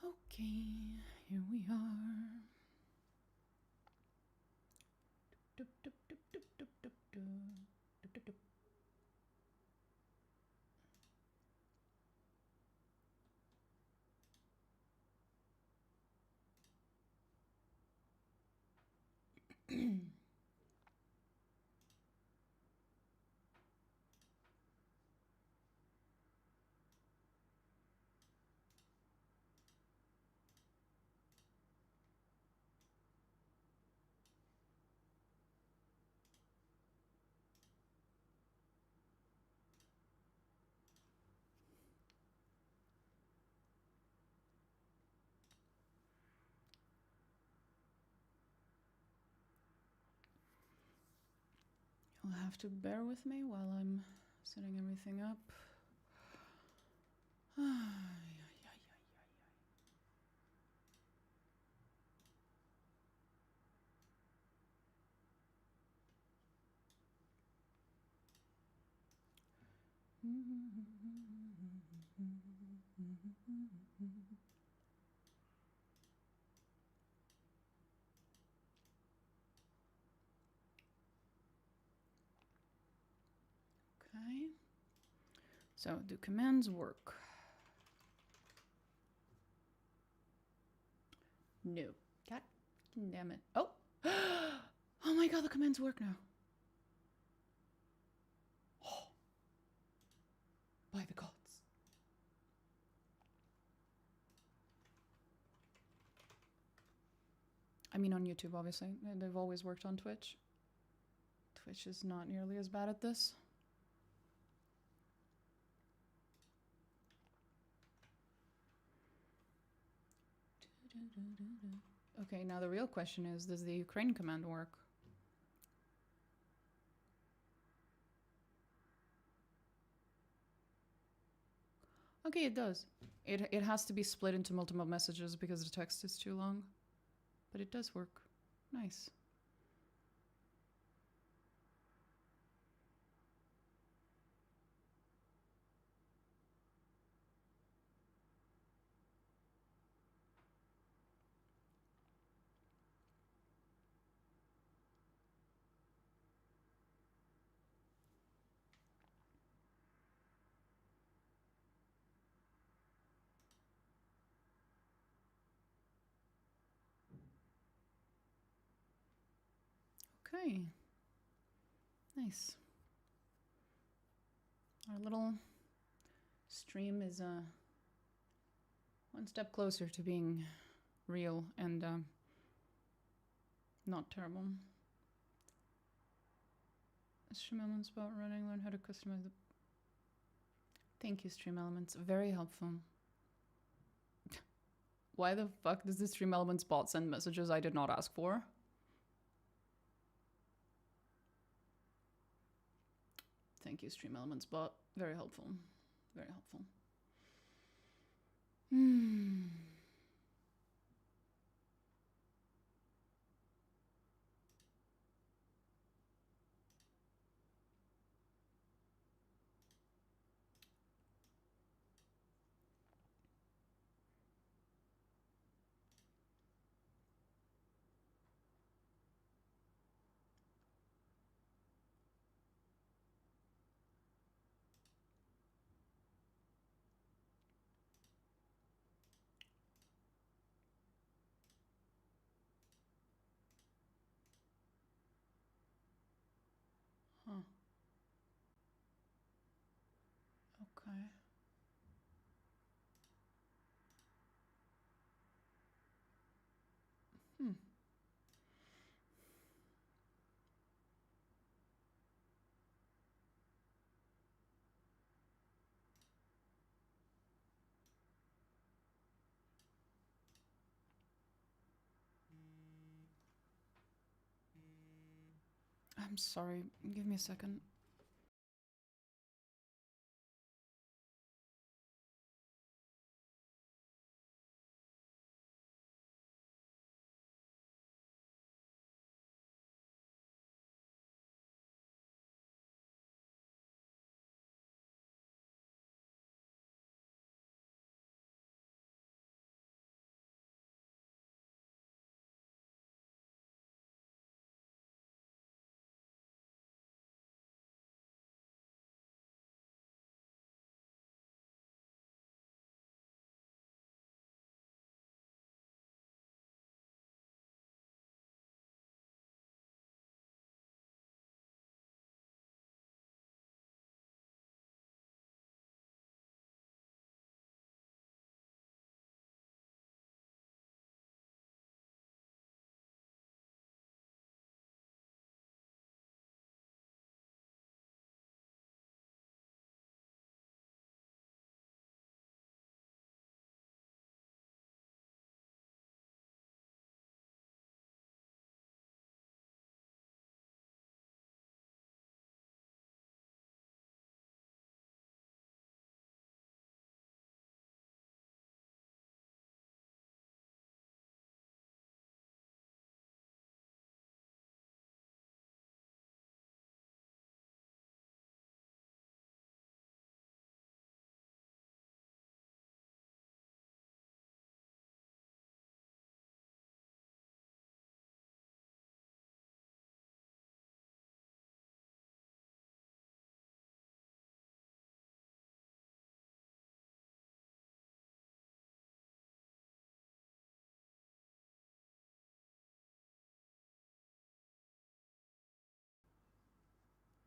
Okay, here we are. Doop, doop, doop, doop, doop, doop, doop. Doop, doop, doop. You'll have to bear with me while I'm setting everything up. Okay. So, do commands work? No. God damn it. Oh! Oh my god, the commands work now. Oh. By the gods. I mean on YouTube, obviously. They've always worked on Twitch. Twitch is not nearly as bad at this. Okay, now the real question is, does the Ukraine command work? Okay, it does. It has to be split into multiple messages because the text is too long. But it does work. Nice. Okay. Nice. Our little stream is one step closer to being real and not terrible. Stream Elements about running, learn how to customize the... Thank you, Stream Elements. Very helpful. Why the fuck does the Stream Elements bot send messages I did not ask for? Thank you, Stream Elements bot. Very helpful. Very helpful. Huh. Okay. I'm sorry. Give me a second.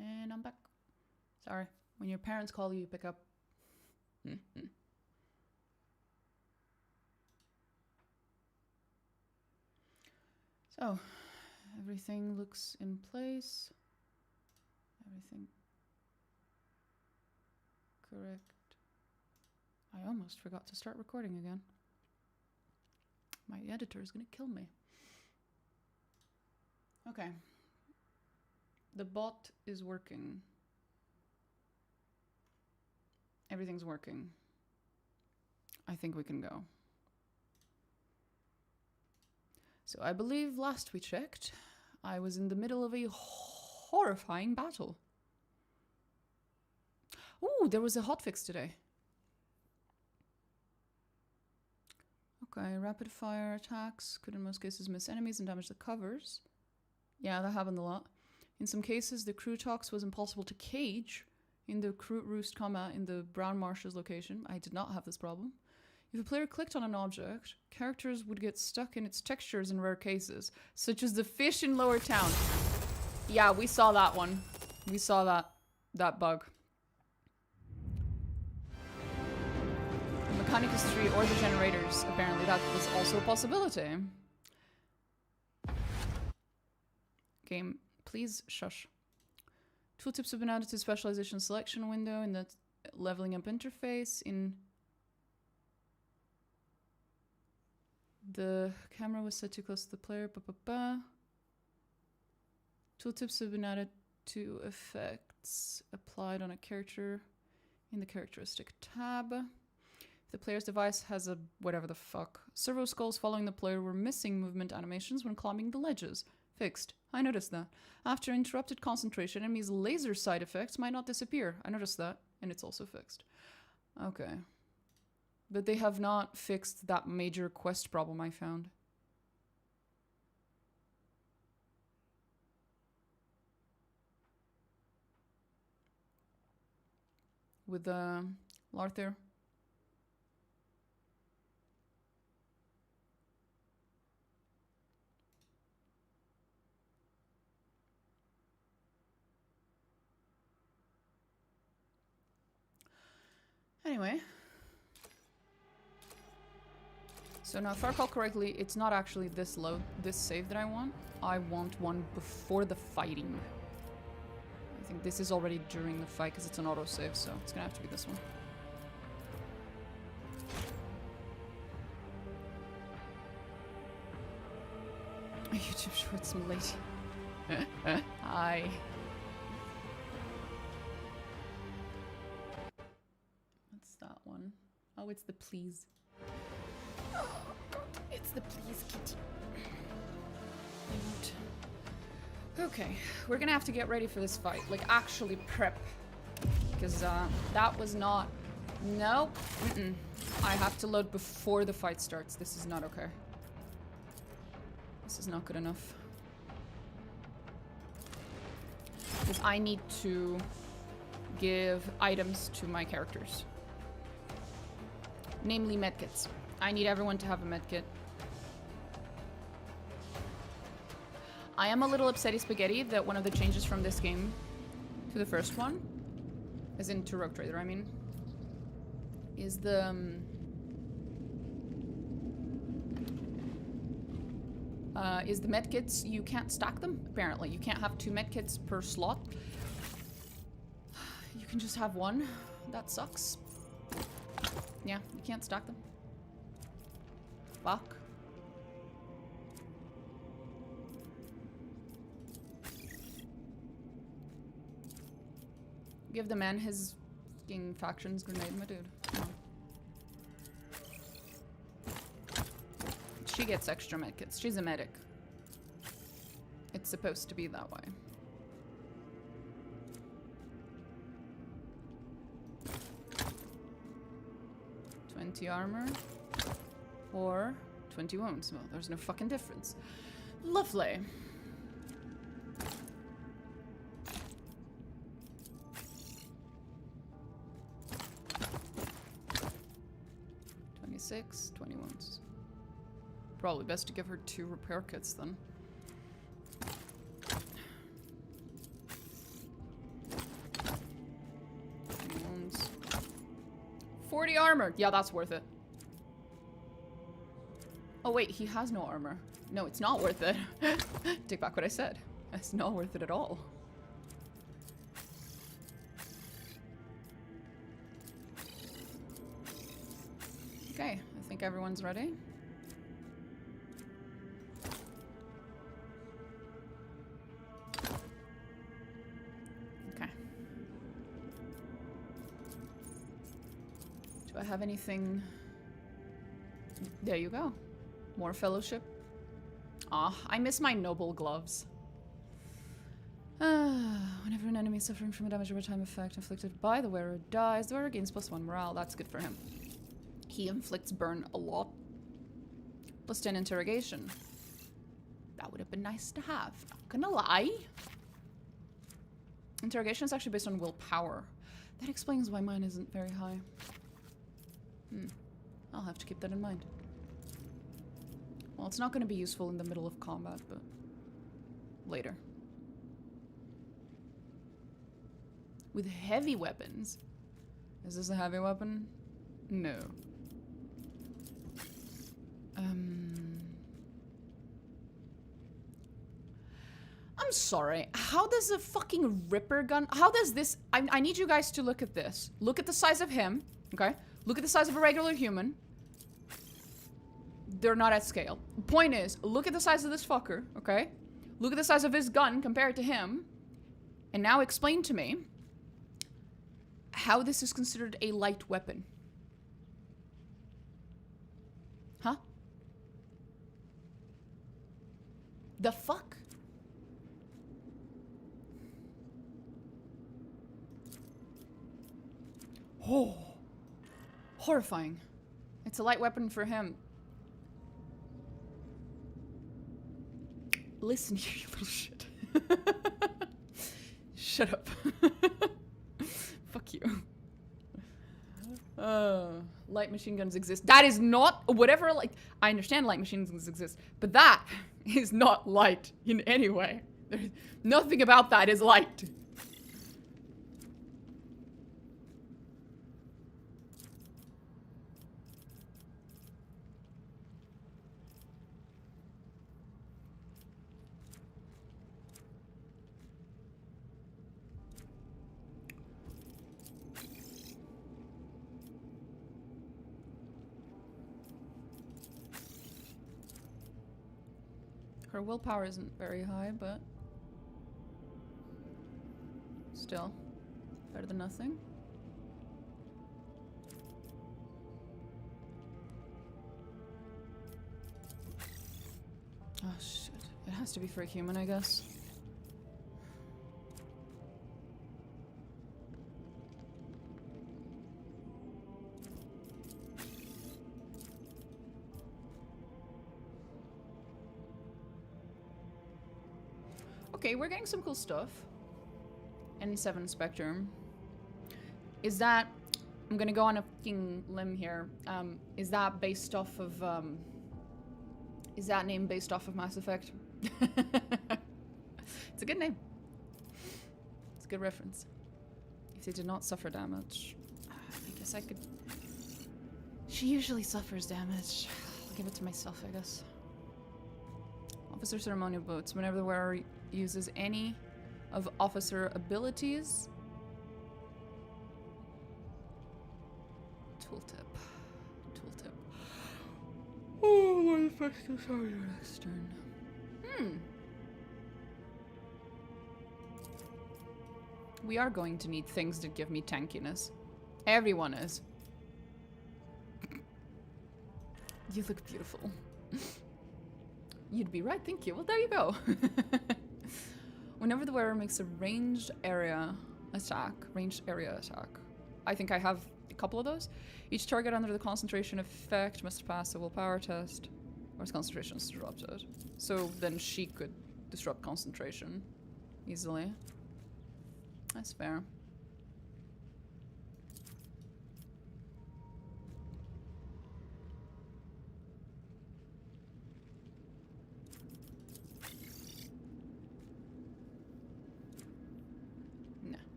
And I'm back. Sorry. When your parents call you, you pick up. So, everything looks in place. Everything correct. I almost forgot to start recording again. My editor is gonna kill me. Okay. The bot is working. Everything's working. I think we can go. So I believe last we checked, I was in the middle of a horrifying battle. Ooh, there was a hotfix today. Okay, rapid fire attacks could in most cases miss enemies and damage the covers. Yeah, that happened a lot. In some cases, the crew tox was impossible to cage in the crew roost combat in the Brown Marshes location. I did not have this problem. If a player clicked on an object, characters would get stuck in its textures in rare cases, such as the fish in Lower Town. Yeah, we saw that one. We saw that bug. The Mechanicus tree or the generators, apparently that was also a possibility. Game, please shush. Tooltips have been added to the specialization selection window in the leveling up interface. In the camera was set too close to the player. Tooltips have been added to effects applied on a character in the characteristic tab. If the player's device has a whatever the fuck. Servo skulls following the player were missing movement animations when climbing the ledges. Fixed. I noticed that. After interrupted concentration, enemies' laser side effects might not disappear. I noticed that, and it's also fixed. Okay. But they have not fixed that major quest problem I found. With Larther. Anyway. So now, if I recall correctly, it's not actually this save that I want. I want one before the fighting. I think this is already during the fight because it's an autosave, so it's gonna have to be this one. YouTube Shorts late. Hi. What's that one? Oh, it's the please. Oh, God. It's the please kitty. Okay, we're gonna have to get ready for this fight. Like, actually prep. Because that was not... Nope. I have to load before the fight starts. This is not okay. This is not good enough. Because I need to give items to my characters. Namely medkits. I need everyone to have a medkit. I am a little upsetty spaghetti that one of the changes from this game to the first one, as in to Rogue Trader, I mean, is the medkits. You can't stack them, apparently. You can't have 2 medkits per slot. You can just have 1. That sucks. Yeah, you can't stack them. Fuck. Give the man his fucking factions grenade, my dude. Come on. She gets extra medkits. She's a medic. It's supposed to be that way. $20 armor or 20 wounds. Well, there's no fucking difference. Lovely. $26, 20 wounds. Probably best to give her 2 repair kits then. 40 armor. Yeah, that's worth it. Oh wait, he has no armor. No, it's not worth it. Take back what I said. It's not worth it at all. Okay, I think everyone's ready. Okay. Do I have anything? There you go. More fellowship. Ah, I miss my noble gloves. Whenever an enemy suffering from a damage over time effect inflicted by the wearer dies, the wearer gains +1 morale. That's good for him. He inflicts burn a lot. +10 interrogation. That would have been nice to have. Not gonna lie. Interrogation is actually based on willpower. That explains why mine isn't very high. I'll have to keep that in mind. Well, it's not going to be useful in the middle of combat, but later. With heavy weapons. Is this a heavy weapon? No. I'm sorry. How does a fucking Ripper gun... How does this... I need you guys to look at this. Look at the size of him. Okay? Look at the size of a regular human. They're not at scale. Point is, look at the size of this fucker, okay? Look at the size of his gun compared to him. And now explain to me how this is considered a light weapon. Huh? The fuck? Oh. Horrifying. It's a light weapon for him. Listen here, you little shit. Shut up. Fuck you. Light machine guns exist. That is not whatever, like, I understand light machine guns exist, but that is not light in any way. There's nothing about that is light. Her willpower isn't very high, but still better than nothing. Oh shit. It has to be for a human, I guess. Okay, we're getting some cool stuff. N7 Spectrum. Is that... I'm gonna go on a fucking limb here. Is that based off of, is that name based off of Mass Effect? It's a good name. It's a good reference. If they did not suffer damage, I guess I could... She usually suffers damage. I'll give it to myself, I guess. Officer Ceremonial Boots. Whenever the wearer uses any of officer abilities. Tooltip. Tooltip. Oh, what the fuck is your next turn? We are going to need things that give me tankiness. Everyone is. You look beautiful. You'd be right, thank you. Well, there you go. Whenever the wearer makes a ranged area attack, I think I have a couple of those. Each target under the concentration effect must pass a willpower test, or its concentration is disrupted. So then she could disrupt concentration easily. That's fair.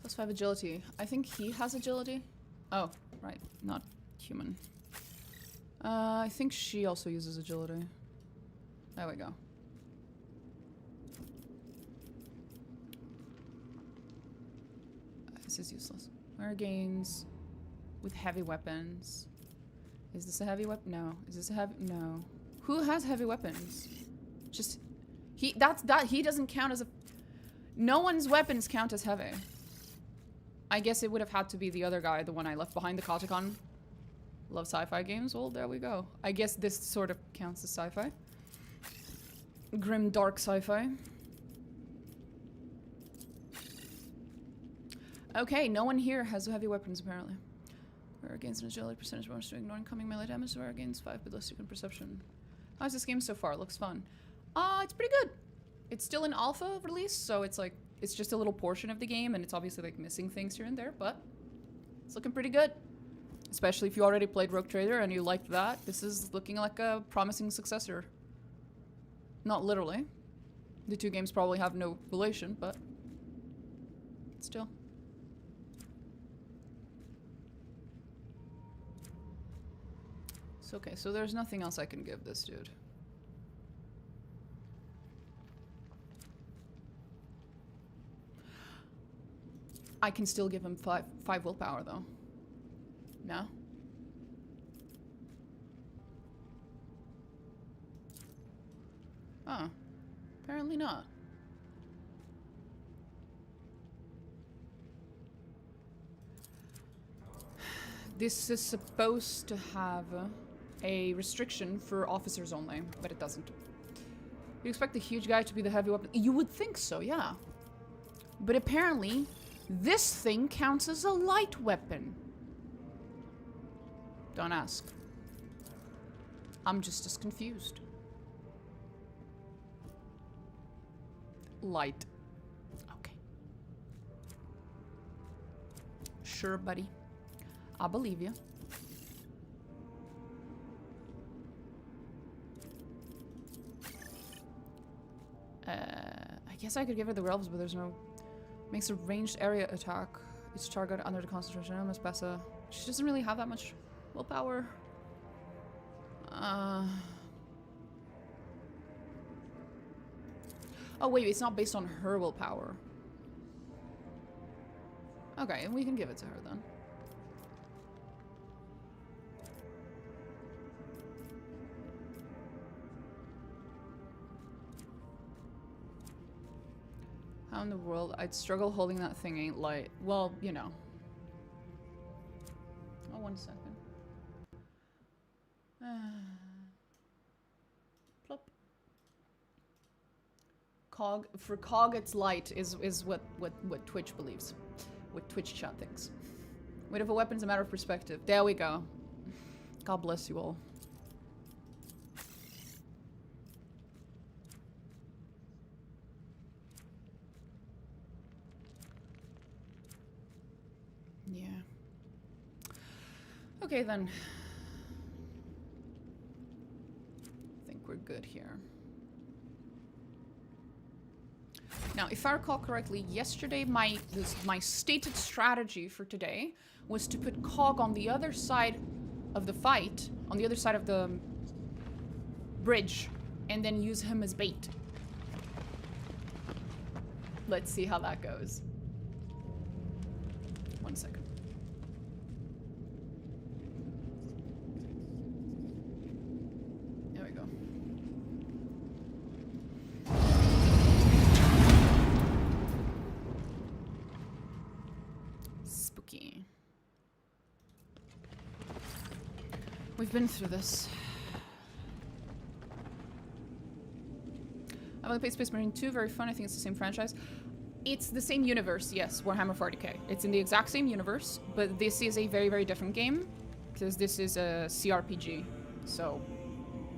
+5 agility. I think he has agility. Oh, right. Not human. I think she also uses agility. There we go. This is useless. Where gains with heavy weapons. Is this a heavy weapon? No. Is this a heavy? No. Who has heavy weapons? Just he. He doesn't count as a. No one's weapons count as heavy. I guess it would have had to be the other guy, the one I left behind, the Katakon. Love sci-fi games. Well, there we go. I guess this sort of counts as sci-fi. Grim, dark sci-fi. Okay, no one here has heavy weapons, apparently. Wear gains an agility percentage bonus to ignore incoming melee damage. Wear gains 5 ballistic and perception. How's this game so far? Looks fun. It's pretty good. It's still an alpha release, so it's like, it's just a little portion of the game, and it's obviously like missing things here and there, but it's looking pretty good. Especially if you already played Rogue Trader and you liked that, this is looking like a promising successor. Not literally. The two games probably have no relation, but still. It's okay, so there's nothing else I can give this dude. I can still give him five willpower, though. No? Oh. Apparently not. This is supposed to have a restriction for officers only, but it doesn't. You expect the huge guy to be the heavy weapon? You would think so, yeah. But apparently, this thing counts as a light weapon. Don't ask. I'm just as confused. Light. Okay. Sure, buddy. I believe you. I guess I could give her the Relves, but there's no... Makes a ranged area attack. Each target under the concentration of Espessa. She doesn't really have that much willpower. Oh wait, it's not based on her willpower. Okay, and we can give it to her then. How in the world? I'd struggle holding that thing ain't light. Well, you know. Oh, 1 second. Plop. Cog for Cog it's light is what Twitch believes. What Twitch chat thinks. Weight of a weapon's a matter of perspective. There we go. God bless you all. Yeah. Okay then. I think we're good here. Now, if I recall correctly, yesterday my stated strategy for today was to put Cog on the other side of the fight, on the other side of the bridge, and then use him as bait. Let's see how that goes. 1 second. There we go. Spooky. We've been through this. I only played Space Marine 2, very fun. I think it's the same franchise. It's the same universe, yes, Warhammer 40k. It's in the exact same universe, but this is a very, very different game because this is a CRPG. So,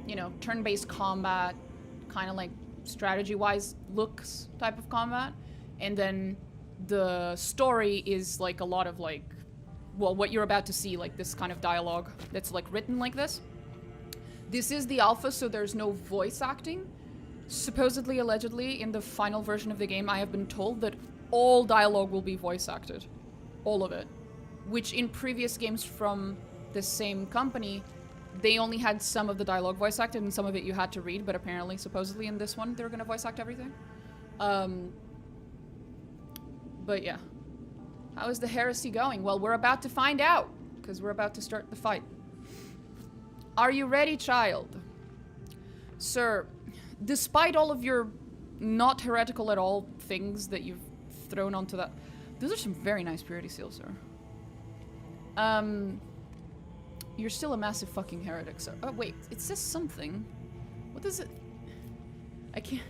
you know, turn-based combat, kind of like strategy-wise looks type of combat. And then the story is like a lot of like, well, what you're about to see, like this kind of dialogue that's like written like this. This is the alpha, so there's no voice acting. Supposedly, allegedly, in the final version of the game, I have been told that all dialogue will be voice acted. All of it. Which in previous games from the same company, they only had some of the dialogue voice acted and some of it you had to read, but apparently, supposedly in this one, they're gonna voice act everything. But yeah. How is the Heresy going? Well, we're about to find out, because we're about to start the fight. Are you ready, child? Sir, despite all of your not heretical at all things that you've thrown onto that... Those are some very nice purity seals, sir. You're still a massive fucking heretic, sir. Oh, wait. It says something. What does it... I can't...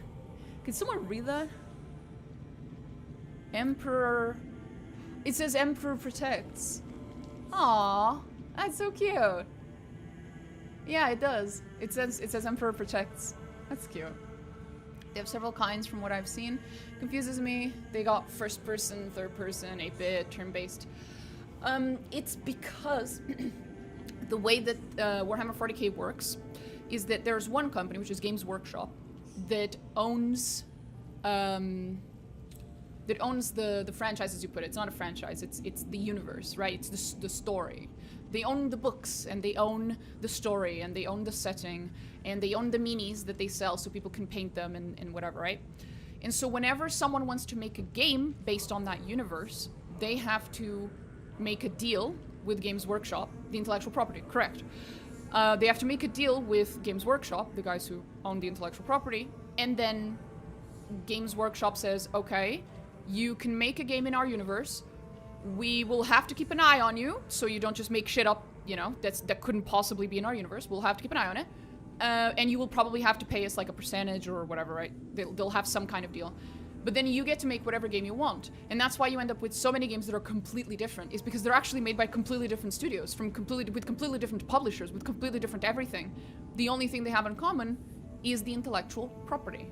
Can someone read that? Emperor... It says Emperor protects. Aww. That's so cute. Yeah, it does. It says Emperor protects. That's cute. They have several kinds from what I've seen. Confuses me. They got first person, third person, 8-bit, turn-based. It's because the way that Warhammer 40k works is that there's one company, which is Games Workshop, that owns the franchise, as you put it. It's not a franchise, it's the universe, right? It's the story. They own the books, and they own the story, and they own the setting, and they own the minis that they sell so people can paint them and whatever, right? And so whenever someone wants to make a game based on that universe, they have to make a deal with Games Workshop, the intellectual property, correct. They have to make a deal with Games Workshop, the guys who own the intellectual property, and then Games Workshop says, okay, you can make a game in our universe. We will have to keep an eye on you, so you don't just make shit up, you know, that couldn't possibly be in our universe. We'll have to keep an eye on it. And you will probably have to pay us like a percentage or whatever, right? They'll have some kind of deal. But then you get to make whatever game you want. And that's why you end up with so many games that are completely different, is because they're actually made by completely different studios, with completely different publishers, with completely different everything. The only thing they have in common is the intellectual property,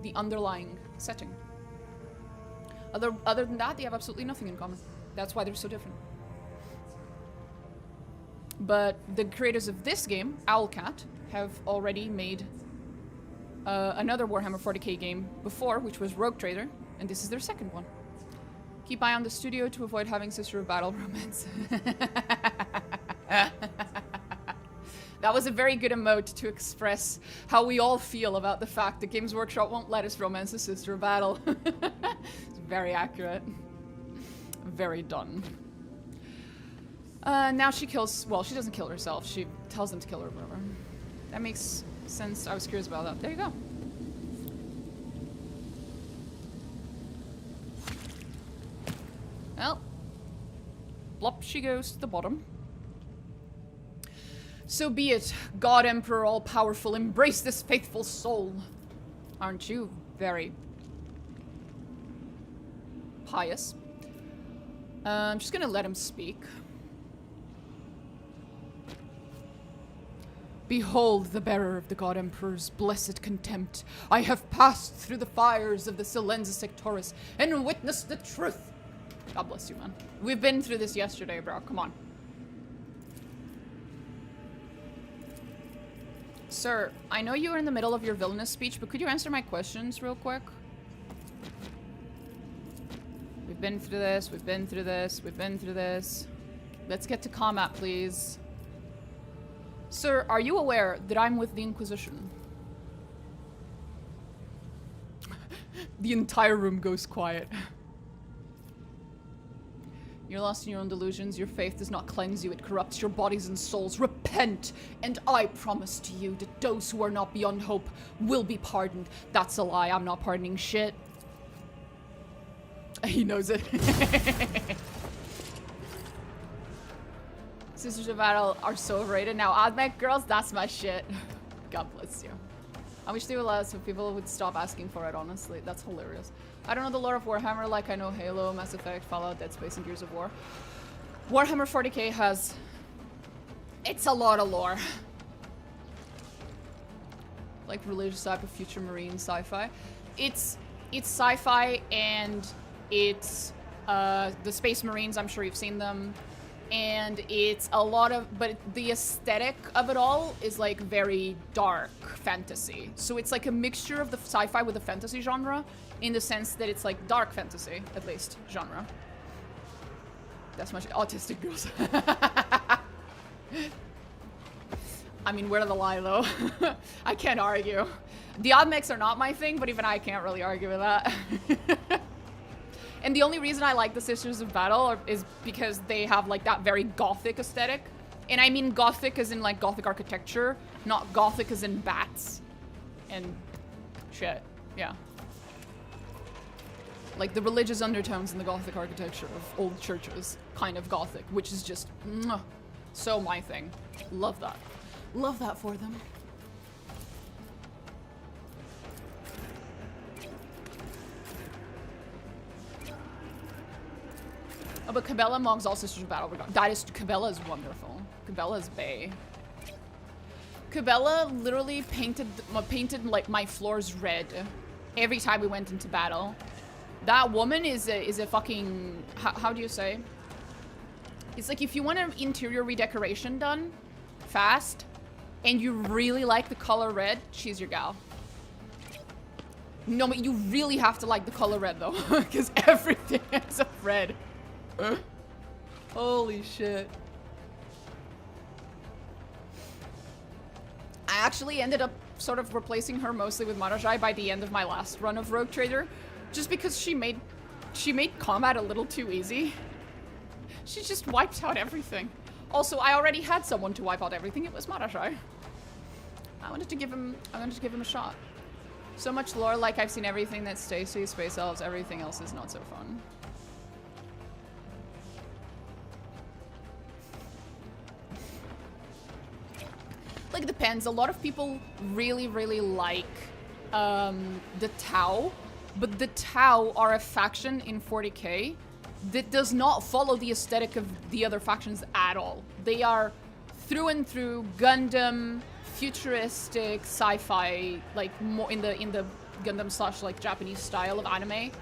the underlying setting. Other than that, they have absolutely nothing in common. That's why they're so different. But the creators of this game, Owlcat, have already made another Warhammer 40k game before, which was Rogue Trader, and this is their second one. Keep eye on the studio to avoid having Sister of Battle romance. That was a very good emote to express how we all feel about the fact that Games Workshop won't let us romance a Sister of Battle. It's very accurate. Very done. Now she kills... Well, she doesn't kill herself. She tells them to kill her or whatever. That makes sense. I was curious about that. There you go. Well. Blop she goes to the bottom. So be it, God Emperor all-powerful, embrace this faithful soul. Aren't you very pious? I'm just gonna let him speak. Behold the bearer of the God Emperor's blessed contempt. I have passed through the fires of the Silenza Sectoris and witnessed the truth. God bless you, man. We've been through this yesterday, bro. Come on. Sir, I know you were in the middle of your villainous speech, but could you answer my questions real quick? We've been through this, we've been through this, we've been through this. Let's get to combat, please. Sir, are you aware that I'm with the Inquisition? The entire room goes quiet. You're lost in your own delusions. Your faith does not cleanse you. It corrupts your bodies and souls. Repent, and I promise to you that those who are not beyond hope will be pardoned. That's a lie. I'm not pardoning shit. He knows it. Sisters of Battle are so overrated. Now, Admech girls, that's my shit. God bless you. I wish they would let us so people would stop asking for it, honestly. That's hilarious. I don't know the lore of Warhammer like I know Halo, Mass Effect, Fallout, Dead Space, and Gears of War. Warhammer 40k has... It's a lot of lore. Like religious type of future marine sci-fi. It's sci-fi and it's the Space Marines, I'm sure you've seen them. And it's a lot of, but the aesthetic of it all is like very dark fantasy. So it's like a mixture of the sci-fi with the fantasy genre, in the sense that it's like dark fantasy, at least, genre. That's much autistic girls. I mean, where to the lie though? I can't argue. The odd mechs are not my thing, but even I can't really argue with that. And the only reason I like the Sisters of Battle is because they have like that very gothic aesthetic. And I mean gothic as in like gothic architecture, not gothic as in bats and shit. Yeah. Like the religious undertones in the gothic architecture of old churches, kind of gothic, which is just so my thing. Love that. Love that for them. Oh, but Cabela Mog's all Sisters of Battle. That is, Cabela is wonderful. Cabela is bae. Cabela literally painted like my floors red every time we went into battle. That woman is a fucking, how do you say? It's like if you want an interior redecoration done fast and you really like the color red, she's your gal. No, but you really have to like the color red though, because everything is of red. Holy shit. I actually ended up sort of replacing her mostly with Marajai by the end of my last run of Rogue Trader, just because she made combat a little too easy. She just wiped out everything. Also, I already had someone to wipe out everything. It was Marajai. I wanted to give him a shot. So much lore, like I've seen everything that's Stacy, Space Elves, everything else is not so fun. Like, it depends. A lot of people really, really like the Tau, but the Tau are a faction in 40k that does not follow the aesthetic of the other factions at all. They are through and through Gundam, futuristic, sci-fi, like more in the Gundam slash like Japanese style of anime,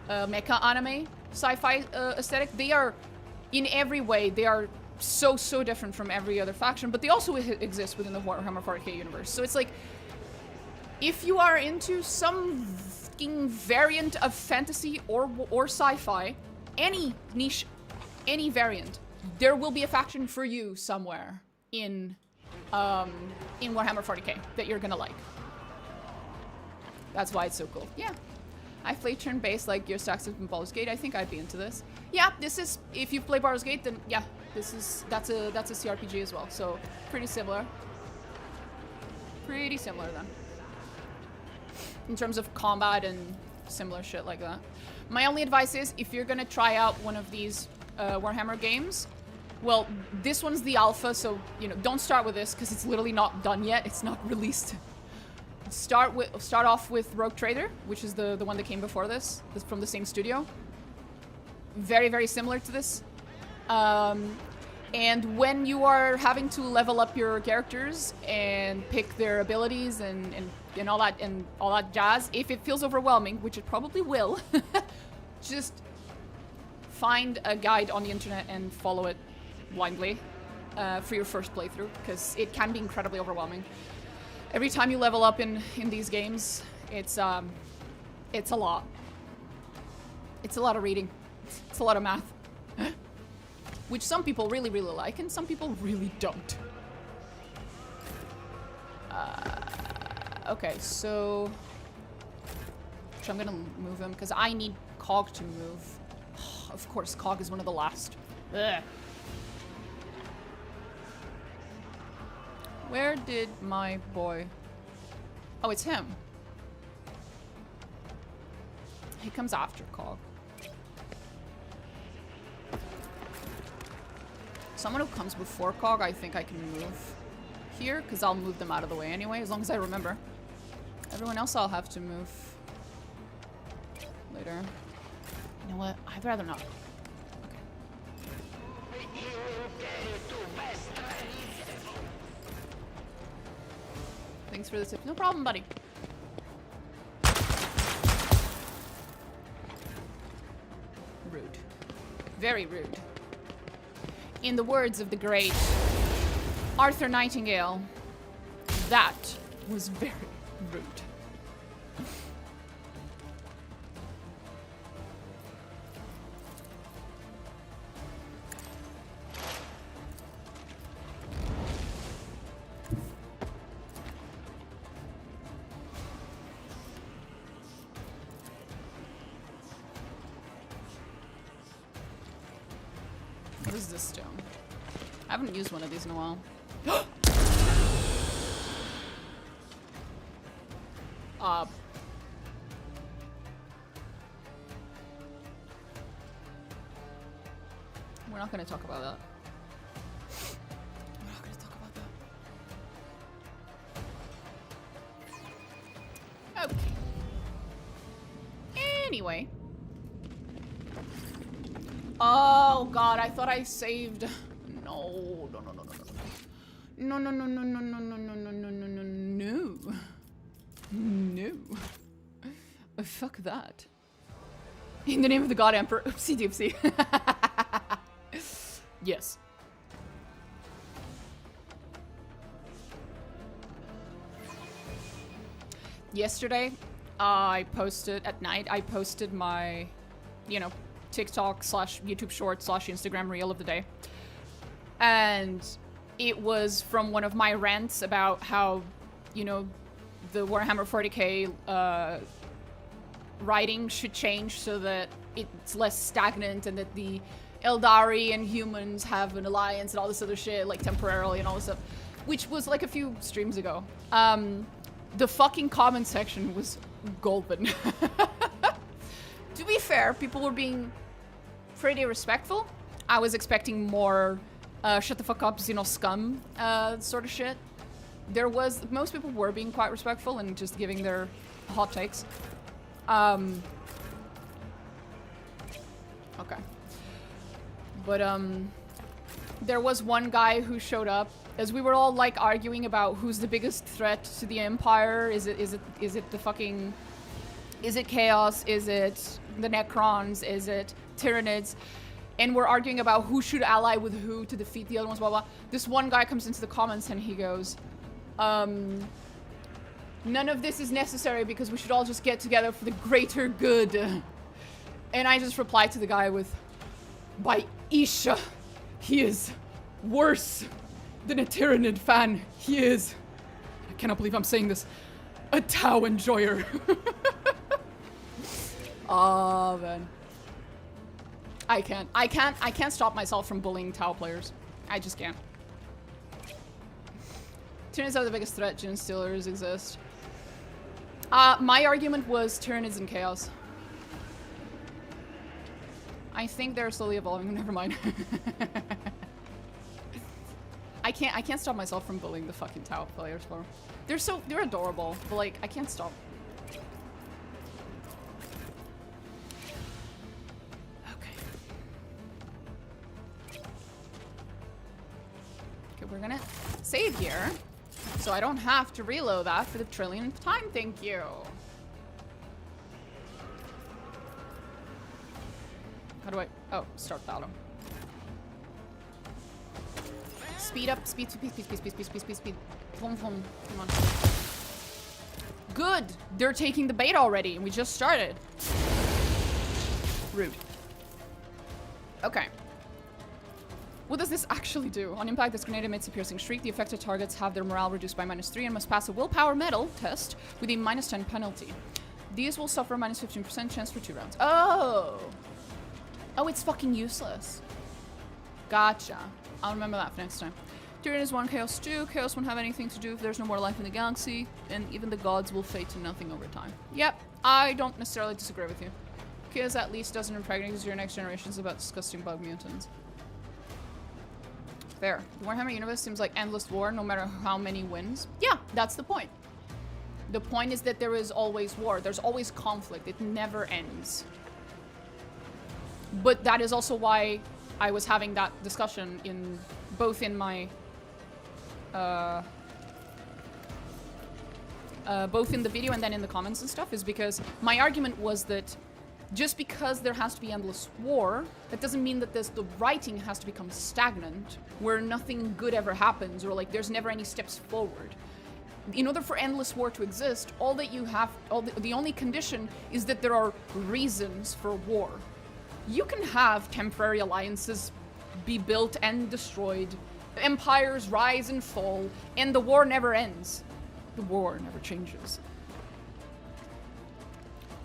mecha anime, sci-fi aesthetic. They are, in every way, they are so different from every other faction, but they also exist within the Warhammer 40k universe. So it's like, if you are into some fucking variant of fantasy or sci-fi, any niche, any variant, there will be a faction for you somewhere in Warhammer 40k that you're gonna like. That's why it's so cool. Yeah. I play turn-based like Gear Stacks and Baldur's Gate. I think I'd be into this. Yeah, this is, if you play Baldur's Gate, then yeah, that's a CRPG as well. So pretty similar. Pretty similar then. In terms of combat and similar shit like that. My only advice is, if you're gonna try out one of these Warhammer games, well, this one's the alpha, so, you know, don't start with this because it's literally not done yet. It's not released. Start off with Rogue Trader, which is the one that came before this from the same studio. Very, very similar to this. And when you are having to level up your characters and pick their abilities and all that jazz, if it feels overwhelming, which it probably will, just find a guide on the internet and follow it blindly for your first playthrough, because it can be incredibly overwhelming. Every time you level up in these games, it's a lot. It's a lot of reading. It's a lot of math. Which some people really, really like, and some people really don't. Okay, so I'm gonna move him, because I need Cog to move. Of course, Cog is one of the last. Ugh. Where did my boy... Oh, it's him. He comes after Cog. Someone who comes before Cog, I think I can move here, because I'll move them out of the way anyway, as long as I remember. Everyone else I'll have to move later. You know what? I'd rather not. Okay. Thanks for the tip. No problem, buddy. Rude. Very rude. In the words of the great Arthur Nightingale, that was very rude. What is this stone? I haven't used one of these in a while. We're not going to talk about that. We're not going to talk about that. Okay. Anyway. Oh god, I thought I saved. No, no, no, no, no, no. No, no, no, no, no, no, no, no, no, no, no, no, no. No. Fuck that. In the name of the God Emperor. Oopsie doopsie. Yes. Yesterday, I posted at night. I posted my, you know, TikTok / YouTube short / Instagram reel of the day. And it was from one of my rants about how, you know, the Warhammer 40k writing should change so that it's less stagnant and that the Eldari and humans have an alliance and all this other shit, like temporarily and all this stuff, which was like a few streams ago. The fucking comment section was golden. To be fair, people were being pretty respectful. I was expecting more shut the fuck up, Xeno scum sort of shit. Most people were being quite respectful and just giving their hot takes. Okay. But there was one guy who showed up as we were all like arguing about who's the biggest threat to the Empire. Is it the fucking, is it Chaos? Is it the Necrons? Is it Tyranids? And we're arguing about who should ally with who to defeat the other ones, blah, blah. This one guy comes into the comments and he goes, none of this is necessary because we should all just get together for the greater good. And I just replied to the guy with, by Isha, he is worse than a Tyranid fan. He is, I cannot believe I'm saying this, a Tau enjoyer. Oh, man. I can't stop myself from bullying Tau players. I just can't. Tyranids are the biggest threat. Gene Stealers exist. My argument was Tyranids and Chaos. I think they're slowly evolving. Never mind. I can't stop myself from bullying the fucking Tau players, bro. They're adorable, but like I can't stop. We're gonna save here, so I don't have to reload that for the trillionth time. Thank you. How do I? Oh, start battle. Speed up, speed. Come on. Good. They're taking the bait already, and we just started. Rude. Okay. What does this actually do? On impact, this grenade emits a piercing shriek. The affected targets have their morale reduced by -3 and must pass a willpower medal test with a -10 penalty. These will suffer a -15% chance for 2 rounds. Oh! Oh, it's fucking useless. Gotcha. I'll remember that for next time. Tyranid is 1, Chaos 2. Chaos won't have anything to do if there's no more life in the galaxy, and even the gods will fade to nothing over time. Yep, I don't necessarily disagree with you. Chaos at least doesn't impregnate your next generations about disgusting bug mutants. Fair. The Warhammer universe seems like endless war no matter how many wins. Yeah, that's the point. The point is that there is always war. There's always conflict. It never ends. But that is also why I was having that discussion in both in my both in the video and then in the comments and stuff, is because my argument was that Just because there has to be endless war, that doesn't mean that the writing has to become stagnant, where nothing good ever happens, or like there's never any steps forward. In order for endless war to exist, all that you have, the only condition is that there are reasons for war. You can have temporary alliances be built and destroyed, empires rise and fall, and the war never ends. The war never changes.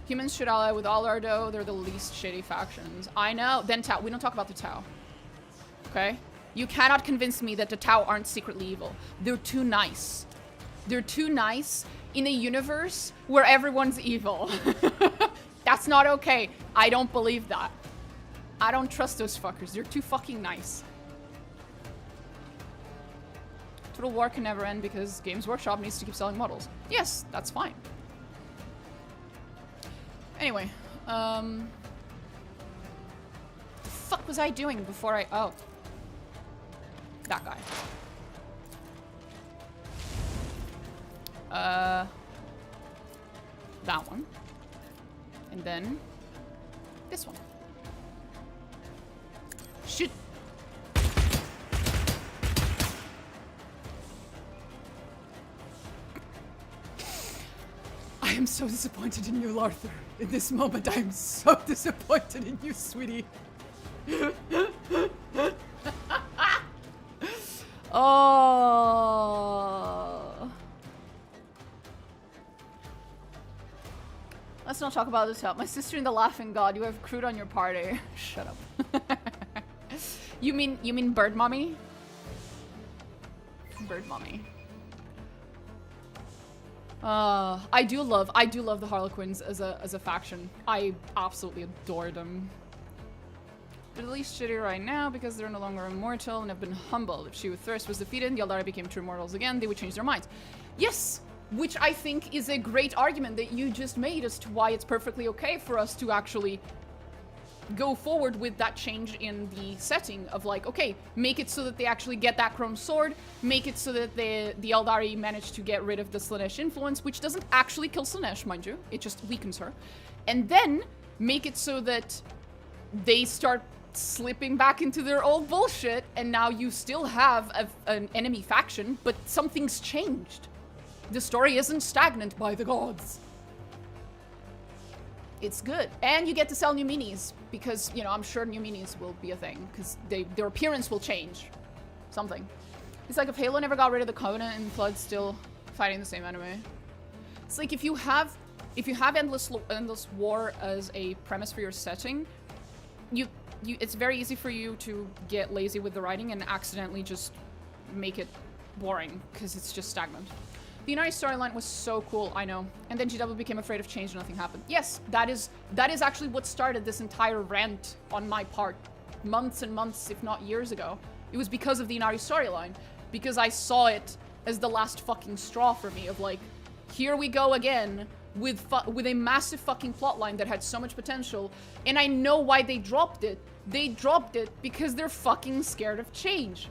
Humans should ally with Allardo. They're the least shitty factions. I know. Then Tau. We don't talk about the Tau. Okay? You cannot convince me that the Tau aren't secretly evil. They're too nice. They're too nice in a universe where everyone's evil. That's not okay. I don't believe that. I don't trust those fuckers. They're too fucking nice. Total War can never end because Games Workshop needs to keep selling models. Yes, that's fine. Anyway, the fuck was I doing before I... Oh. That guy. That one. And then... this one. Shit! I am so disappointed in you, Arthur. In this moment, I am so disappointed in you, sweetie. Oh. Let's not talk about this help. My sister in the laughing god. You have crude on your party. Shut up. You mean bird mommy? Bird mommy. I do love the Harlequins as a faction. I absolutely adore them. They're the least shitty right now because they're no longer immortal and have been humbled. If She with Thirst was defeated and the Eldari became true mortals again, they would change their minds. Yes! Which I think is a great argument that you just made as to why it's perfectly okay for us to actually go forward with that change in the setting of like, okay, make it so that they actually get that Chrome Sword, make it so that the Eldari manage to get rid of the Slaanesh influence, which doesn't actually kill Slaanesh, mind you, it just weakens her. And then make it so that they start slipping back into their old bullshit, and now you still have an enemy faction, but something's changed. The story isn't stagnant, by the gods. It's good. And you get to sell new minis, because, you know, I'm sure new minis will be a thing, because their appearance will change. Something. It's like if Halo never got rid of the Covenant and Flood's still fighting the same enemy. It's like if you have endless war as a premise for your setting, it's very easy for you to get lazy with the writing and accidentally just make it boring, because it's just stagnant. The Inari storyline was so cool, I know. And then GW became afraid of change and nothing happened. Yes, that is actually what started this entire rant on my part. Months and months, if not years ago. It was because of the Inari storyline. Because I saw it as the last fucking straw for me of like, here we go again with a massive fucking plotline that had so much potential. And I know why they dropped it. They dropped it because they're fucking scared of change.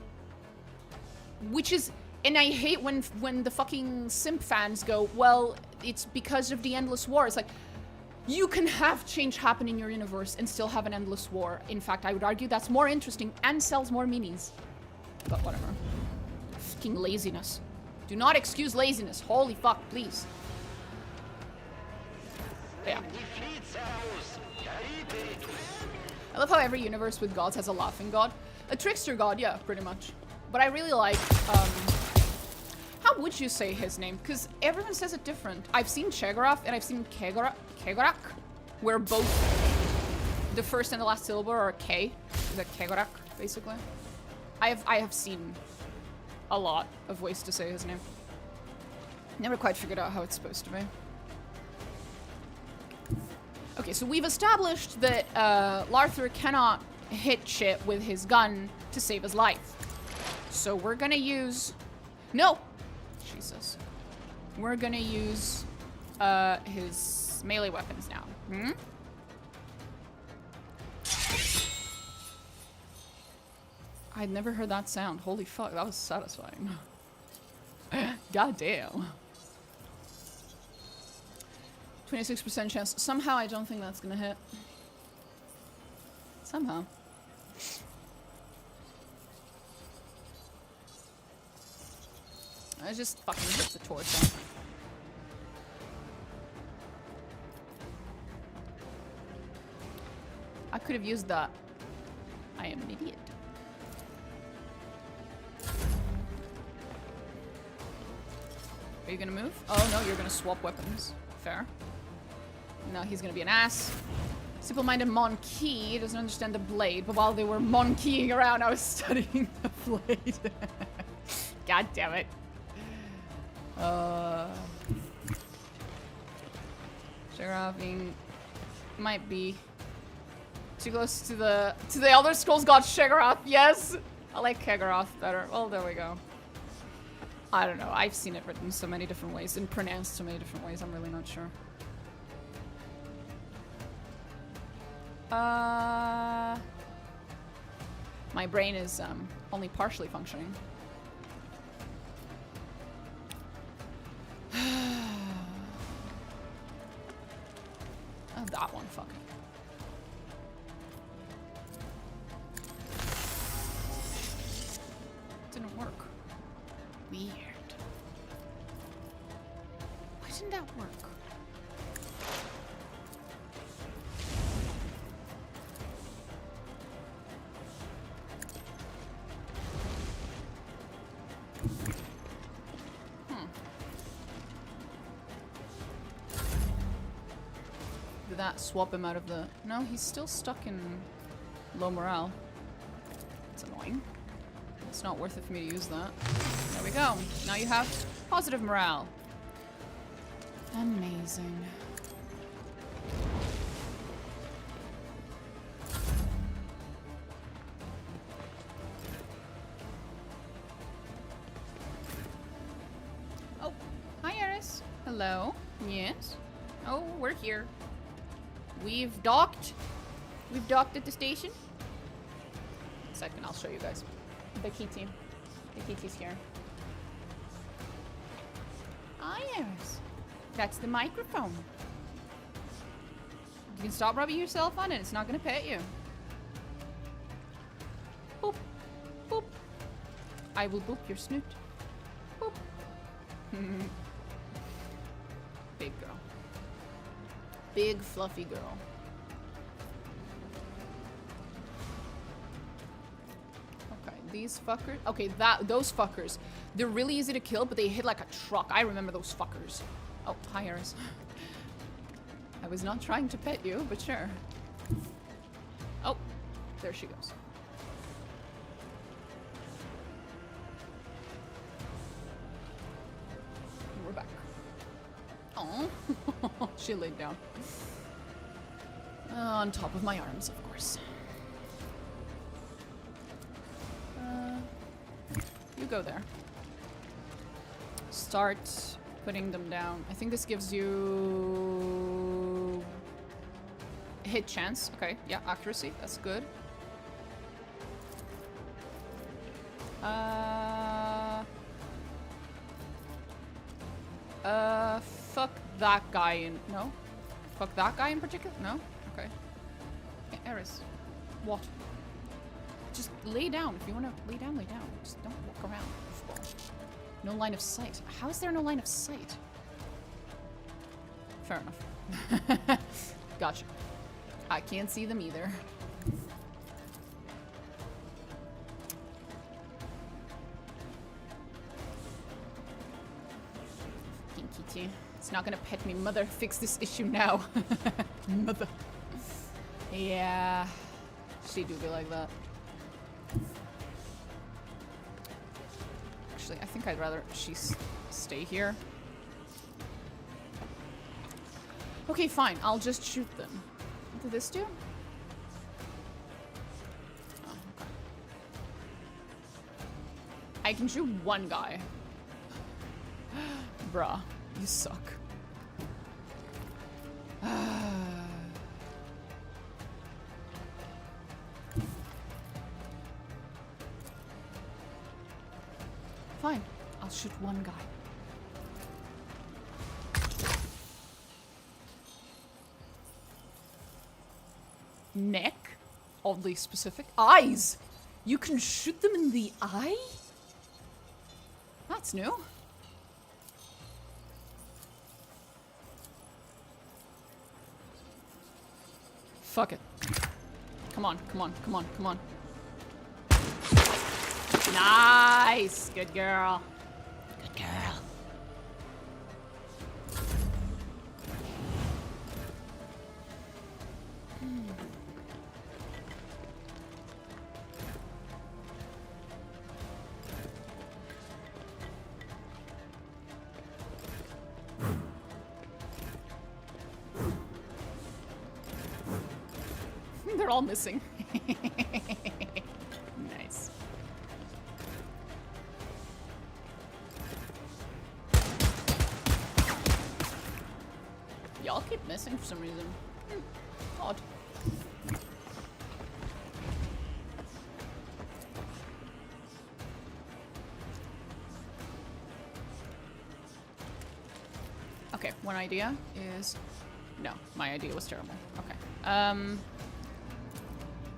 Which is... And I hate when the fucking simp fans go, well, it's because of the endless war. It's like, you can have change happen in your universe and still have an endless war. In fact, I would argue that's more interesting and sells more minis. But whatever. Fucking laziness. Do not excuse laziness. Holy fuck, please. Yeah. I love how every universe with gods has a laughing god. A trickster god, yeah, pretty much. But I really like, how would you say his name? Because everyone says it different. I've seen Chegorath and I've seen Kegorak, where both the first and the last syllable are K. Is that Kegorak, basically? I have seen a lot of ways to say his name. Never quite figured out how it's supposed to be. Okay, so we've established that Larthur cannot hit shit with his gun to save his life. So we're gonna use... No! Jesus. We're gonna use his melee weapons now. Hmm? I'd never heard that sound. Holy fuck, that was satisfying. God damn. 26% chance. Somehow I don't think that's gonna hit. Somehow. I just fucking hit the torso. I could have used that. I am an idiot. Are you gonna move? Oh no, you're gonna swap weapons. Fair. No, he's gonna be an ass. Simple-minded Monkey doesn't understand the blade, but while they were monkeying around, I was studying the blade. God damn it. Sheriffing might be too close to the Elder Scrolls God Shegaroth. Yes, I like Kegaroth better. Well, there we go. I don't know. I've seen it written so many different ways and pronounced so many different ways. I'm really not sure. My brain is only partially functioning. Oh, that one, fuck. Didn't work. Weird. Why didn't that work? Did that swap him out of the... No, he's still stuck in low morale. It's annoying. It's not worth it for me to use that. There we go. Now you have positive morale. Amazing. Oh, hi Eris. Hello. Yes. Oh, we're here. We've docked. We've docked at the station. Second, I'll show you guys. The key team. The key team's here. Ah, yes. That's the microphone. You can stop rubbing yourself on it. It's not going to pet you. Boop. Boop. I will boop your snoot. Boop. Big girl. Big fluffy girl. Okay, these fuckers. Okay, those fuckers. They're really easy to kill, but they hit like a truck. I remember those fuckers. Oh, hi, Eris. I was not trying to pet you, but sure. Oh, there she goes. We're back. Oh, she laid down. On top of my arms, of course. You go there. Start putting them down. I think this gives you... hit chance. Okay, yeah, accuracy. That's good. Fuck that guy in... No? Fuck that guy in particular? No? Okay. Hey, Eris. What? Just lay down. If you want to lay down, lay down. Just don't walk around. No line of sight. How is there no line of sight? Fair enough. Gotcha. I can't see them either. Kitty. It's not gonna pet me. Mother, fix this issue now. Mother. Yeah. She do be like that. Actually, I think I'd rather she stay here. Okay, fine. I'll just shoot them. What did this do? Oh, okay. I can shoot one guy. Bruh, you suck. Fine. I'll shoot one guy. Neck? oddly specific. Eyes! You can shoot them in the eye? That's new. Fuck it. Come on, come on, come on, come on. Nice! Good girl. Good girl. They're all missing. Nice. Y'all keep missing for some reason. Odd. Okay, one idea is... No, my idea was terrible. Okay.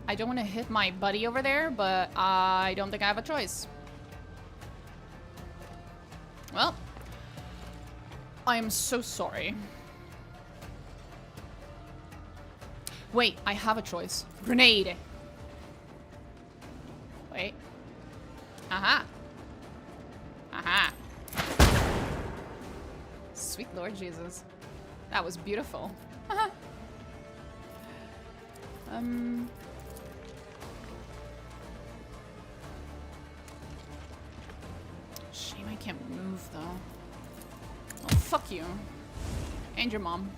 I don't want to hit my buddy over there, but I don't think I have a choice. Well, I am so sorry. Wait, I have a choice. Grenade. Wait. Aha. Aha. Sweet Lord Jesus. That was beautiful. Shame I can't move though. Oh, fuck you. And your mom.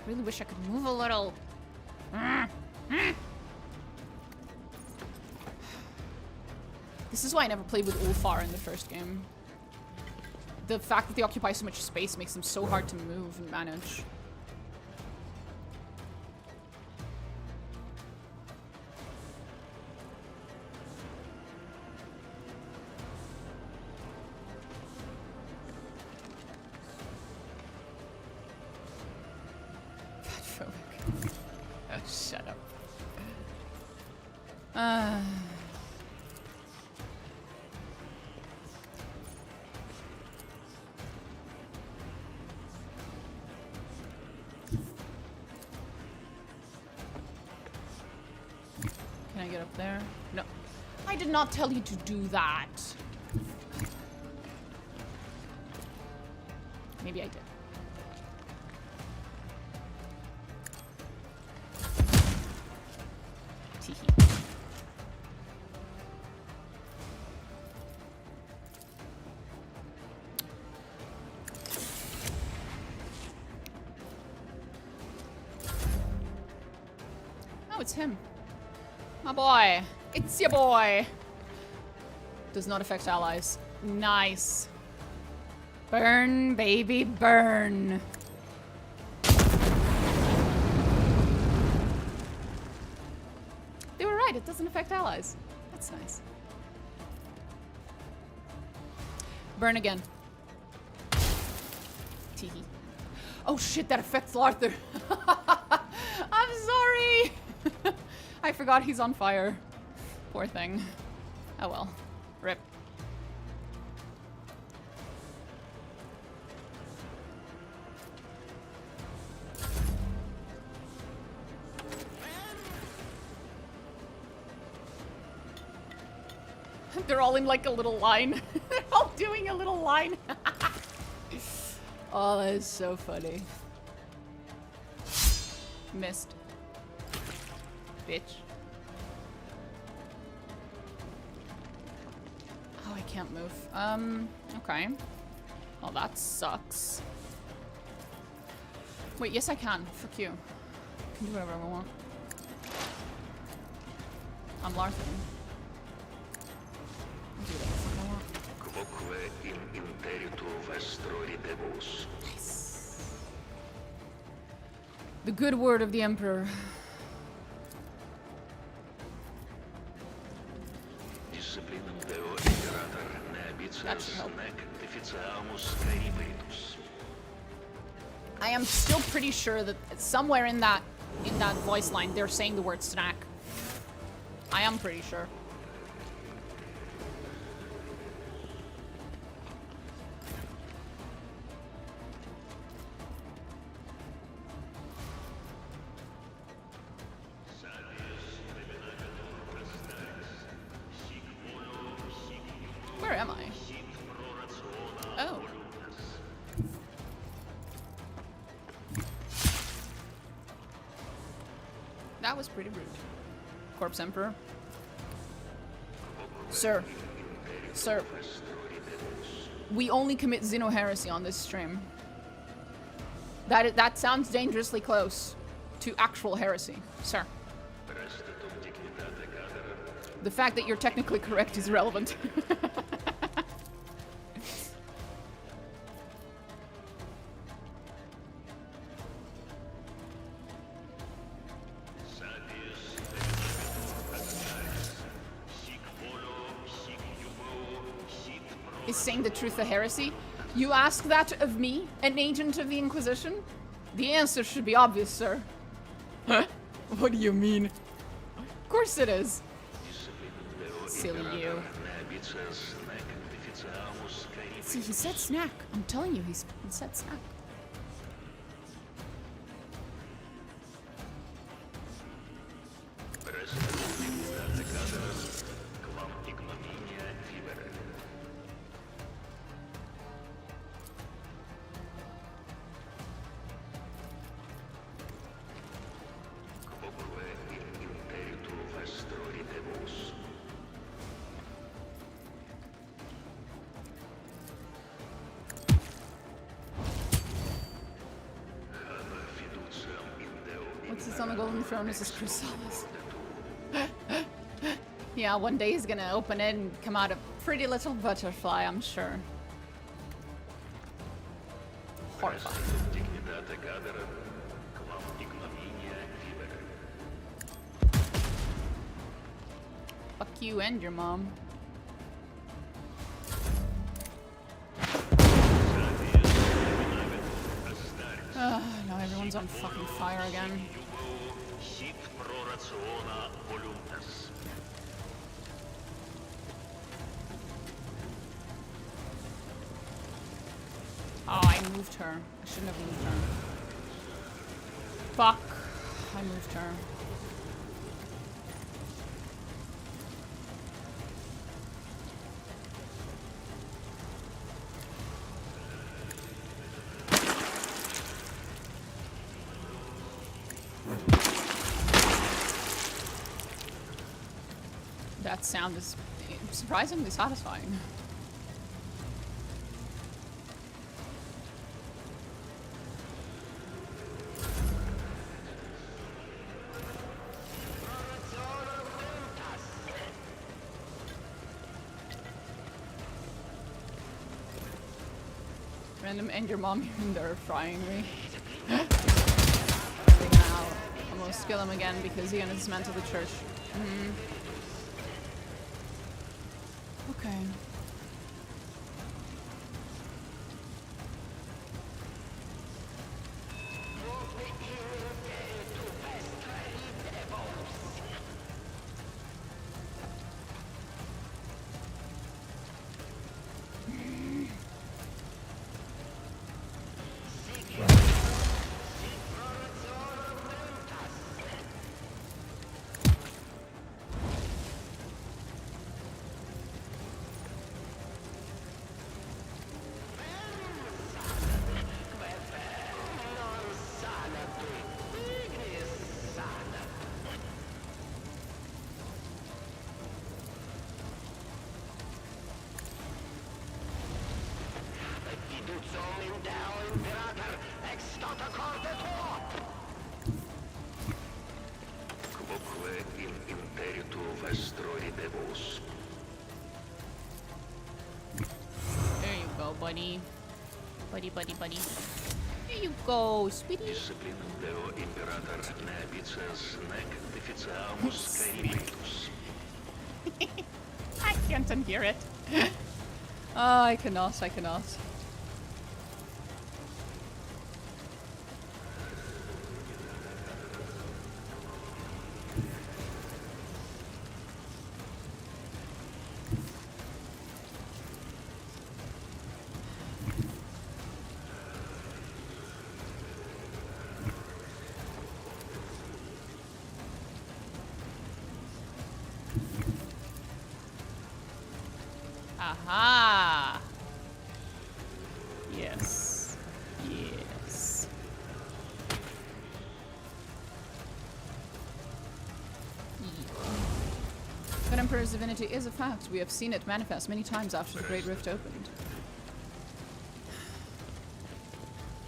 Really wish I could move a little. This is why I never played with Ulfar in the first game. The fact that they occupy so much space makes them so hard to move and manage. Fatphobic. Oh, shut up. Can I get up there? No. I did not tell you to do that. Maybe I did. Teehee. Oh, it's him. My boy. It's your boy. Does not affect allies. Nice. Burn, baby, burn. They were right. It doesn't affect allies. That's nice. Burn again. Teehee. Oh shit, that affects Larthur. I'm sorry. I forgot he's on fire. Poor thing. Oh well. Rip. They're all in like a little line. They're all doing a little line. Oh, that is so funny. Missed. Bitch. Oh, I can't move. Okay. Well, that sucks. Wait, yes I can. Fuck you. I can do whatever I want. I'm Larthur. Do whatever the fuck I want. Nice. The good word of the Emperor. That should help. I am still pretty sure that somewhere in that in that voice line, they're saying the word snack. I am pretty sure. Where am I? Oh. That was pretty rude. Corpse Emperor. Sir. Sir. We only commit Xeno Heresy on this stream. That sounds dangerously close to actual heresy, sir. The fact that you're technically correct is relevant. Is saying the truth a heresy? You ask that of me, an agent of the Inquisition? The answer should be obvious, sir. Huh? What do you mean? Of course it is. Silly you. See, he said snack. I'm telling you, he said snack. On the golden throne is his chrysalis. Yeah, one day he's gonna open it and come out a pretty little butterfly, I'm sure. Horrifying. Fuck you and your mom. Now everyone's on fucking fire again. Oh, I moved her. I shouldn't have moved her. Fuck. I moved her. That sound is surprisingly satisfying. Random and your mom in there frying me. I think I'll almost kill him again because he dismantled the church. Okay. Buddy. Buddy. Here you go, sweetie. I can't unhear it. Oh, I cannot. Aha! Yes. Yes. But Emperor's divinity is a fact. We have seen it manifest many times after the Great Rift opened.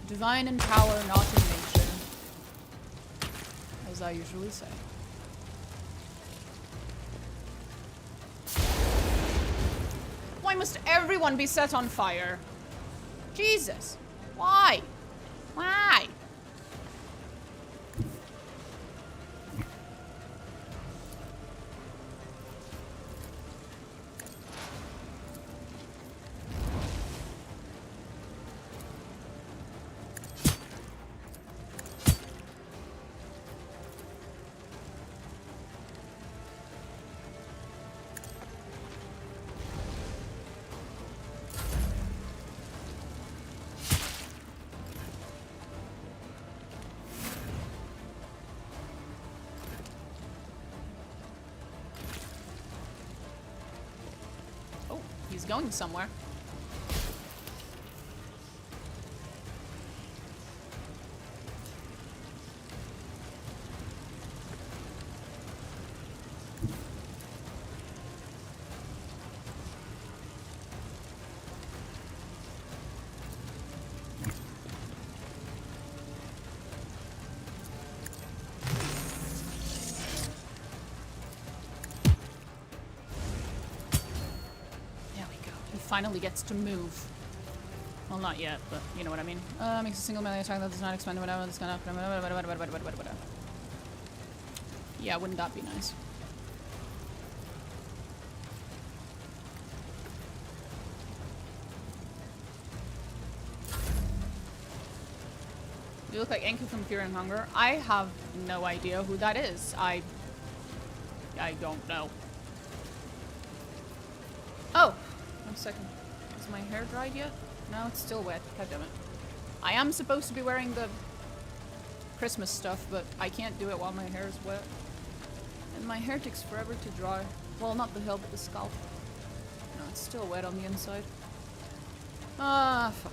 Divine in power, not in nature. As I usually say. Why must everyone be set on fire? Jesus. Why? Why? He's going somewhere. Finally gets to move. Well, not yet, but you know what I mean. Makes a single melee attack that does not expend whatever this kind of. Yeah, wouldn't that be nice? You look like Enki from Fear and Hunger. I have no idea who that is. I don't know. Oh! 1 second. Is my hair dried yet? No, it's still wet. God damn it. I am supposed to be wearing the Christmas stuff, but I can't do it while my hair is wet. And my hair takes forever to dry. Well, not the hair, but the scalp. No, it's still wet on the inside. Ah, fuck.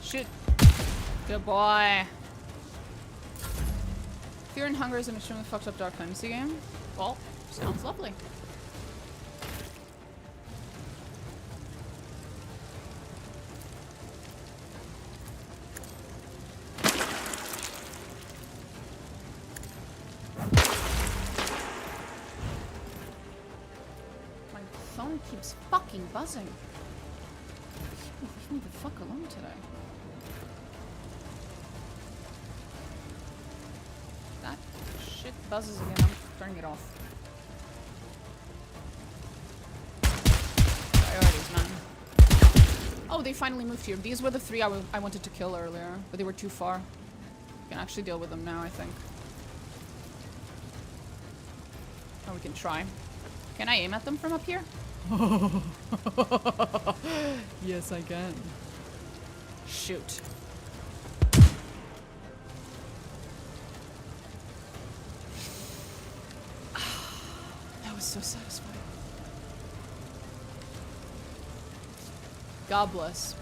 Shoot. Good boy. Fear and Hunger is an extremely fucked up dark fantasy game. Well, sounds lovely. My phone keeps fucking buzzing. Leave me the fuck alone today. That shit buzzes again. I'm turning it off. Priorities, man. Oh, they finally moved here. These were the 3 I wanted to kill earlier, but they were too far. We can actually deal with them now, I think. Or we can try. Can I aim at them from up here? Yes, I can. Shoot. That was so satisfying. God bless.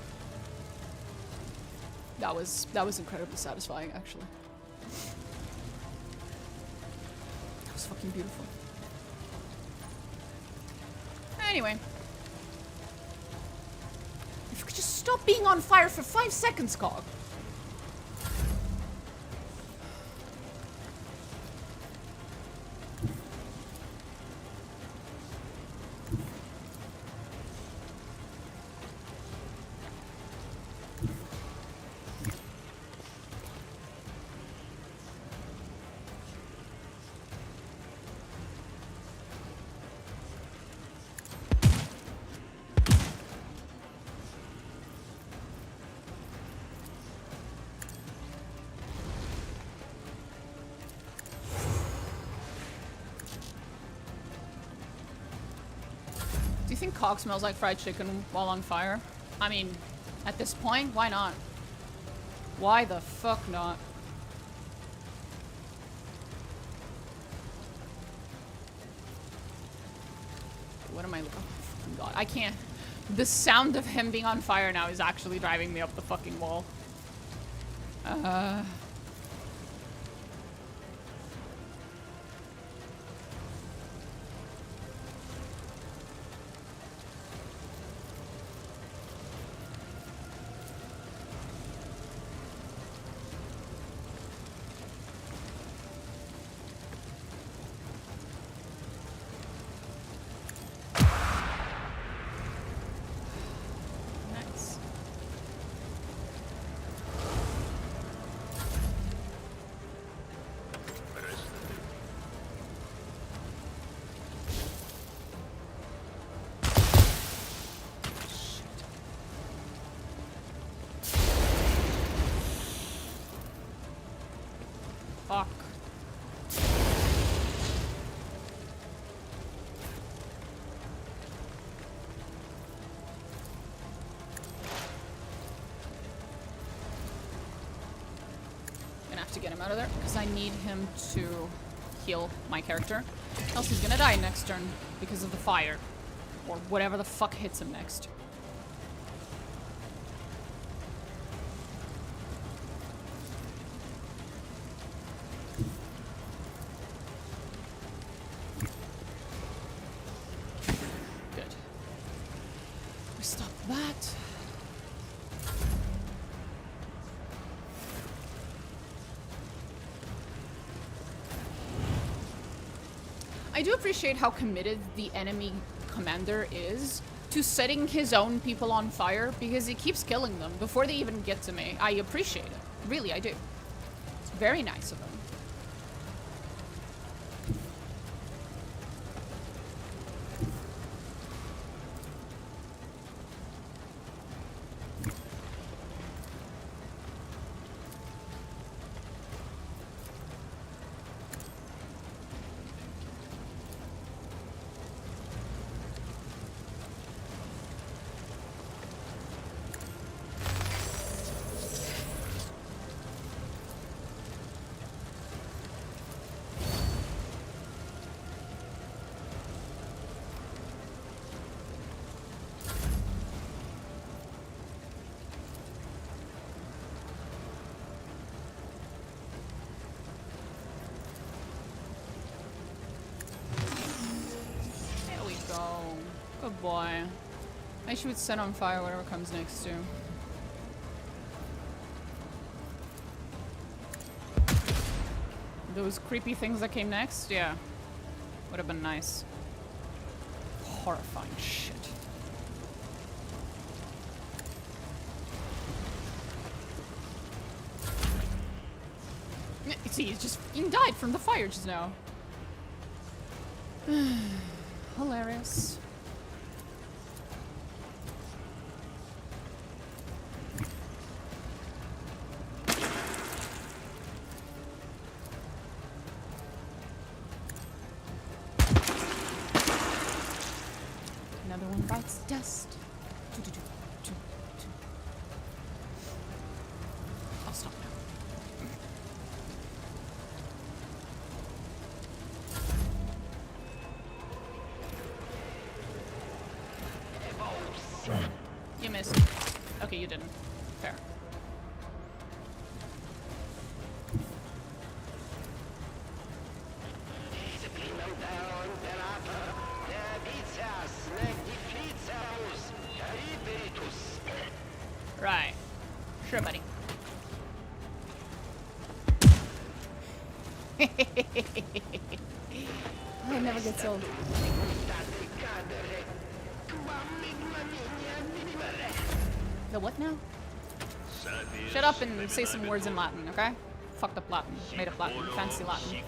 That was incredibly satisfying, actually. That was fucking beautiful. Anyway. If you could just stop being on fire for 5 seconds, Cog. Do you think Cog smells like fried chicken while on fire? I mean, at this point, why not? Why the fuck not? What am I? Oh god, I can't. The sound of him being on fire now is actually driving me up the fucking wall. Nice. Fuck. Gonna have to get him out of there because I need him to heal my character. Else he's gonna die next turn because of the fire. Or whatever the fuck hits him next. Good. We stop that. I do appreciate how committed the enemy commander is to setting his own people on fire because he keeps killing them before they even get to me. I appreciate it. Really, I do. It's very nice of him. There we go. Good boy. I should set on fire whatever comes next too. Those creepy things that came next? Yeah. Would have been nice. Horrifying shit. See, he's just fucking died from the fire just now. Hilarious. Another one bites dust. I'll stop now. You missed. Okay, you didn't. Fair. Right. Sure, buddy. I never get old. The what now? Shut up and say some words in Latin, okay? Fucked up Latin. Made up Latin. Fancy Latin.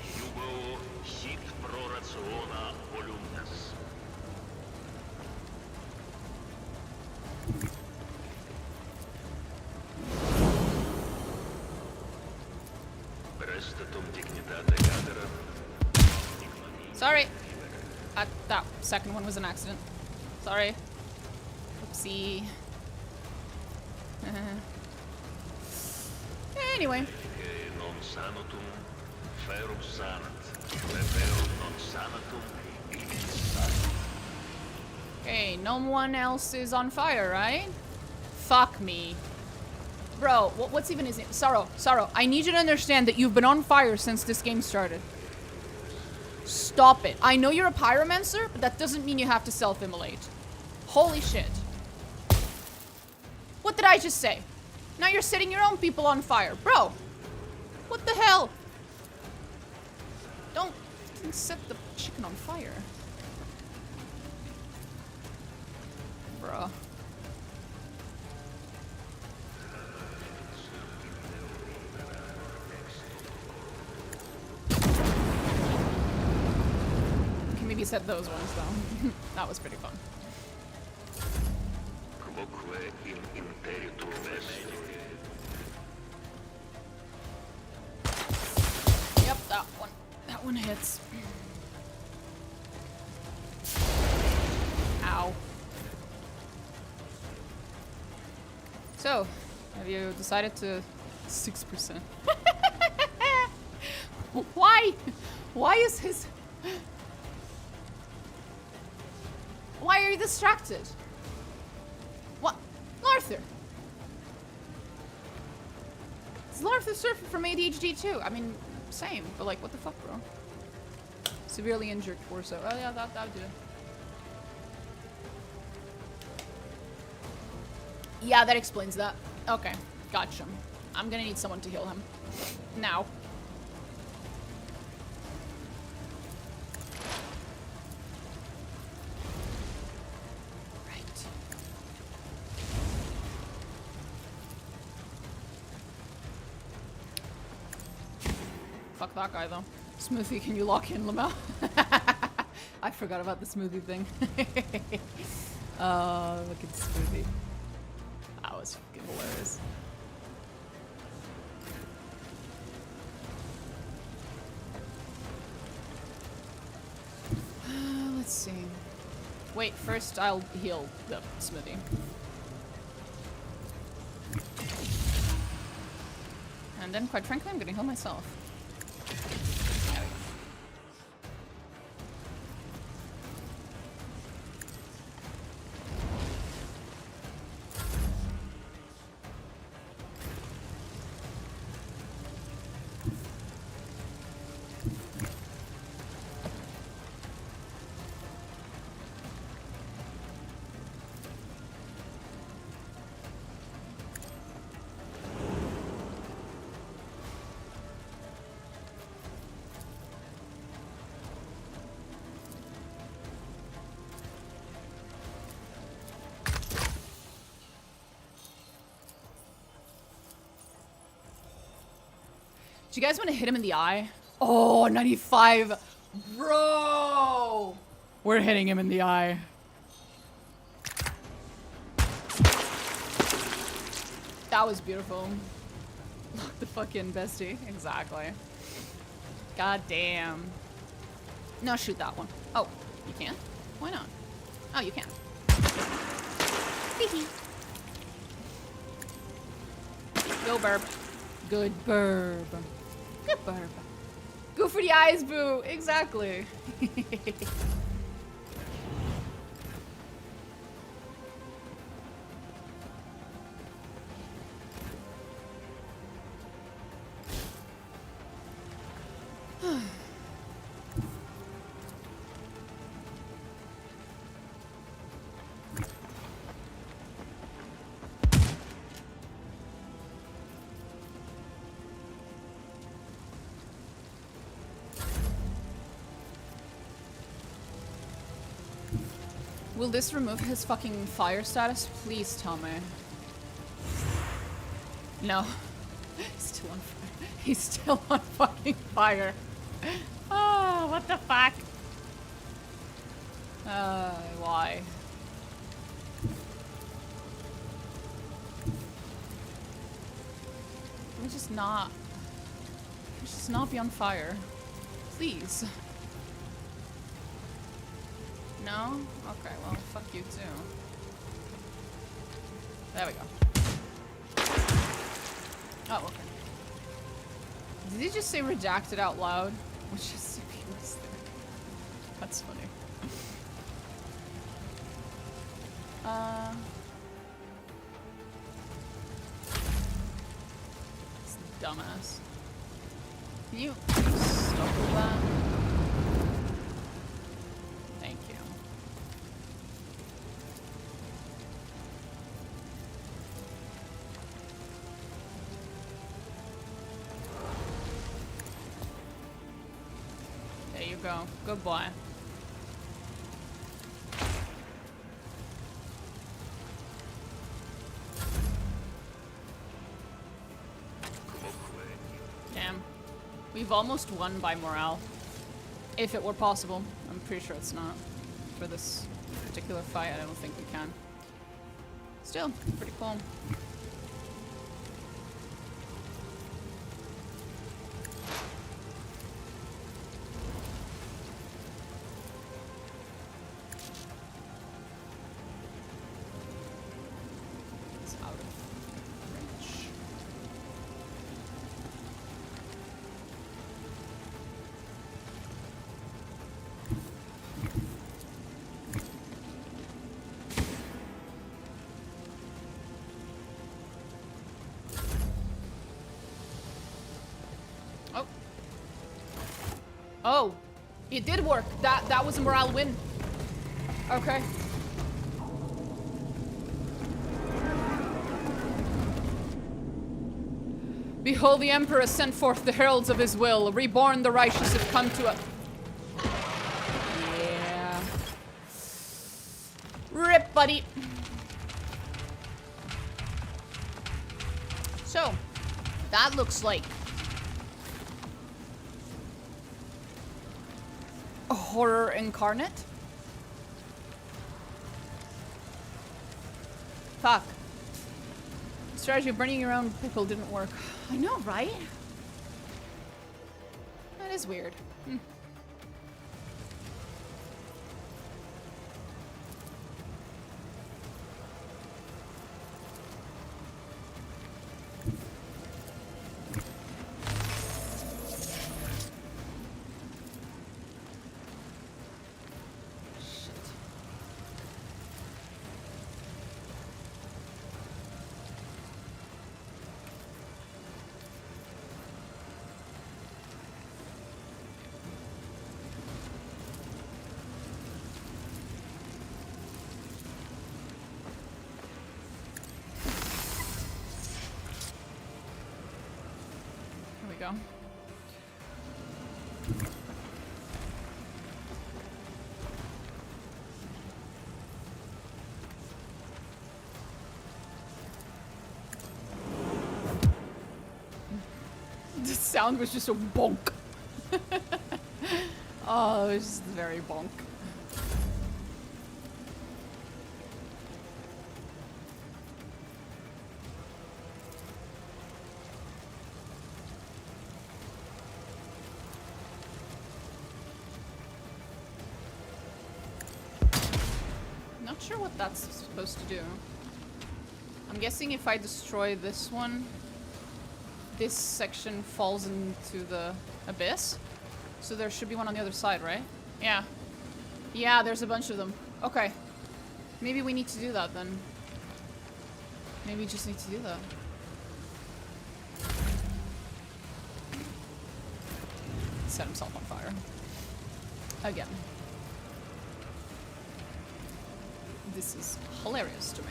Sorry. That second one was an accident. Sorry. Oopsie. Anyway. Okay, no one else is on fire, right? Fuck me. Bro, what's even his name? Sorrow, I need you to understand that you've been on fire since this game started. Stop it. I know you're a pyromancer, but that doesn't mean you have to self-immolate. Holy shit. What did I just say? Now you're setting your own people on fire. Bro, what the hell? Don't set the chicken on fire. Bruh. Can maybe set those ones though. That was pretty fun. Yep, that one. That one hits. Ow. So, have you decided to 6%? Why? Why is his... Why are you distracted? What? Larthur! Is Larthur suffering from ADHD too? I mean, same, but like, what the fuck, bro? Severely injured torso. Oh yeah, that would do it. Yeah, that explains that. Okay, gotcha. I'm gonna need someone to heal him. Now. Right. Fuck that guy, though. Smoothie, can you lock in, Lamel? I forgot about the smoothie thing. Look at Smoothie. That was fucking hilarious. Let's see. Wait, first I'll heal the Smoothie. And then, quite frankly, I'm gonna heal myself. There we go. Do you guys want to hit him in the eye? Oh, 95. Bro! We're hitting him in the eye. That was beautiful. Look, the fucking bestie. Exactly. God damn. No, shoot that one. Oh, you can't? Why not? Oh, you can. Go burp. Good burp. Good burp. Go for the eyes, boo. Exactly. Will this remove his fucking fire status? Please tell me. No. He's still on fire. He's still on fucking fire. Oh, what the fuck? Why? Can we just not... Can we just not be on fire? Please. No? Okay, well, fuck you too. There we go. Oh, okay. Did he just say redacted out loud? Which is ridiculous. That's funny. This dumbass. Can you stop with that? Thank you. There you go. Good boy. Damn. We've almost won by morale. If it were possible. I'm pretty sure it's not. For this particular fight, I don't think we can. Still, pretty cool. It's out of range. Oh. Oh, it did work. That was a morale win. Okay. Behold, the Emperor sent forth the heralds of his will. Reborn, the righteous have come to a... Yeah. Rip, buddy. So, that looks like a horror incarnate. Fuck. Strategy of burning your own pickle didn't work. I know, right? That is weird. Hmm. Go. The sound was just a bonk. Oh, it was just very bonk. Not sure what that's supposed to do. I'm guessing if I destroy this one, this section falls into the abyss. So there should be one on the other side, right? Yeah. Yeah, there's a bunch of them. Okay. Maybe we need to do that then. Maybe we just need to do that. Set himself on fire. Again. This is hilarious to me.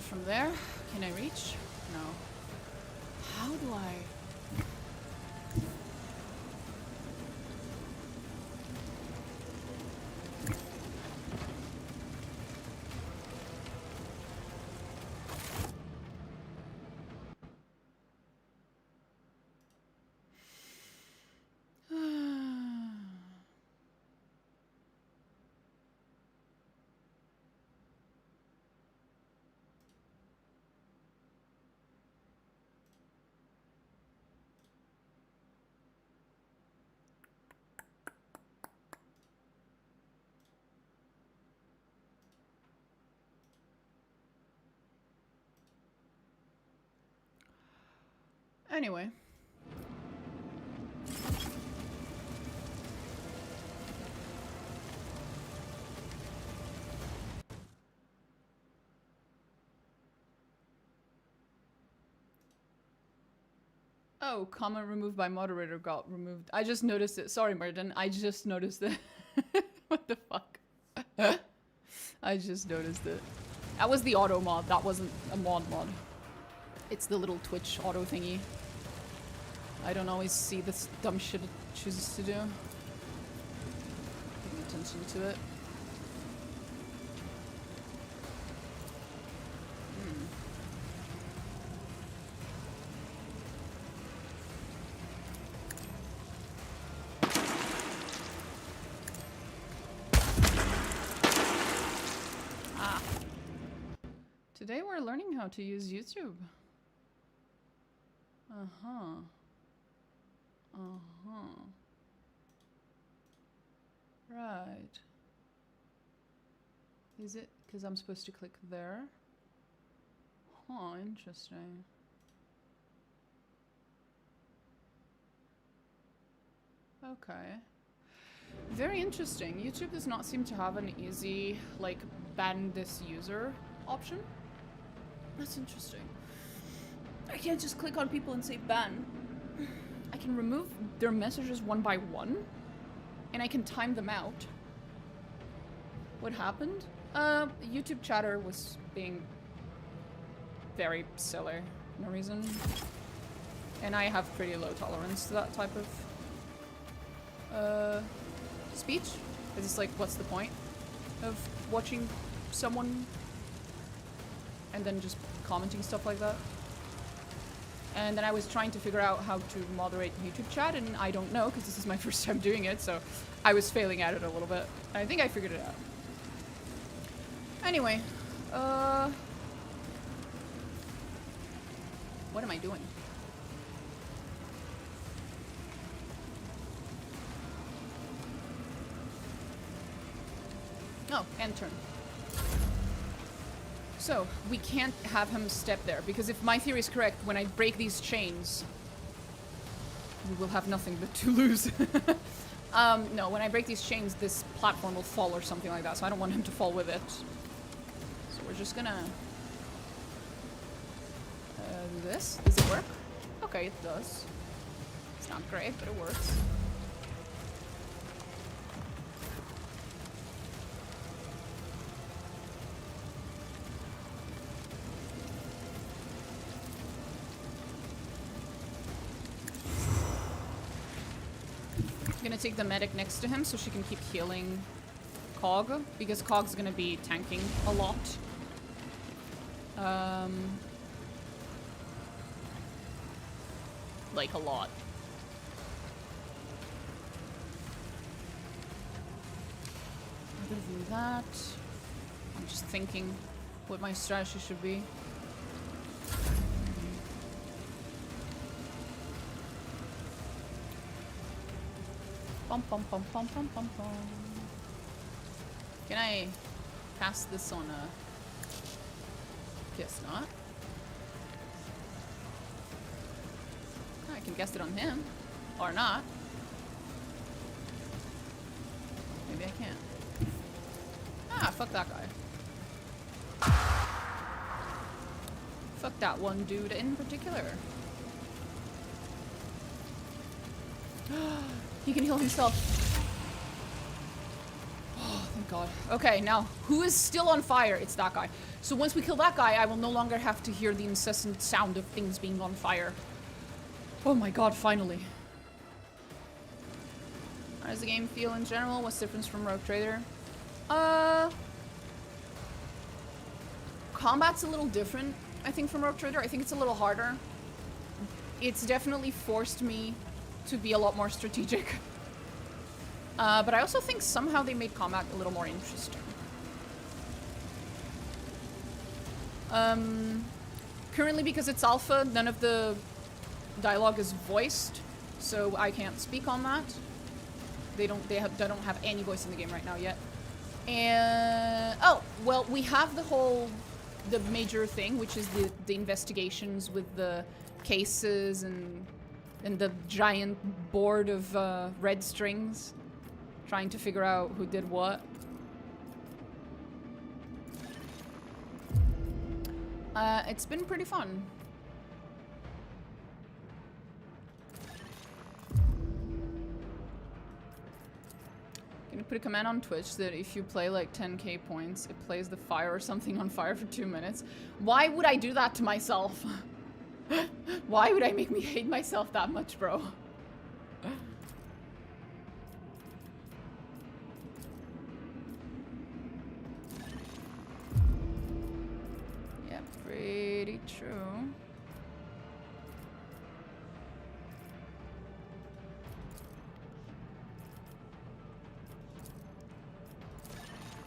From there, can I reach? No. How do I... Anyway. Oh, comment removed by moderator got removed. I just noticed it. Sorry, Martin. I just noticed it. What the fuck? I just noticed it. That was the auto mod. That wasn't a mod. It's the little Twitch auto thingy. I don't always see this dumb shit it chooses to do. Paying attention to it. Today we're learning how to use YouTube. Right. Is it because I'm supposed to click there? Huh, interesting. Okay. Very interesting. YouTube does not seem to have an easy, like, ban this user option. That's interesting. I can't just click on people and say ban. I can remove their messages one by one, and I can time them out. What happened? YouTube chatter was being very silly. No reason. And I have pretty low tolerance to that type of speech. It's just like, what's the point of watching someone and then just commenting stuff like that? And then I was trying to figure out how to moderate YouTube chat, and I don't know because this is my first time doing it, so I was failing at it a little bit. I think I figured it out. Anyway, what am I doing? Oh, end turn. So, we can't have him step there, because if my theory is correct, when I break these chains, we will have nothing but to lose. No, when I break these chains, this platform will fall or something like that, so I don't want him to fall with it. So we're just gonna... do this. Does it work? Okay, it does. It's not great, but it works. I'm gonna take the medic next to him so she can keep healing Cog, because Cog's gonna be tanking a lot. Like a lot. Other than that, I'm just thinking what my strategy should be. Pum pum pum pum pum pum pum. Can I cast this on a... Guess not. I can cast it on him. Or not. Maybe I can't. Ah, fuck that guy. Fuck that one dude in particular. He can heal himself. Oh, thank God. Okay, now, who is still on fire? It's that guy. So once we kill that guy, I will no longer have to hear the incessant sound of things being on fire. Oh my God, finally. How does the game feel in general? What's the difference from Rogue Trader? Combat's a little different, I think, from Rogue Trader. I think it's a little harder. It's definitely forced me to be a lot more strategic. But I also think somehow they made combat a little more interesting. Currently, because it's alpha, none of the dialogue is voiced, so I can't speak on that. They don't have any voice in the game right now yet. And oh, well, we have the whole the major thing, which is the investigations with the cases and the giant board of red strings, trying to figure out who did what. It's been pretty fun. Can you put a command on Twitch that if you play like 10k points, it plays the fire or something on fire for 2 minutes? Why would I do that to myself? Why would I make me hate myself that much, bro? Yeah, pretty true.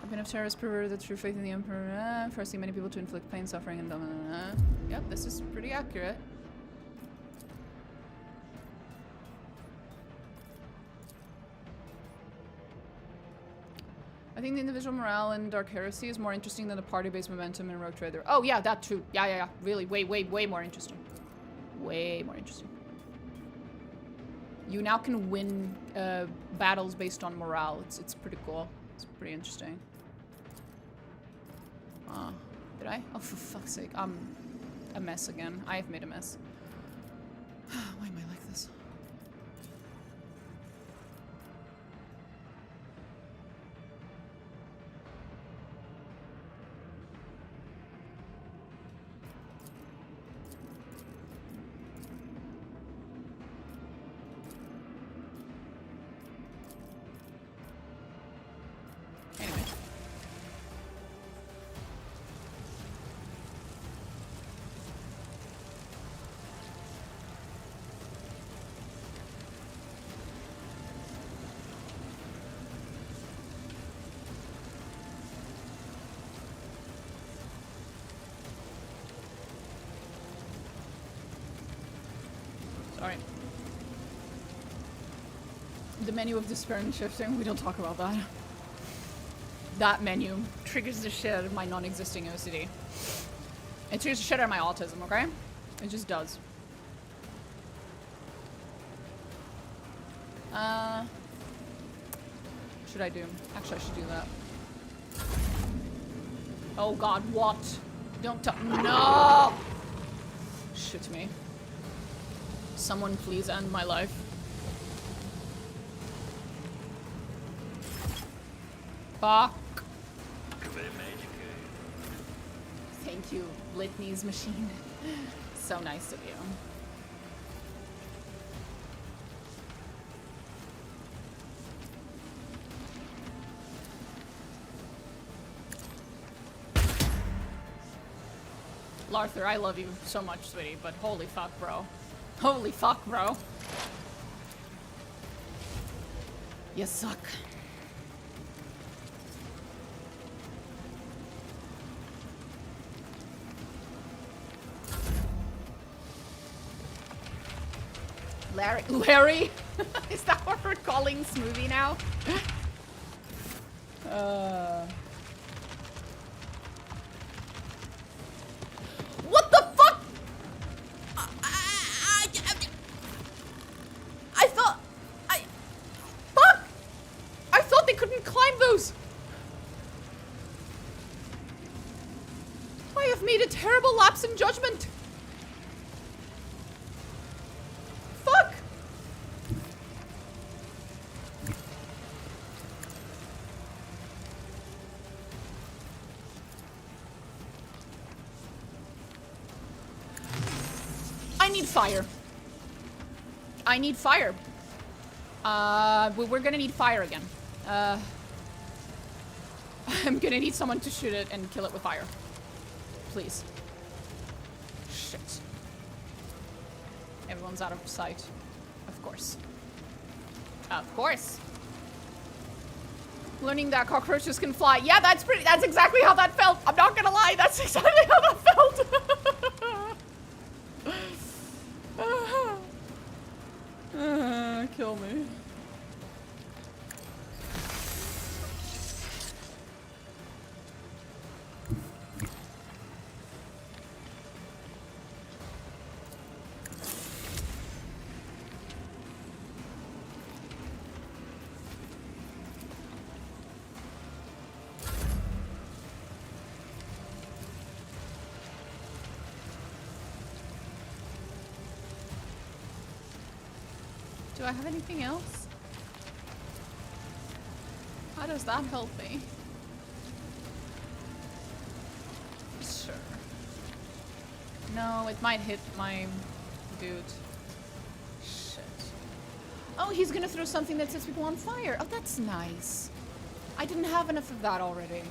I've been of terrorists perverted the true faith in the Emperor, forcing many people to inflict pain, suffering, and Yep, this is pretty accurate. I think the individual morale in Dark Heresy is more interesting than the party-based momentum in Rogue Trader. Oh yeah, that too. Yeah. Really, way more interesting. Way more interesting. You now can win battles based on morale. It's pretty cool. It's pretty interesting. Did I? Oh, for fuck's sake. I'm a mess again. I have made a mess. Why am I like this? Anyway. Sorry. The menu of despair and shifting, we don't talk about that. That menu triggers the shit out of my non-existing OCD. It triggers the shit out of my autism, okay? It just does. Should I do? Actually, I should do that. Oh god, what? Don't tell- No! Shit me. Someone please end my life. Fuck. Thank you, Litany's machine. So nice of you. Larthur, I love you so much, sweetie, but holy fuck, bro. Holy fuck, bro. You suck. Larry? Is that what we're calling Smoothie now? What the fuck? Fuck! I thought they couldn't climb those. I have made a terrible lapse in judgment. Fuck! I need fire. I need fire. We're gonna need fire again. I'm gonna need someone to shoot it and kill it with fire. Please. Shit. Everyone's out of sight. Of course. Of course. Learning that cockroaches can fly. Yeah, that's exactly how that felt. I'm not gonna lie, that's exactly how that felt. Kill me. Do I have anything else? How does that help me? Sure. No, it might hit my dude. Shit. Oh, he's gonna throw something that sets people on fire. Oh, that's nice. I didn't have enough of that already.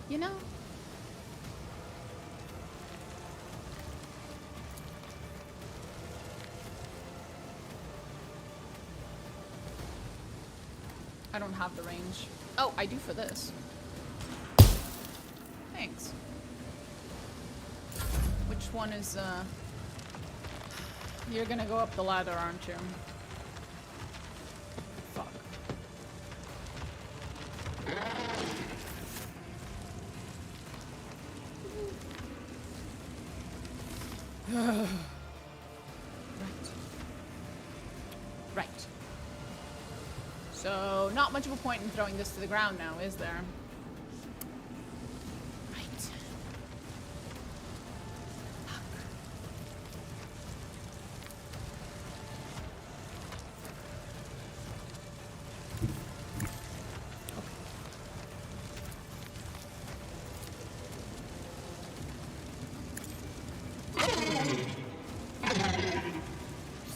You know? I don't have the range. Oh, I do for this. Thanks. Which one is, You're gonna go up the ladder, aren't you? Fuck. Right. Right. So, not much of a point in throwing this to the ground now, is there? Right. Fuck. Okay.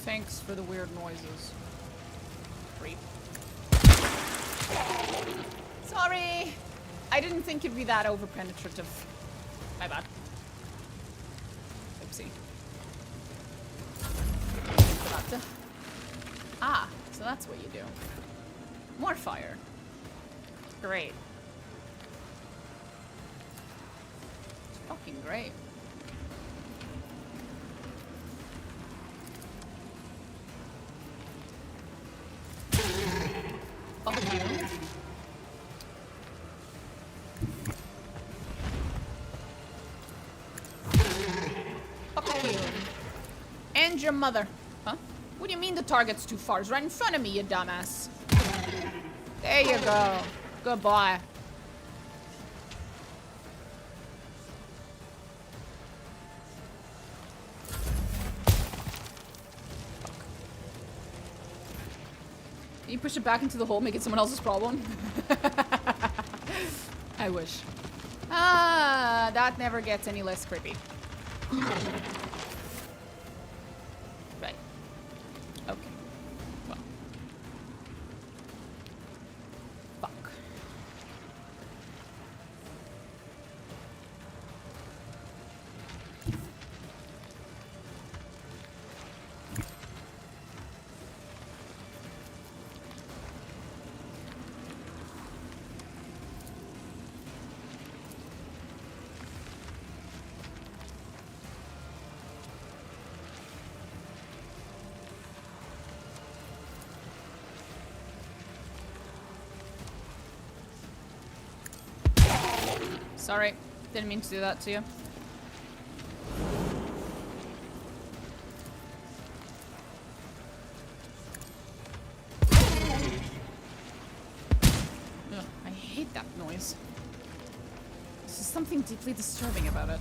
Thanks for the weird noises. Creep. Sorry! I didn't think it'd be that over-penetrative. My bad. Oopsie. Ah, so that's what you do. More fire. Great. It's fucking great. Fuck you. Fuck you. And your mother. Huh? What do you mean the target's too far? It's right in front of me, you dumbass. There you go. Goodbye. Can you push it back into the hole, make it someone else's problem? I wish. Ah, that never gets any less creepy. Right. Okay. Well. Fuck. Sorry, didn't mean to do that to you. Ugh, I hate that noise. There's just something deeply disturbing about it.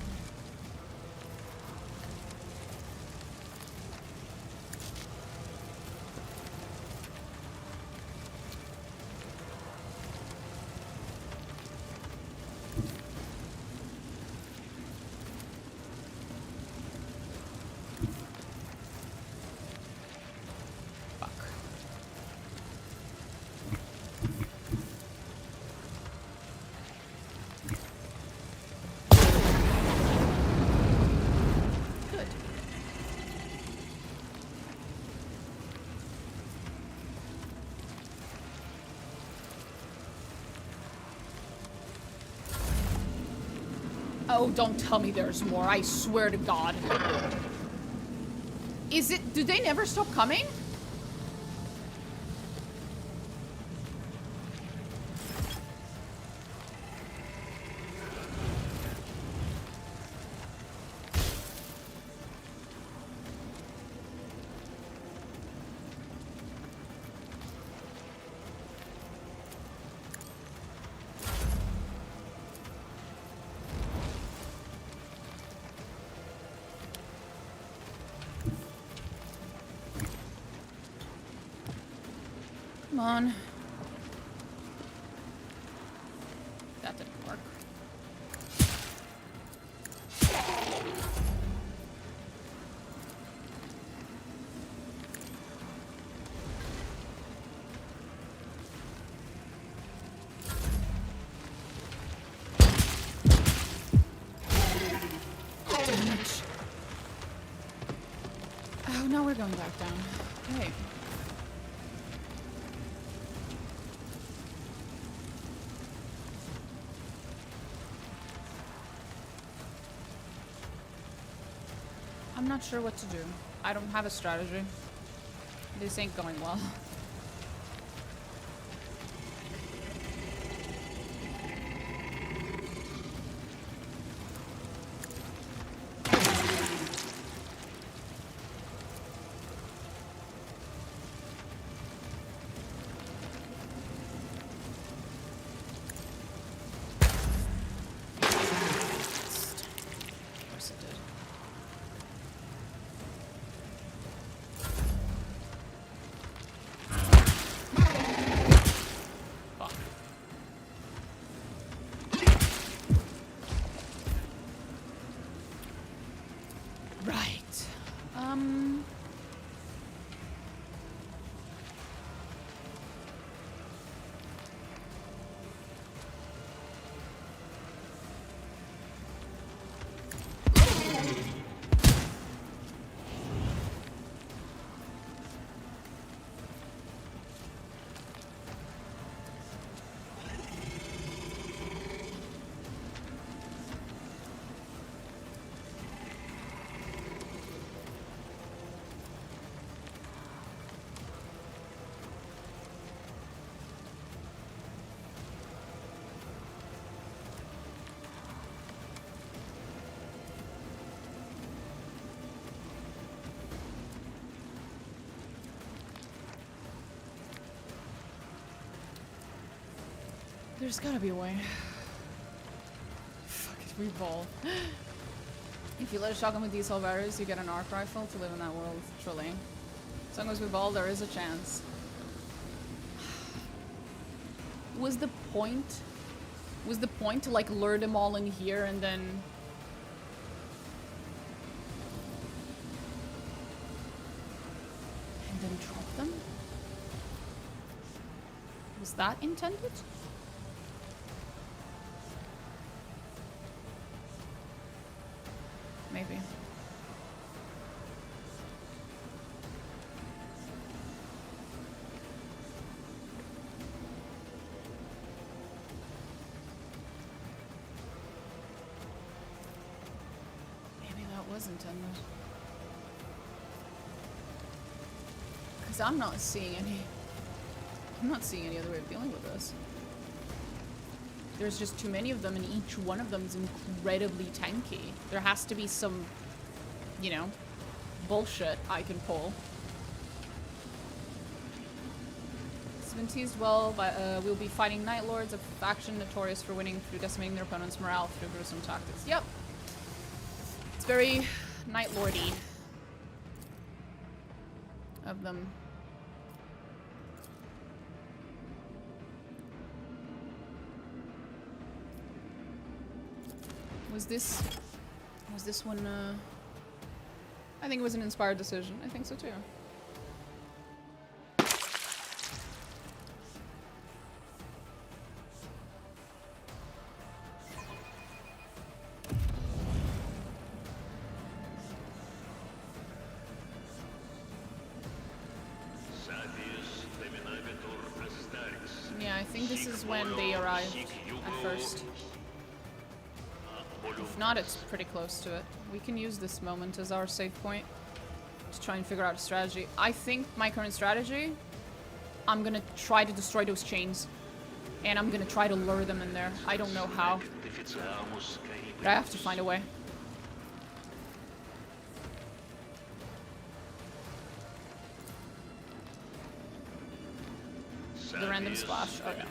Oh, don't tell me there's more. I swear to God. Is it... Do they never stop coming? Come on. That didn't work. Damage. Oh, now we're going back down. Okay. I'm not sure what to do. I don't have a strategy. This ain't going well. There's gotta be a way. Fuck it, revolve. If you let a shotgun with diesel barrels, you get an arc rifle to live in that world, truly. As long as we ball, there is a chance. Was the point to like lure them all in here and then drop them? Was that intended? Maybe. Was intended. Because I'm not seeing any other way of dealing with this. There's just too many of them and each one of them is incredibly tanky. There has to be some, you know, bullshit I can pull. It's been teased well, but we'll be fighting Night Lords, a faction notorious for winning through decimating their opponent's morale through gruesome tactics. Yep. Very Night Lordy of them. Was this one I think it was an inspired decision. I think so too. This is when they arrived at first. If not, it's pretty close to it. We can use this moment as our save point to try and figure out a strategy. I think my current strategy, I'm gonna try to destroy those chains. And I'm gonna try to lure them in there. I don't know how. But I have to find a way. The random splash. Okay.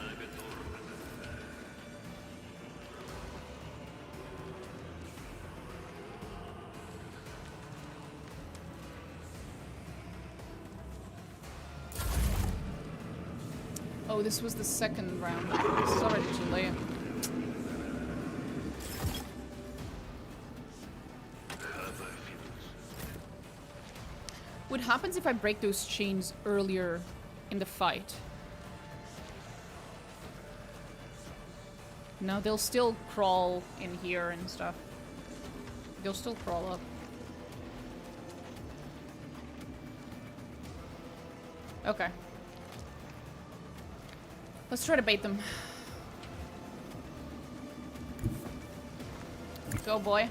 Oh, this was the second round. This is already too late. What happens if I break those chains earlier in the fight? No, they'll still crawl in here and stuff. They'll still crawl up. Okay. Let's try to bait them. Go, boy.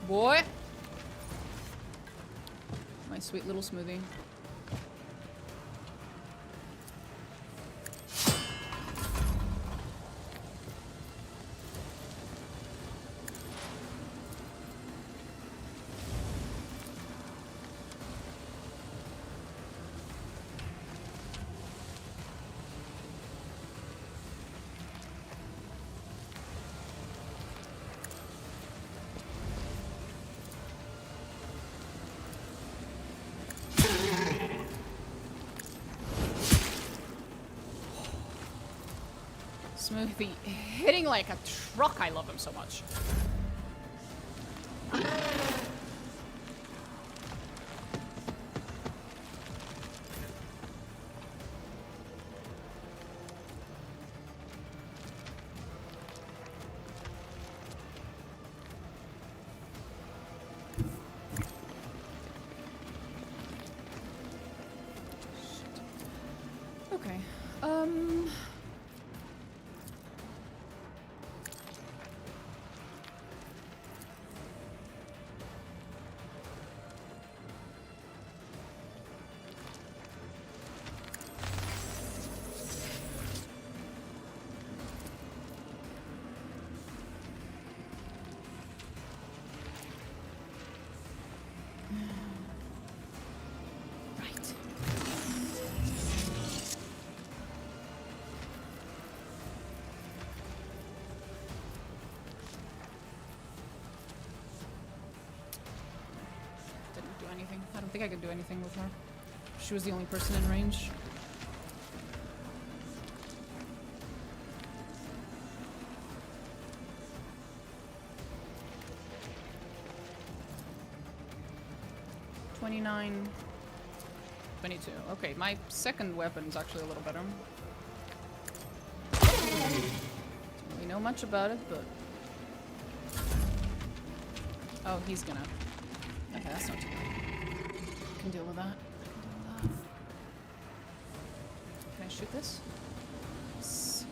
Boy! My sweet little smoothie. Smoothie hitting like a truck. I love him so much. Okay. Right. Didn't do anything. I don't think I could do anything with her. She was the only person in range. $29, $22. Okay, my second weapon's actually a little better. Don't really know much about it, but... Oh, he's gonna... Okay, that's not too bad. Can deal with that. Can I shoot this? Yes.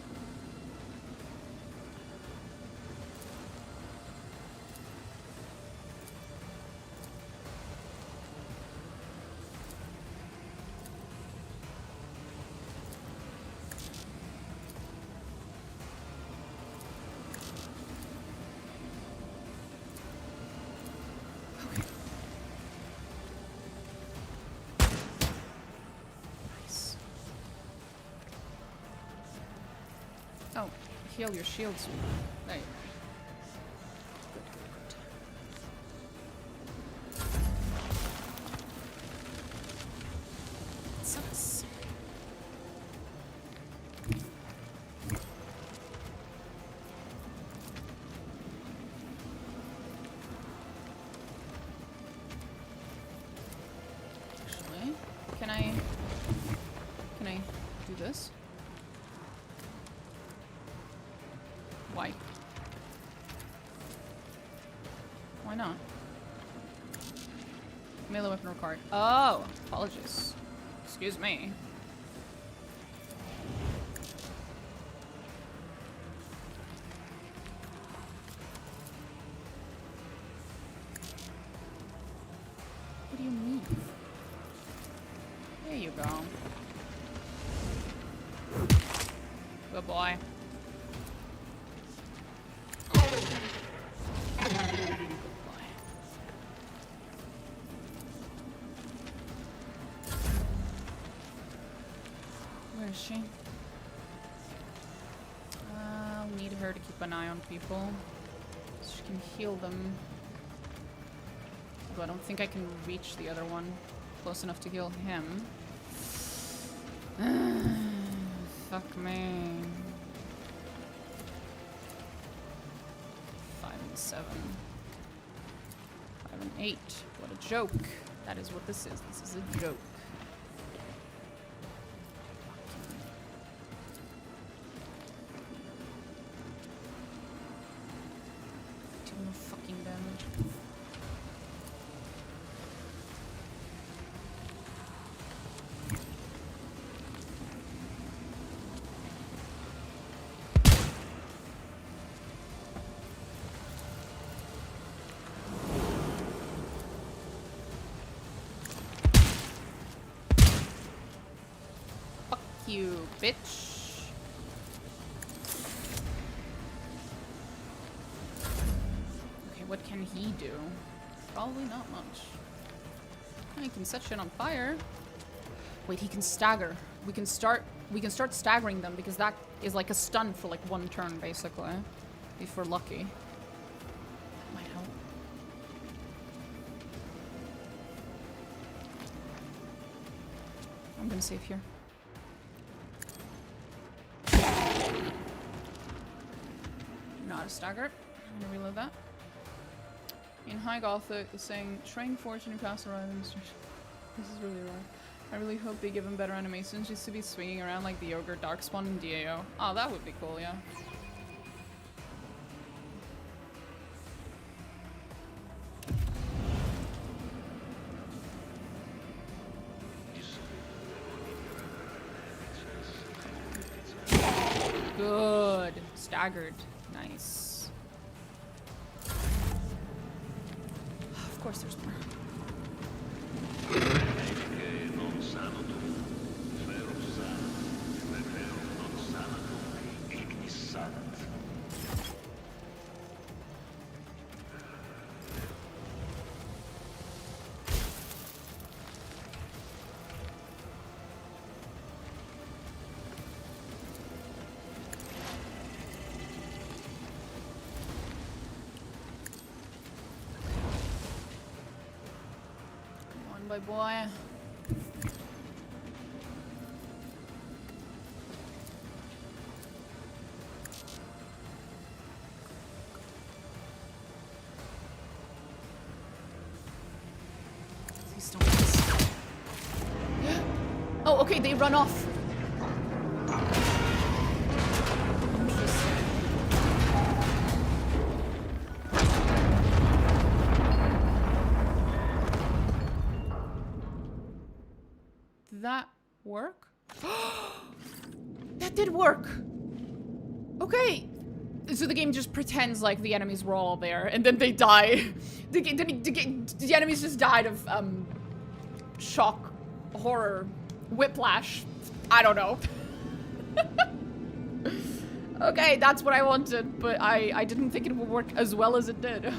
Oh, heal your shields. There you go. Good, good, good. Sucks. Actually, can I do this? Why? Why not? Melee weapon required. Oh, apologies. Excuse me. What do you mean? There you go. Good boy. Where is she? I'll need her to keep an eye on people. So she can heal them. Although I don't think I can reach the other one close enough to heal him. Fuck me. 5 and 7. 5 and 8. What a joke. That is what this is. This is a joke. Do more fucking damage. You bitch. Okay, what can he do? Probably not much. He can set shit on fire. Wait, he can stagger. We can start staggering them because that is like a stun for like 1 turn basically. If we're lucky. That might help. I'm gonna save here. Not a stagger. I'm gonna reload that. In High Gothic, the saying, train fortune and pass arriving. This is really rare. I really hope they give him better animations just to be swinging around like the Ogre Darkspawn in DAO. Oh, that would be cool, yeah. Good. Staggered. Nice. Of course there's more. Boy. Please don't miss. Oh, okay, they run off. That work? That did work! Okay! So the game just pretends like the enemies were all there, and then they die. The enemies just died of, shock, horror, whiplash. I don't know. Okay, that's what I wanted, but I didn't think it would work as well as it did.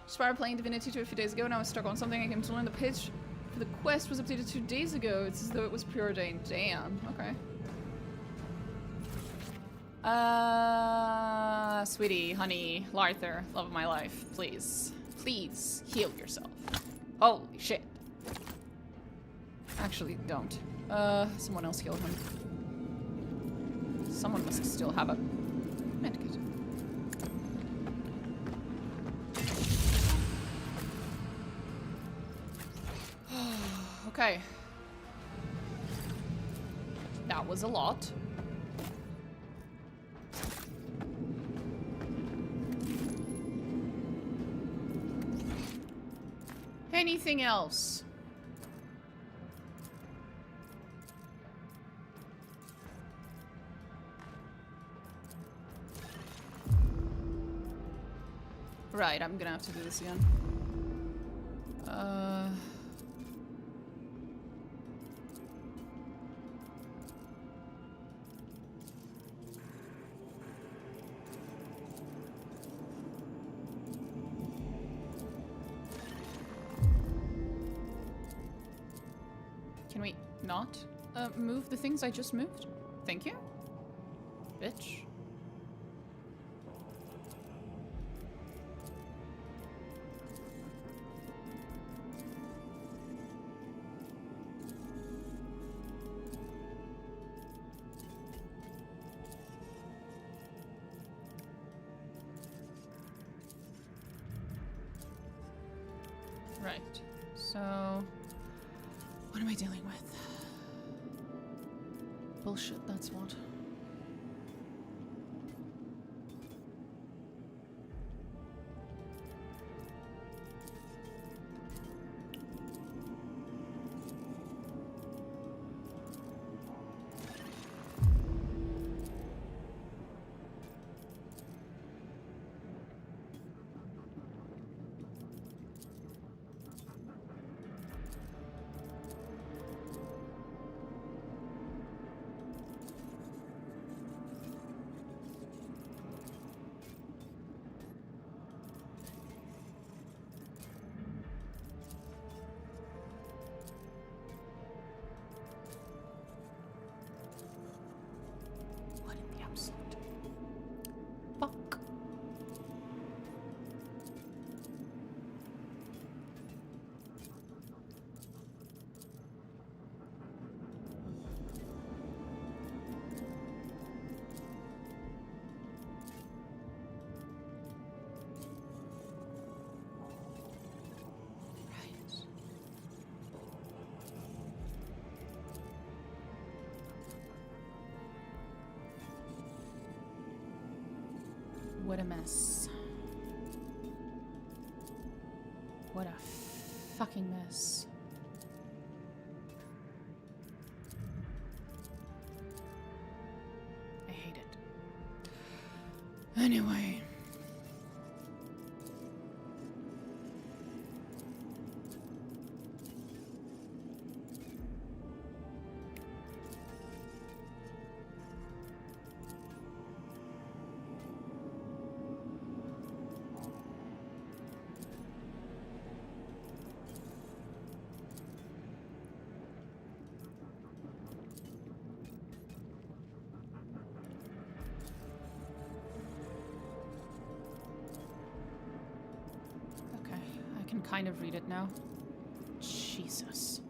Started playing Divinity 2 a few days ago, and I was stuck on something. I came to learn the pitch. The quest was updated 2 days ago. It's as though it was preordained. Damn. Okay. Sweetie, honey, Larther, love of my life. Please. Please heal yourself. Holy shit. Actually, don't. Someone else healed him. Someone must still have a medkit. Okay. That was a lot. Anything else? Right, I'm gonna have to do this again. Can we not move the things I just moved? Thank you. Bitch. Right. So, what am I dealing with? Bullshit, that's what. Fuck. What a mess. What a fucking mess. I hate it. Anyway. Can kind of read it now. Jesus.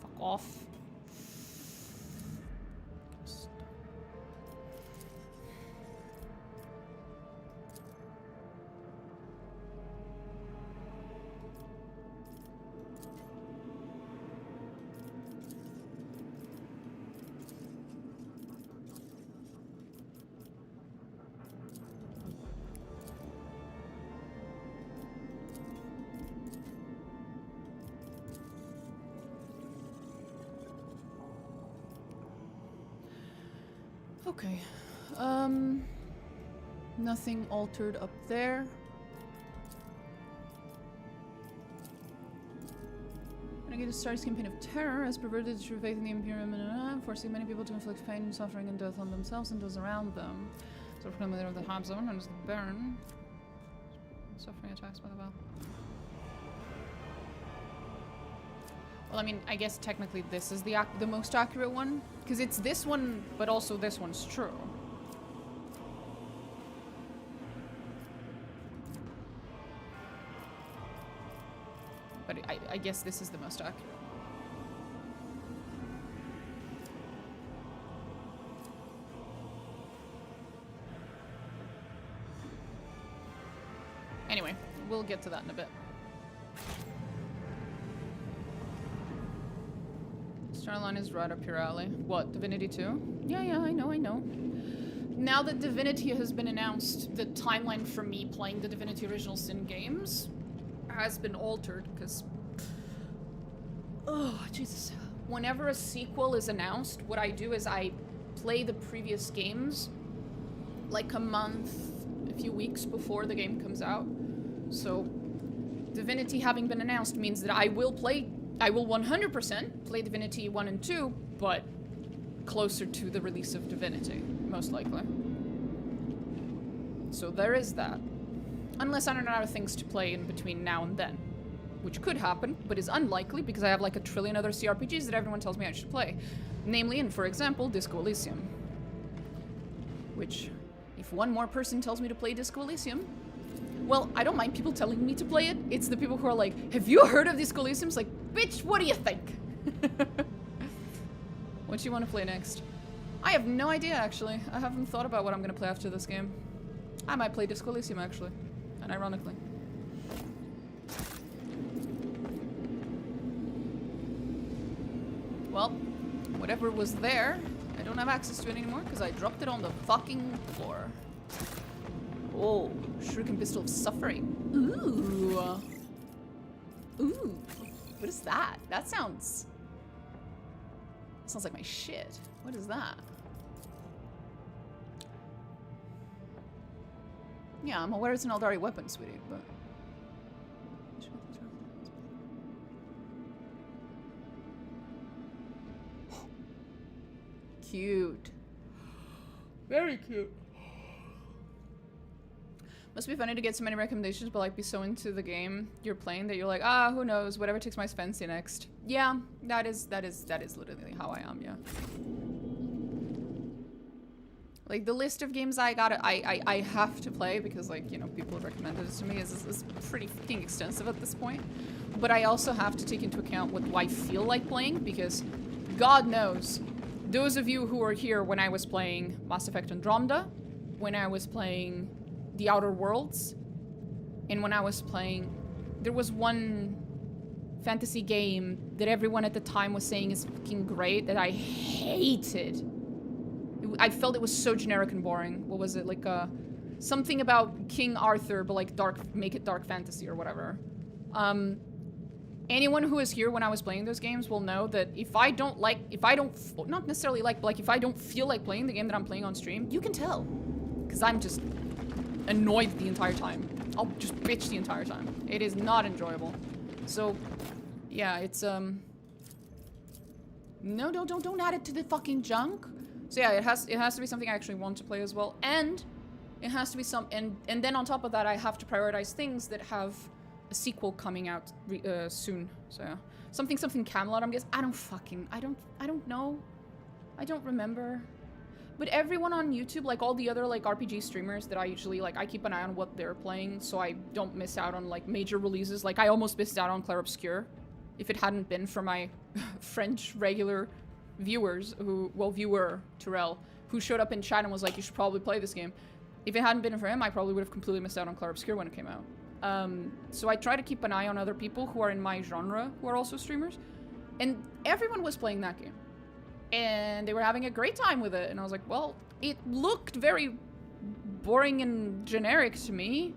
Fuck off. Okay. Nothing altered up there. Renegade starts campaign of terror has perverted the true faith in the Imperium, forcing many people to inflict pain, suffering, and death on themselves and those around them. So proclaim the leader of the Habsburg, known as the Baron. Suffering attacks by the Val. Well, I mean, I guess technically this is the most accurate one, because it's this one, but also this one's true. But I guess this is the most accurate. Anyway, we'll get to that in a bit. Starline is right up your alley. What, Divinity 2? Yeah, I know. Now that Divinity has been announced, the timeline for me playing the Divinity Original Sin games has been altered, because... Oh, Jesus. Whenever a sequel is announced, what I do is I play the previous games like a month, a few weeks before the game comes out. So, Divinity having been announced means that I will 100% play Divinity 1 and 2, but closer to the release of Divinity, most likely. So there is that. Unless I run out of things to play in between now and then. Which could happen, but is unlikely because I have like a trillion other CRPGs that everyone tells me I should play. Namely, and for example, Disco Elysium. Which, if one more person tells me to play Disco Elysium, well, I don't mind people telling me to play it. It's the people who are like, have you heard of Disco Elysium? It's like, bitch, what do you think? What do you want to play next? I have no idea, actually. I haven't thought about what I'm going to play after this game. I might play Disco Elysium, actually. Unironically. Well, whatever was there, I don't have access to it anymore because I dropped it on the fucking floor. Oh, Shuriken Pistol of Suffering. Ooh. Ooh. What is that? That sounds like my shit. What is that? Yeah, I'm aware it's an Eldari weapon, sweetie, but... Cute. Very cute. Must be funny to get so many recommendations, but like be so into the game you're playing that you're like, ah, who knows, whatever takes my fancy next. Yeah, that is literally how I am, yeah. Like the list of games I have to play because like, you know, people have recommended it to me is pretty fucking extensive at this point. But I also have to take into account what do I feel like playing because God knows, those of you who were here when I was playing Mass Effect Andromeda, when I was playing The Outer Worlds, and when I was playing, there was one fantasy game that everyone at the time was saying is fucking great that I hated. I felt it was so generic and boring. What was it? Like, something about King Arthur, but like make it dark fantasy or whatever. Anyone who was here when I was playing those games will know that if I don't not necessarily like, but like if I don't feel like playing the game that I'm playing on stream, you can tell. Because I'm just annoyed the entire time. I'll just bitch the entire time. It is not enjoyable. So, yeah, it's, no, don't add it to the fucking junk. So yeah, it has to be something I actually want to play as well. And it has to be and then on top of that, I have to prioritize things that have a sequel coming out soon. So yeah. Something Camelot, I'm guessing. I don't know. I don't remember. But everyone on YouTube, like all the other like RPG streamers that I usually like, I keep an eye on what they're playing so I don't miss out on like major releases. Like I almost missed out on Clair Obscur if it hadn't been for my French regular viewers viewer Terrell, who showed up in chat and was like, you should probably play this game. If it hadn't been for him, I probably would have completely missed out on Clair Obscur when it came out. So I try to keep an eye on other people who are in my genre who are also streamers, and everyone was playing that game and they were having a great time with it, and I was like, well, it looked very boring and generic to me,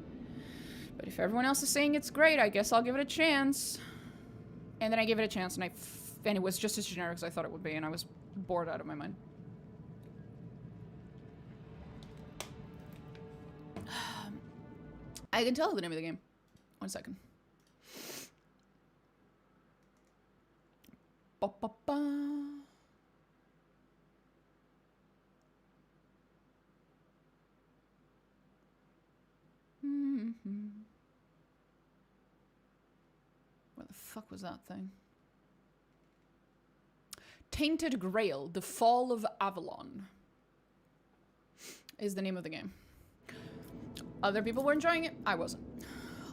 but if everyone else is saying it's great, I guess I'll give it a chance. And then I gave it a chance and and it was just as generic as I thought it would be, and I was bored out of my mind. I can tell the name of the game. 1 second. Ba, ba, ba. What the fuck was that thing? Tainted Grail, The Fall of Avalon is the name of the game. Other people were enjoying it, I wasn't.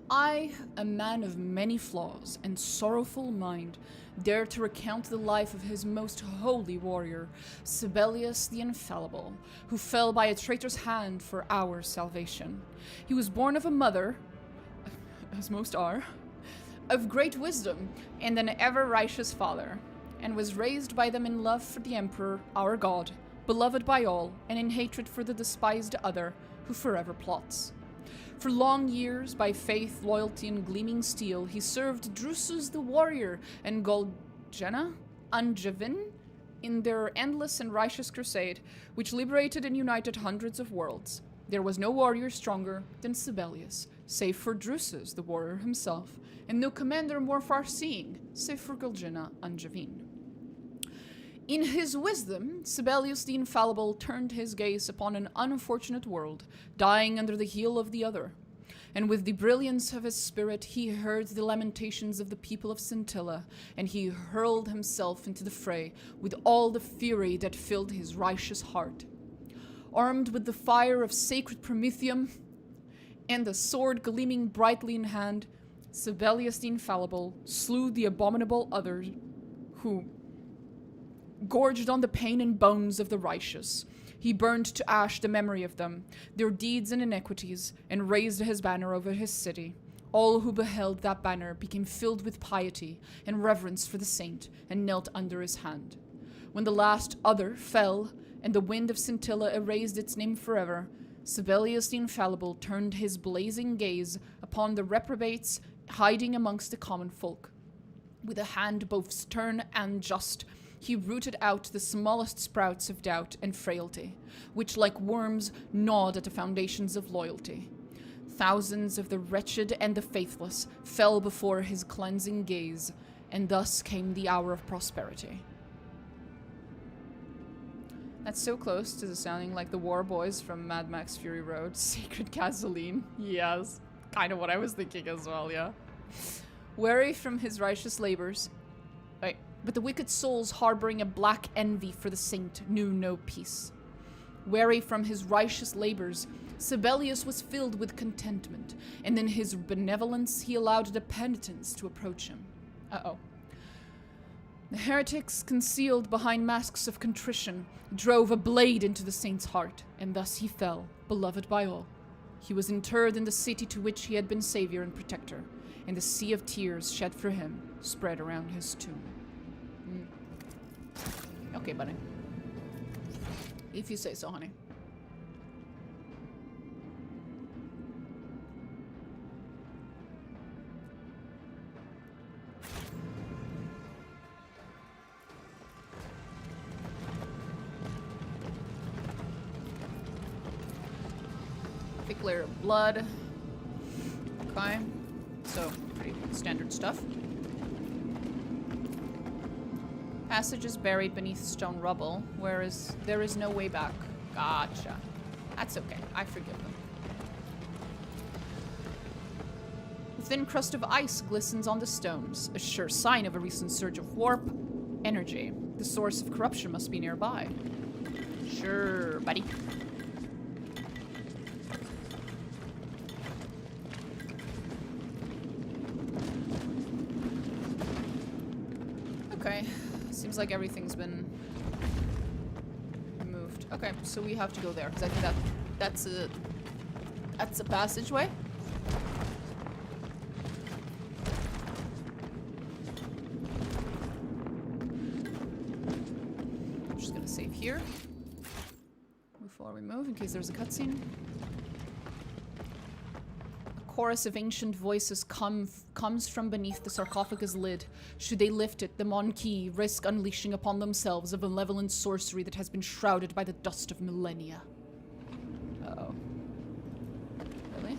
I, a man of many flaws and sorrowful mind, dare to recount the life of his most holy warrior, Sibelius the Infallible, who fell by a traitor's hand for our salvation. He was born of a mother, as most are, of great wisdom and an ever-righteous father, and was raised by them in love for the Emperor, our God, beloved by all, and in hatred for the despised other, who forever plots. For long years, by faith, loyalty, and gleaming steel, he served Drusus the warrior and Golgena Angevin in their endless and righteous crusade, which liberated and united hundreds of worlds. There was no warrior stronger than Sibelius, save for Drusus the warrior himself, and no commander more far-seeing, save for Golgena Angevin. In his wisdom, Sibelius the Infallible turned his gaze upon an unfortunate world, dying under the heel of the other. And with the brilliance of his spirit, he heard the lamentations of the people of Scintilla, and he hurled himself into the fray with all the fury that filled his righteous heart. Armed with the fire of sacred Prometheum and the sword gleaming brightly in hand, Sibelius the Infallible slew the abominable others who gorged on the pain and bones of the righteous. He burned to ash the memory of them, their deeds and iniquities, and raised his banner over his city. All who beheld that banner became filled with piety and reverence for the saint and knelt under his hand. When the last other fell and the wind of scintilla erased its name forever, Sibelius the Infallible turned his blazing gaze upon the reprobates hiding amongst the common folk. With a hand both stern and just, he rooted out the smallest sprouts of doubt and frailty, which like worms gnawed at the foundations of loyalty. Thousands of the wretched and the faithless fell before his cleansing gaze, and thus came the hour of prosperity. That's so close to sounding like the war boys from Mad Max Fury Road. Sacred gasoline. Yes. Kind of what I was thinking as well, yeah. Weary from his righteous labors. Wait. But the wicked souls harboring a black envy for the saint knew no peace. Weary from his righteous labors, Sibelius was filled with contentment, and in his benevolence he allowed the penitents to approach him. Uh-oh. The heretics, concealed behind masks of contrition, drove a blade into the saint's heart, and thus he fell, beloved by all. He was interred in the city to which he had been savior and protector, and the sea of tears shed for him spread around his tomb. Okay, buddy. If you say so, honey. Thick layer of blood. Okay. So, pretty standard stuff. Passage is buried beneath stone rubble, whereas there is no way back. Gotcha. That's okay. I forgive them. The thin crust of ice glistens on the stones, a sure sign of a recent surge of warp energy. The source of corruption must be nearby. Sure, buddy. Okay. Seems like everything's been removed. Okay, so we have to go there because I think that's a passageway. I'm just gonna save here before we move in case there's a cutscene. Chorus of ancient voices comes from beneath the sarcophagus lid. Should they lift it, the Monkey risk unleashing upon themselves a malevolent sorcery that has been shrouded by the dust of millennia. Uh-oh. Really?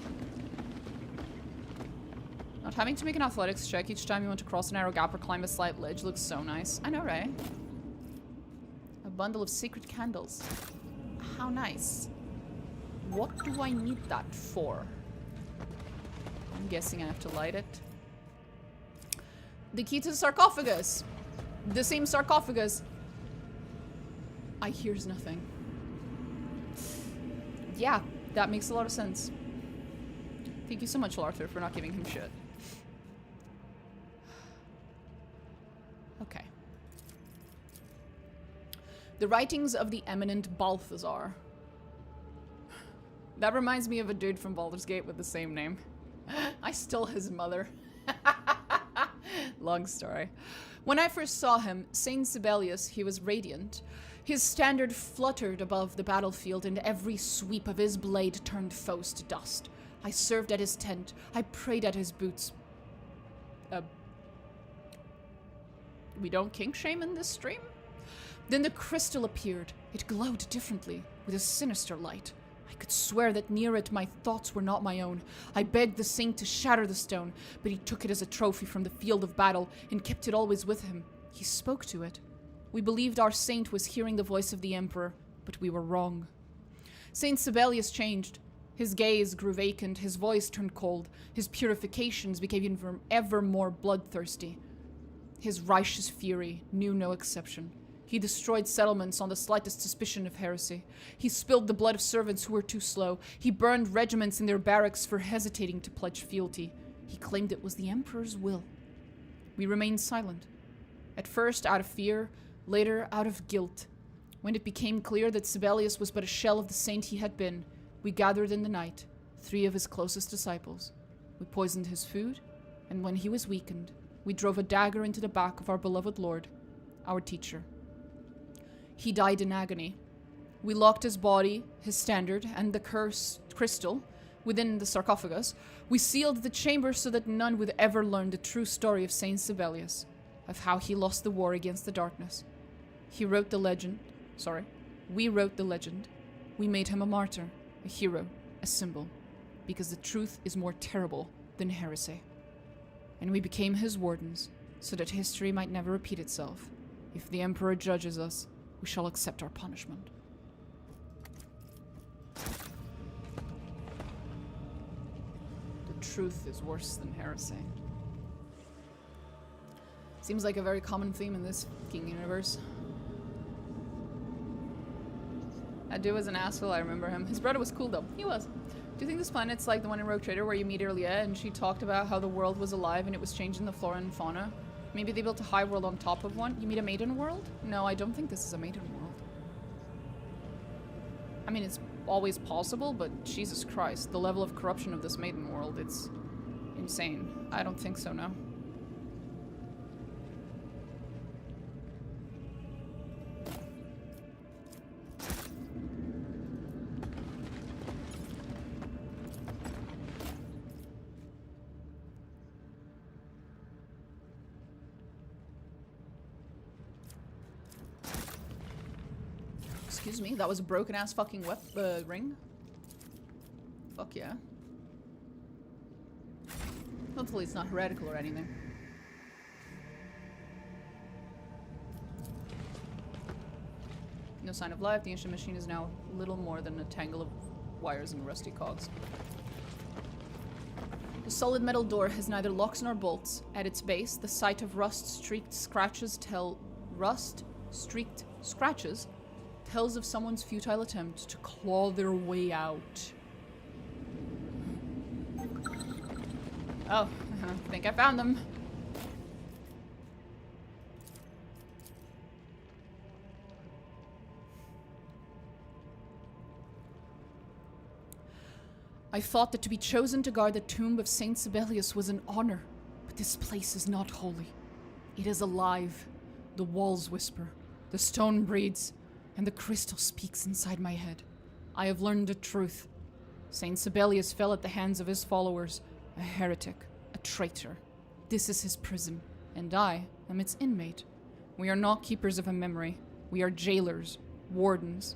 Not having to make an athletics check each time you want to cross a narrow gap or climb a slight ledge looks so nice. I know, right? A bundle of secret candles. How nice. What do I need that for? I'm guessing I have to light it. The key to the sarcophagus. The same sarcophagus. I hears nothing. Yeah, that makes a lot of sense. Thank you so much, Arthur, for not giving him shit. Okay. The writings of the eminent Balthazar. That reminds me of a dude from Baldur's Gate with the same name. I stole his mother. Long story. When I first saw him, Saint Sibelius, he was radiant. His standard fluttered above the battlefield, and every sweep of his blade turned foes to dust. I served at his tent. I prayed at his boots. We don't kink shame in this stream? Then the crystal appeared. It glowed differently, with a sinister light. I could swear that near it my thoughts were not my own. I begged the saint to shatter the stone, but he took it as a trophy from the field of battle and kept it always with him. He spoke to it. We believed our saint was hearing the voice of the emperor, but we were wrong. Saint Sibelius changed. His gaze grew vacant, his voice turned cold, his purifications became ever more bloodthirsty. His righteous fury knew no exception. He destroyed settlements on the slightest suspicion of heresy. He spilled the blood of servants who were too slow. He burned regiments in their barracks for hesitating to pledge fealty. He claimed it was the emperor's will. We remained silent. At first out of fear, later out of guilt. When it became clear that Sibelius was but a shell of the saint he had been, we gathered in the night, 3 of his closest disciples. We poisoned his food, and when he was weakened, we drove a dagger into the back of our beloved lord, our teacher. He died in agony. We locked his body, his standard, and the cursed crystal within the sarcophagus. We sealed the chamber so that none would ever learn the true story of Saint Sibelius, of how he lost the war against the darkness. We wrote the legend. We made him a martyr, a hero, a symbol, because the truth is more terrible than heresy. And we became his wardens, so that history might never repeat itself. If the Emperor judges us, we shall accept our punishment. The truth is worse than heresy. Seems like a very common theme in this fucking universe. That dude was an asshole, I remember him. His brother was cool though. He was. Do you think this planet's like the one in Rogue Trader where you meet Earlier and she talked about how the world was alive and it was changing the flora and fauna? Maybe they built a high world on top of one? You meet a maiden world? No, I don't think this is a maiden world. I mean, it's always possible, but Jesus Christ, the level of corruption of this maiden world, it's insane. I don't think so, no. Excuse me, that was a broken ass fucking ring. Fuck yeah. Hopefully it's not heretical or anything. No sign of life. The ancient machine is now little more than a tangle of wires and rusty cogs. The solid metal door has neither locks nor bolts. At its base, the sight of rust-streaked scratches tells of someone's futile attempt to claw their way out. Oh, I think I found them. I thought that to be chosen to guard the tomb of Saint Sibelius was an honor, but this place is not holy. It is alive. The walls whisper, the stone breathes, and the crystal speaks inside my head. I have learned the truth. Saint Sibelius fell at the hands of his followers, a heretic, a traitor. This is his prison, and I am its inmate. We are not keepers of a memory. We are jailers, wardens.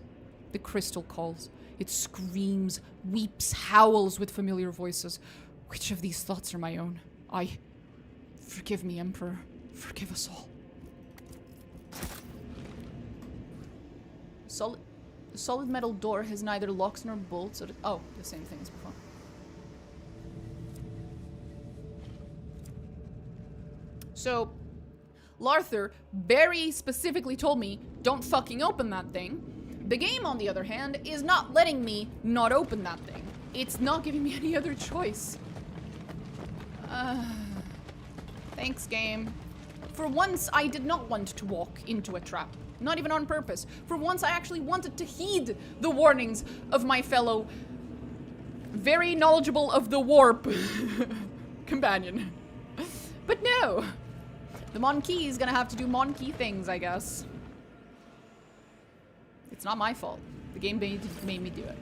The crystal calls. It screams, weeps, howls with familiar voices. Which of these thoughts are my own? Forgive me, Emperor. Forgive us all. The solid metal door has neither locks nor bolts. Oh, the same thing as before. So, Larthur very specifically told me, don't fucking open that thing. The game, on the other hand, is not letting me not open that thing. It's not giving me any other choice. Thanks, game. For once, I did not want to walk into a trap. Not even on purpose. For once, I actually wanted to heed the warnings of my fellow, very knowledgeable of the warp companion. But no. The Monkey is gonna have to do Monkey things, I guess. It's not my fault. The game made me do it.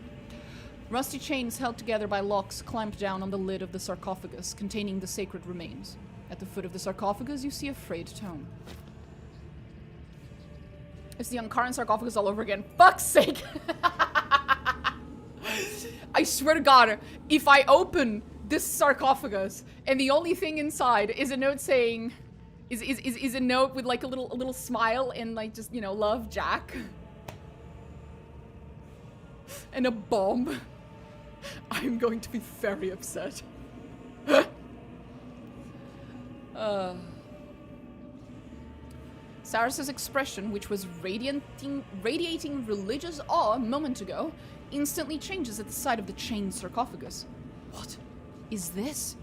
Rusty chains held together by locks clamped down on the lid of the sarcophagus containing the sacred remains. At the foot of the sarcophagus, you see a frayed tome. It's the Uncaran sarcophagus all over again. Fuck's sake! I swear to God, if I open this sarcophagus and the only thing inside is a note saying, is a note with like a little smile and like just, you know, love Jack. And a bomb. I'm going to be very upset. Saris's expression, which was radiating religious awe a moment ago, instantly changes at the sight of the chained sarcophagus. What is this?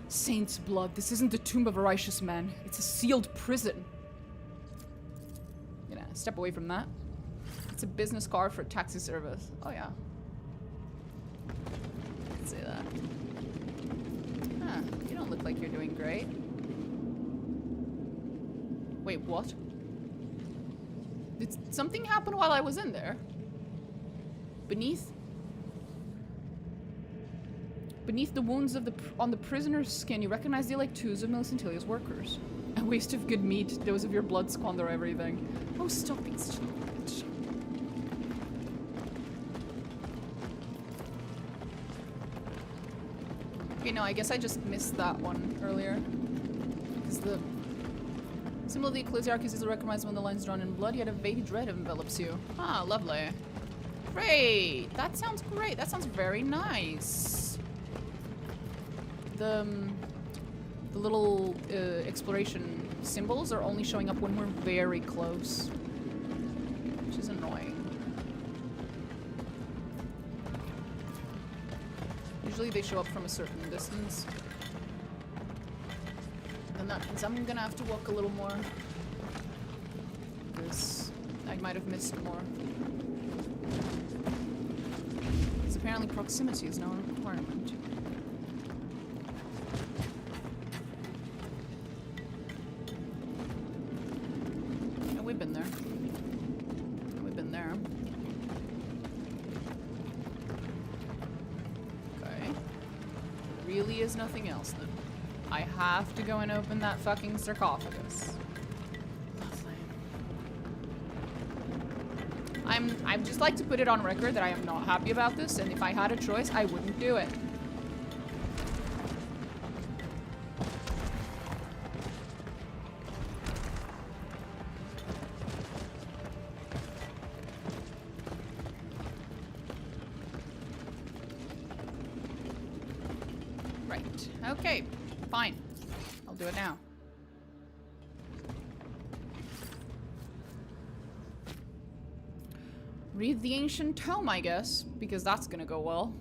Saint's blood. This isn't the tomb of a righteous man. It's a sealed prison. You know, step away from that. It's a business card for a taxi service. Oh yeah. Let's say that. Huh, you don't look like you're doing great. Wait, what? Did something happen while I was in there? Beneath the wounds of on the prisoner's skin, you recognize the electus of Millicentilia's workers. A waste of good meat, those of your blood squander everything. Oh, stop being such a bitch. Okay, no, I guess I just missed that one earlier. Because the symbol of the ecclesiarchy is easily recognized when the line's drawn in blood, yet a vague dread envelops you. Ah, lovely. Great! That sounds great. That sounds very nice. The little exploration symbols are only showing up when we're very close. Which is annoying. Usually they show up from a certain distance. And that means I'm gonna have to walk a little more. Because I might have missed more. Because apparently proximity is now a requirement. And we've been there. We've been there. Okay. Really is nothing else then. I have to go and open that fucking sarcophagus. I'd just like to put it on record that I am not happy about this, and if I had a choice, I wouldn't do it. Right. Okay. Fine. I'll do it now. Read the ancient tome, I guess, because that's gonna go well.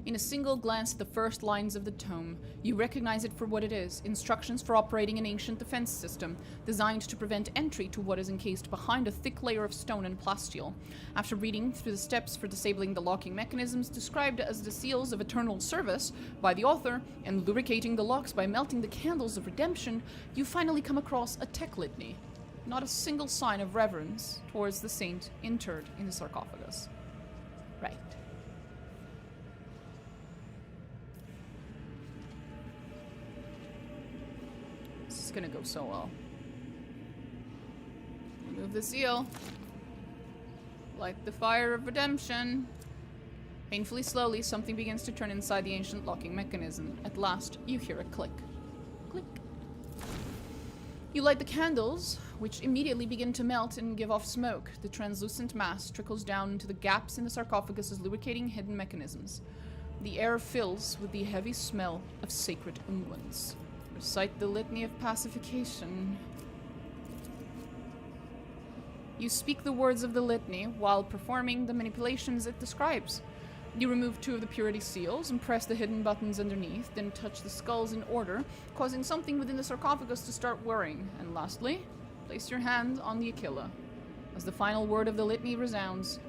In a single glance at the first lines of the tome, you recognize it for what it is: instructions for operating an ancient defense system, designed to prevent entry to what is encased behind a thick layer of stone and plasteel. After reading through the steps for disabling the locking mechanisms described as the seals of eternal service by the author, and lubricating the locks by melting the candles of redemption, you finally come across a tech litany. Not a single sign of reverence towards the saint interred in the sarcophagus. Right. This is gonna go so well. Remove the seal. Light the fire of redemption. Painfully slowly, something begins to turn inside the ancient locking mechanism. At last, you hear a click. Click. You light the candles, which immediately begin to melt and give off smoke. The translucent mass trickles down into the gaps in the sarcophagus's lubricating hidden mechanisms. The air fills with the heavy smell of sacred unguents. Recite the litany of pacification. You speak the words of the litany while performing the manipulations it describes. You remove 2 of the purity seals and press the hidden buttons underneath, then touch the skulls in order, causing something within the sarcophagus to start whirring. And lastly, place your hand on the Aquila. As the final word of the litany resounds,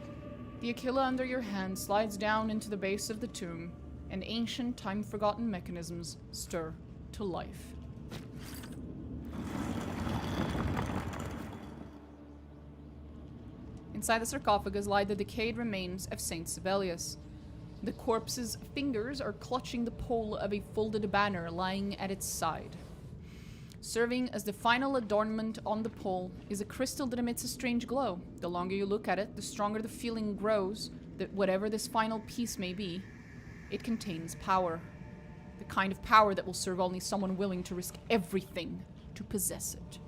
the Aquila under your hand slides down into the base of the tomb, and ancient, time-forgotten mechanisms stir to life. Inside the sarcophagus lie the decayed remains of Saint Sibelius. The corpse's fingers are clutching the pole of a folded banner lying at its side. Serving as the final adornment on the pole is a crystal that emits a strange glow. The longer you look at it, the stronger the feeling grows that whatever this final piece may be, it contains power. The kind of power that will serve only someone willing to risk everything to possess it.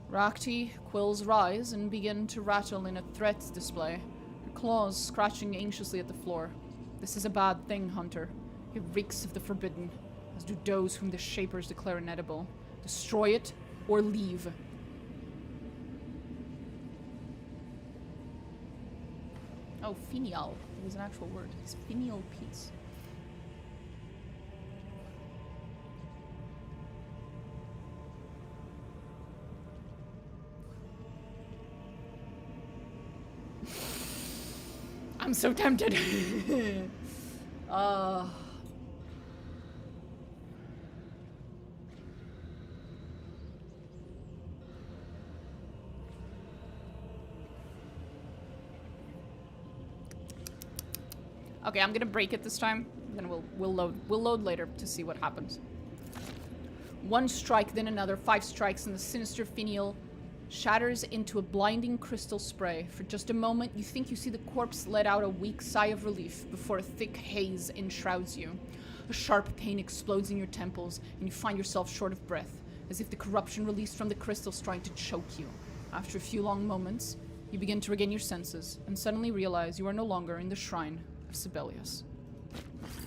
Rakti quills rise and begin to rattle in a threat display, her claws scratching anxiously at the floor. This is a bad thing, Hunter. It reeks of the forbidden, as do those whom the Shapers declare inedible. Destroy it, or leave. Oh, finial. It was an actual word. It's finial peace. I'm so tempted. Okay, I'm gonna break it this time. Then we'll load later to see what happens. One strike, then another. 5 strikes, and the sinister finial shatters into a blinding crystal spray. For just a moment, you think you see the corpse let out a weak sigh of relief before a thick haze enshrouds you. A sharp pain explodes in your temples, and you find yourself short of breath, as if the corruption released from the crystal's trying to choke you. After a few long moments, you begin to regain your senses, and suddenly realize you are no longer in the shrine of Sibelius.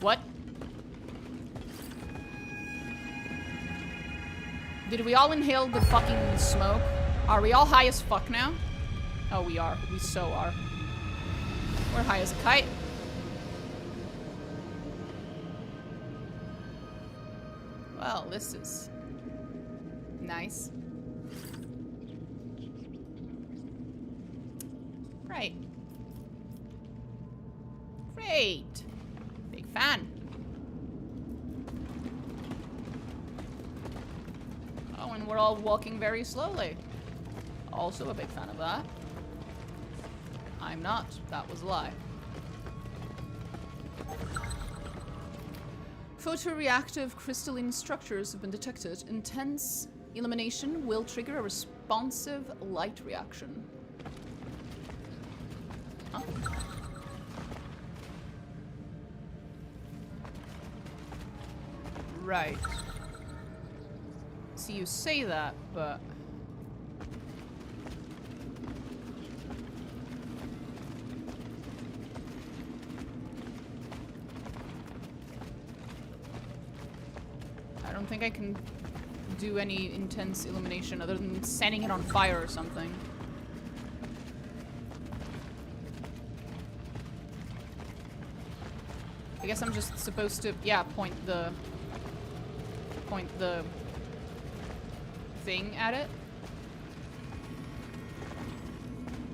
What? Did we all inhale the fucking smoke? Are we all high as fuck now? Oh, we are. We so are. We're high as a kite. Well, this is nice. Right. Great. Big fan. Oh, and we're all walking very slowly. Also a big fan of that. I'm not. That was a lie. Photoreactive crystalline structures have been detected. Intense illumination will trigger a responsive light reaction. Huh? Right. See, you say that, but... I don't think I can do any intense illumination other than setting it on fire or something. I guess I'm just supposed to, yeah, point the thing at it.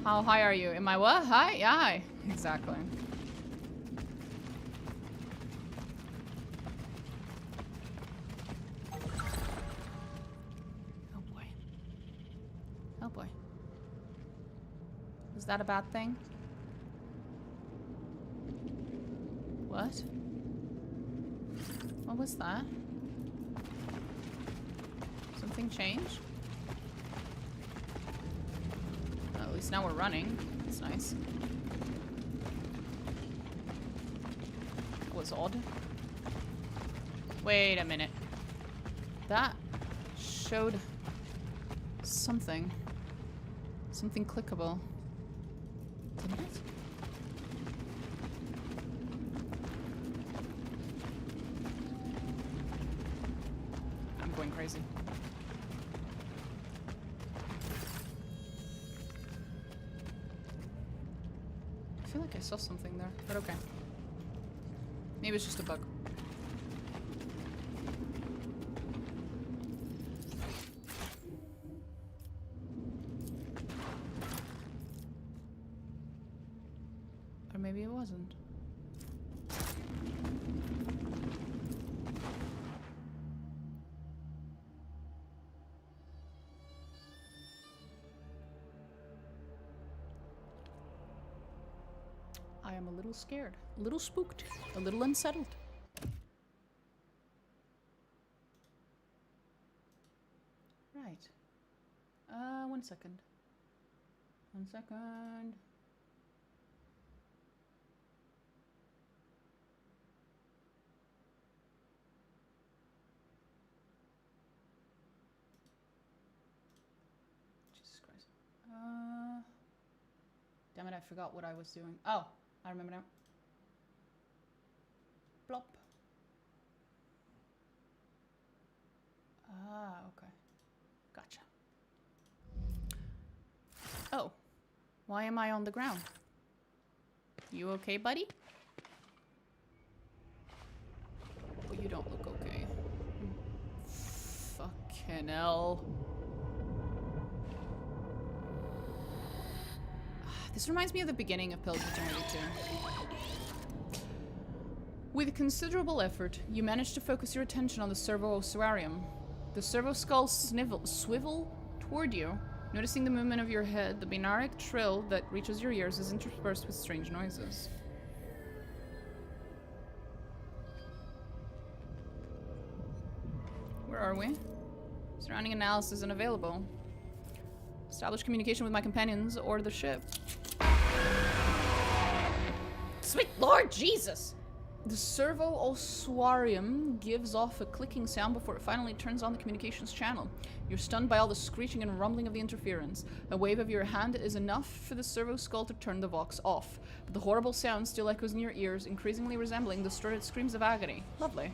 How high are you? Am I what? High? Yeah, high. Exactly. Oh boy. Oh boy. Was that a bad thing? What? What was that? Something changed? Well, at least now we're running. That's nice. That was odd. Wait a minute. That showed something. Something clickable. Didn't it? I'm going crazy. I feel like I saw something there, but okay. Maybe it's just a bug. Or maybe it wasn't. I am a little scared, a little spooked, a little unsettled. Right. 1 second. 1 second. Jesus Christ. Damn it, I forgot what I was doing. Oh, I remember now. Plop. Ah, okay. Gotcha. Oh. Why am I on the ground? You okay, buddy? Oh, you don't look okay. Fucking hell. This reminds me of the beginning of Pillars of Eternity 2. With considerable effort, you manage to focus your attention on the servo ossuarium. The servo skull swivel toward you. Noticing the movement of your head, the binaric trill that reaches your ears is interspersed with strange noises. Where are we? Surrounding analysis unavailable. Establish communication with my companions or the ship. Sweet Lord Jesus! The servo ossuarium gives off a clicking sound before it finally turns on the communications channel. You're stunned by all the screeching and rumbling of the interference. A wave of your hand is enough for the servo skull to turn the vox off. But the horrible sound still echoes in your ears, increasingly resembling distorted screams of agony. Lovely.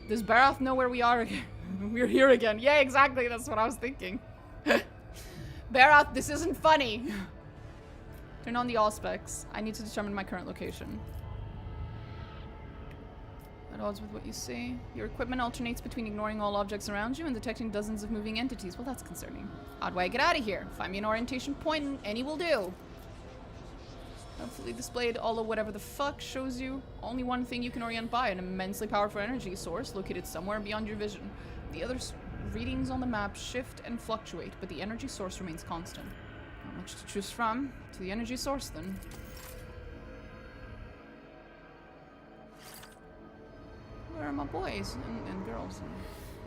Does Barath know where we are again? We're here again. Yeah, exactly. That's what I was thinking. Barath, this isn't funny. Turn on the auspex. I need to determine my current location. At odds with what you see. Your equipment alternates between ignoring all objects around you and detecting dozens of moving entities. Well, that's concerning. How do I get out of here? Find me an orientation point and any will do. Hopefully displayed all of whatever the fuck shows you only one thing you can orient by, an immensely powerful energy source located somewhere beyond your vision. The other readings on the map shift and fluctuate, but the energy source remains constant. Not much to choose from. To the energy source then. Where are my boys and girls and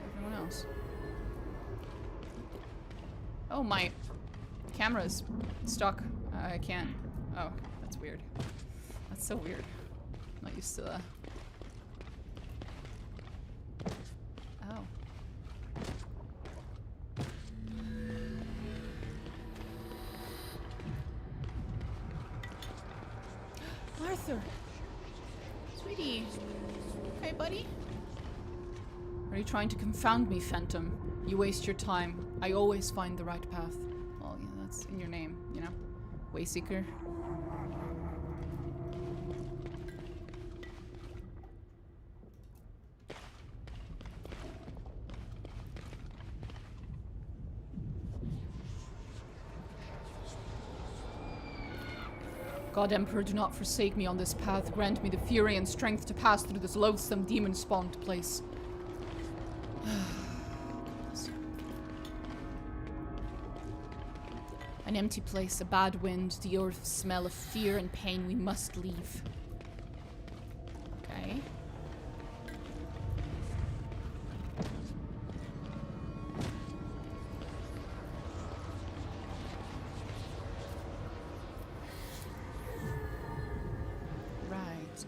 everyone else? Oh, my camera's stuck. I can't. Oh, that's weird. That's so weird. I'm not used to that. Oh. Arthur! Sweetie! Okay, buddy? Are you trying to confound me, Phantom? You waste your time. I always find the right path. Well, yeah, that's in your name, you know? Wayseeker. God, Emperor, do not forsake me on this path. Grant me the fury and strength to pass through this loathsome demon-spawned place. An empty place, a bad wind, the earth smell of fear and pain. We must leave. Okay.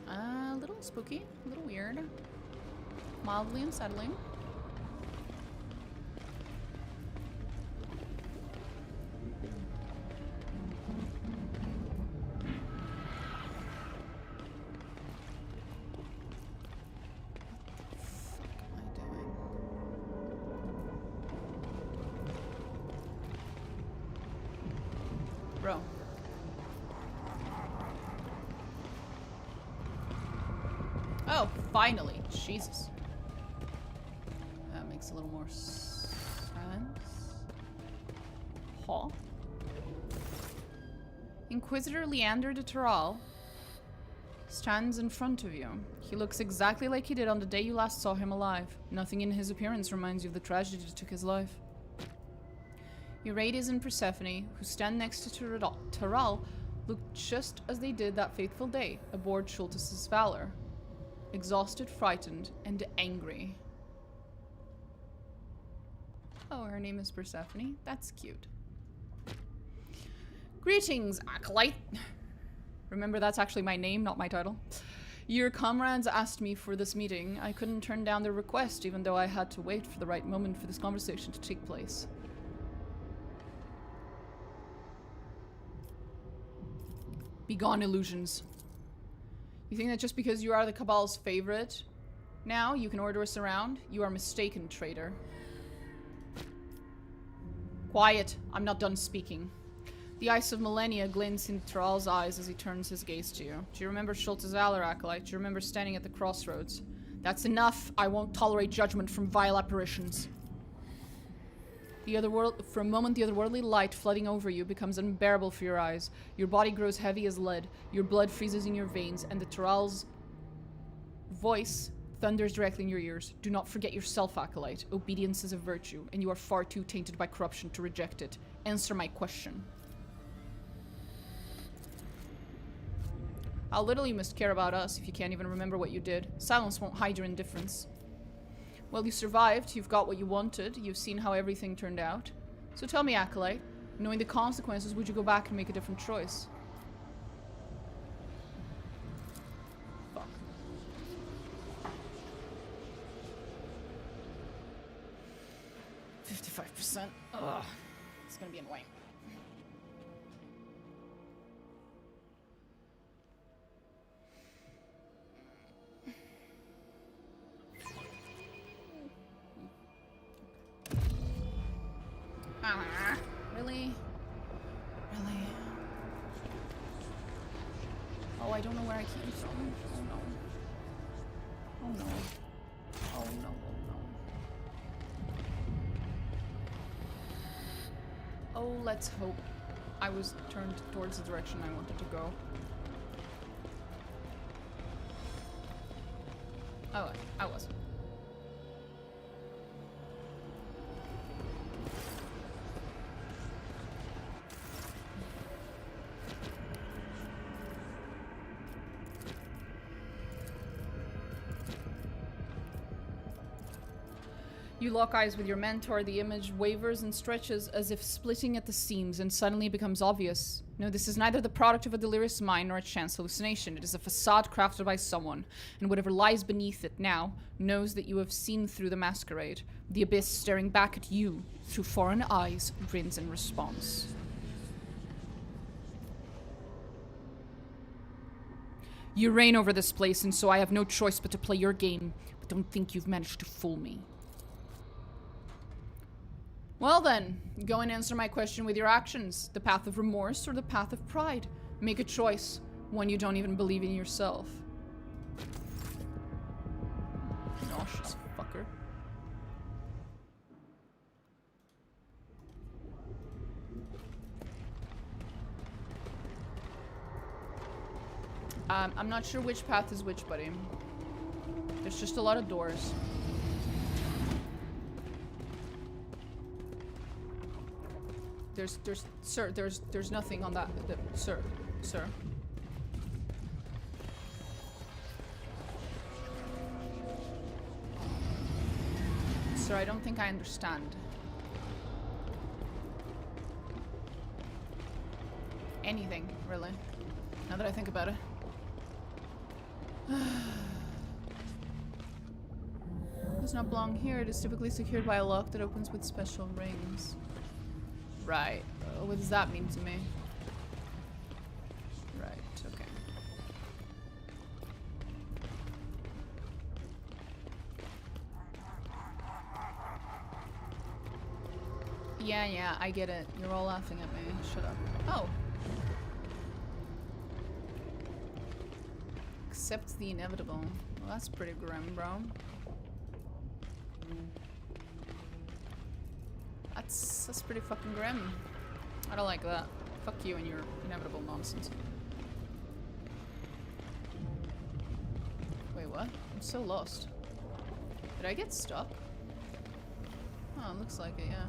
A little spooky, a little weird, mildly unsettling. Bro. Oh, finally. Jesus. That makes a little more sense. Huh? Inquisitor Leander de Terral stands in front of you. He looks exactly like he did on the day you last saw him alive. Nothing in his appearance reminds you of the tragedy that took his life. Eurydice and Persephone, who stand next to Terral, look just as they did that fateful day aboard Schultes' Valor. Exhausted, frightened, and angry. Oh, her name is Persephone. That's cute. Greetings, Acolyte. Remember, that's actually my name, not my title. Your comrades asked me for this meeting. I couldn't turn down their request, even though I had to wait for the right moment for this conversation to take place. Begone, illusions. You think that just because you are the Cabal's favorite, now you can order us around? You are mistaken, traitor. Quiet. I'm not done speaking. The ice of millennia glints in Terral's eyes as he turns his gaze to you. Do you remember Schultes' Valor, Acolyte? Do you remember standing at the crossroads? That's enough. I won't tolerate judgment from vile apparitions. For a moment, the otherworldly light flooding over you becomes unbearable for your eyes. Your body grows heavy as lead. Your blood freezes in your veins, and the Terral's Voice thunders directly in your ears. Do not forget yourself, Acolyte. Obedience is a virtue, and you are far too tainted by corruption to reject it. Answer my question. How little you must care about us if you can't even remember what you did. Silence won't hide your indifference. Well, you survived. You've got what you wanted. You've seen how everything turned out. So tell me, Acolyte, knowing the consequences, would you go back and make a different choice? Fuck. %. Ugh. It's gonna be annoying. Really? Really? Oh, I don't know where I came from. Oh no. Oh no. Oh no, oh no. Oh, let's hope I was turned towards the direction I wanted to go. Oh, I wasn't. You lock eyes with your mentor, the image wavers and stretches as if splitting at the seams, and suddenly it becomes obvious. No, this is neither the product of a delirious mind nor a chance hallucination. It is a facade crafted by someone, and whatever lies beneath it now knows that you have seen through the masquerade. The abyss staring back at you through foreign eyes grins in response. You reign over this place, and so I have no choice but to play your game, but don't think you've managed to fool me. Well then, go and answer my question with your actions. The path of remorse or the path of pride? Make a choice, one you don't even believe in yourself. Nauseous fucker. I'm not sure which path is which, buddy. There's just a lot of doors. There's nothing on that, sir. Sir, I don't think I understand. Anything, really. Now that I think about it. Does not belong here. It is typically secured by a lock that opens with special rings. Right. What does that mean to me? Right, okay. Yeah, I get it. You're all laughing at me. Shut up. Oh. Accept the inevitable. Well, that's pretty grim, bro. That's pretty fucking grim. I don't like that. Fuck you and your inevitable nonsense. Wait, what? I'm so lost. Did I get stuck? Oh, it looks like it, yeah.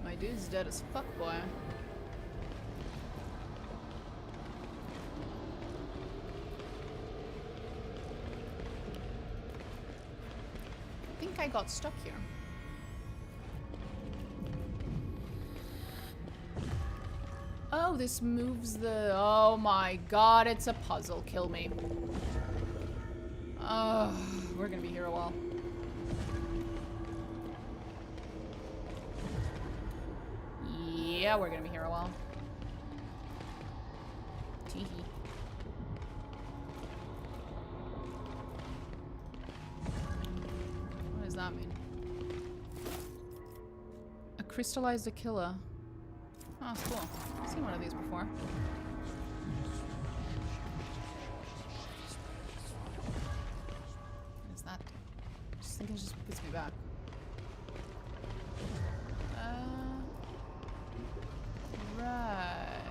My dude's dead as fuck, boy. I got stuck here. Oh, this moves the... Oh my god, it's a puzzle. Kill me. Oh, we're gonna be here a while. Yeah, we're gonna be here a while. Teehee. What does that mean? A crystallized Aquila. Oh, that's cool. I've seen one of these before. What is that? I just think it just puts me back. Right.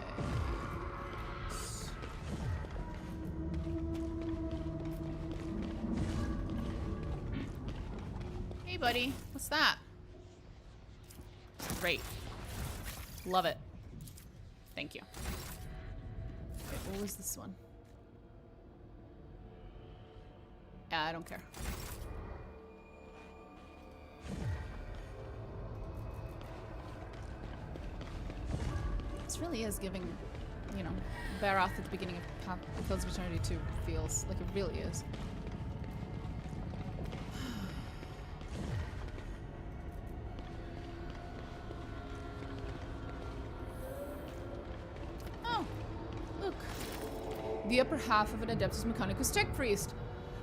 buddy. What's that? Great. Love it. Thank you. Okay, what was this one? Yeah, I don't care. This really is giving, you know, Barath at the beginning of Fields of Eternity 2 feels like it really is. Oh, look. The upper half of an Adeptus Mechanicus Tech Priest.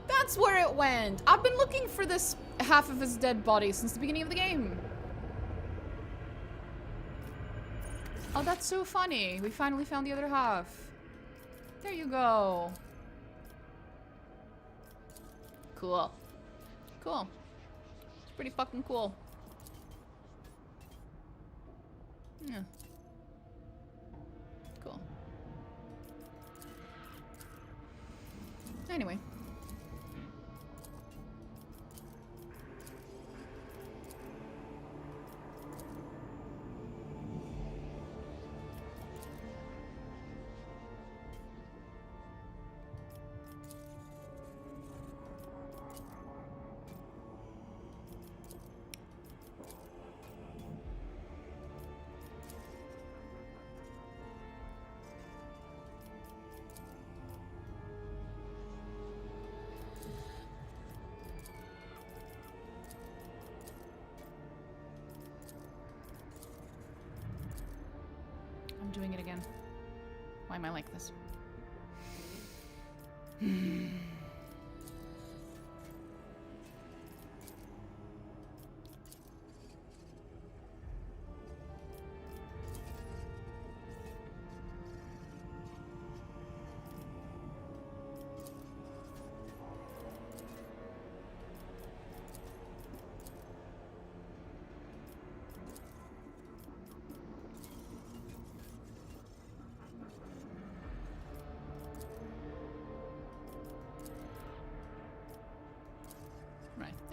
That's where it went. I've been looking for this half of his dead body since the beginning of the game. Oh, that's so funny. We finally found the other half. There you go. Cool. Cool. It's pretty fucking cool. Yeah. Cool. Anyway. I'm doing it again. Why am I like this?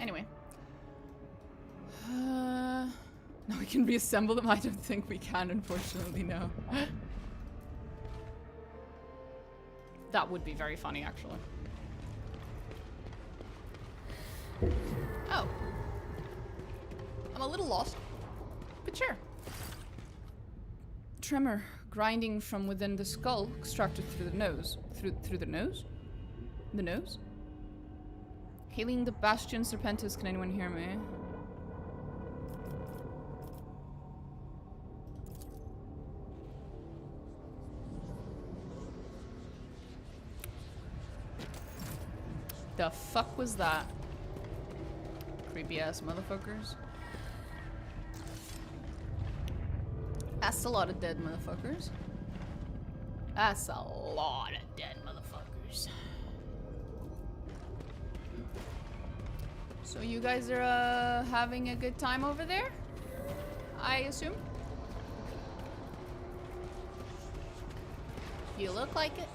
Anyway. No, we can reassemble them. I don't think we can, unfortunately, no. That would be very funny, actually. Oh. I'm a little lost. But sure. Tremor grinding from within the skull, extracted through the nose. Through the nose? The nose? Hailing the Bastion Serpentis, can anyone hear me? The fuck was that? Creepy ass motherfuckers. That's a lot of dead motherfuckers. That's a lot of dead motherfuckers. So you guys are having a good time over there? I assume? You look like it.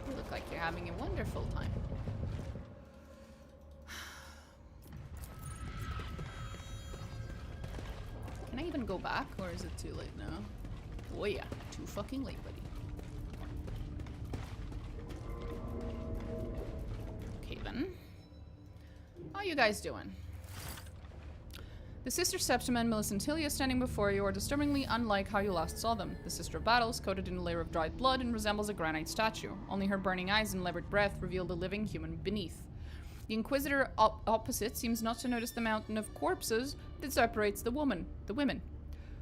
You look like you're having a wonderful time. Can I even go back, or is it too late now? Oh yeah, too fucking late, buddy. How you guys doing? The Sister Septima and Millicentilia standing before you are disturbingly unlike how you last saw them. The Sister of Battle is coated in a layer of dried blood and resembles a granite statue. Only her burning eyes and levered breath reveal the living human beneath. The Inquisitor opposite seems not to notice the mountain of corpses that separates the women.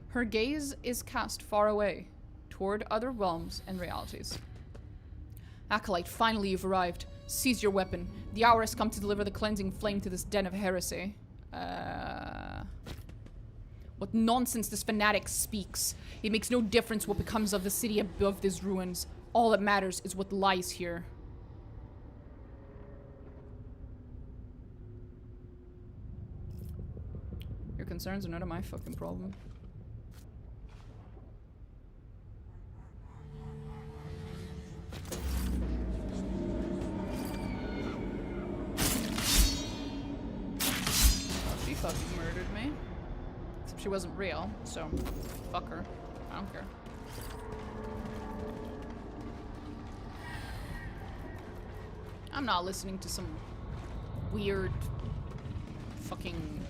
Her gaze is cast far away, toward other realms and realities. Acolyte, finally you've arrived. Seize your weapon. The hour has come to deliver the cleansing flame to this den of heresy. What nonsense this fanatic speaks. It makes no difference what becomes of the city above these ruins. All that matters is what lies here. Your concerns are none of my fucking problem. fucking murdered me. Except she wasn't real, so fuck her. I don't care. I'm not listening to some weird fucking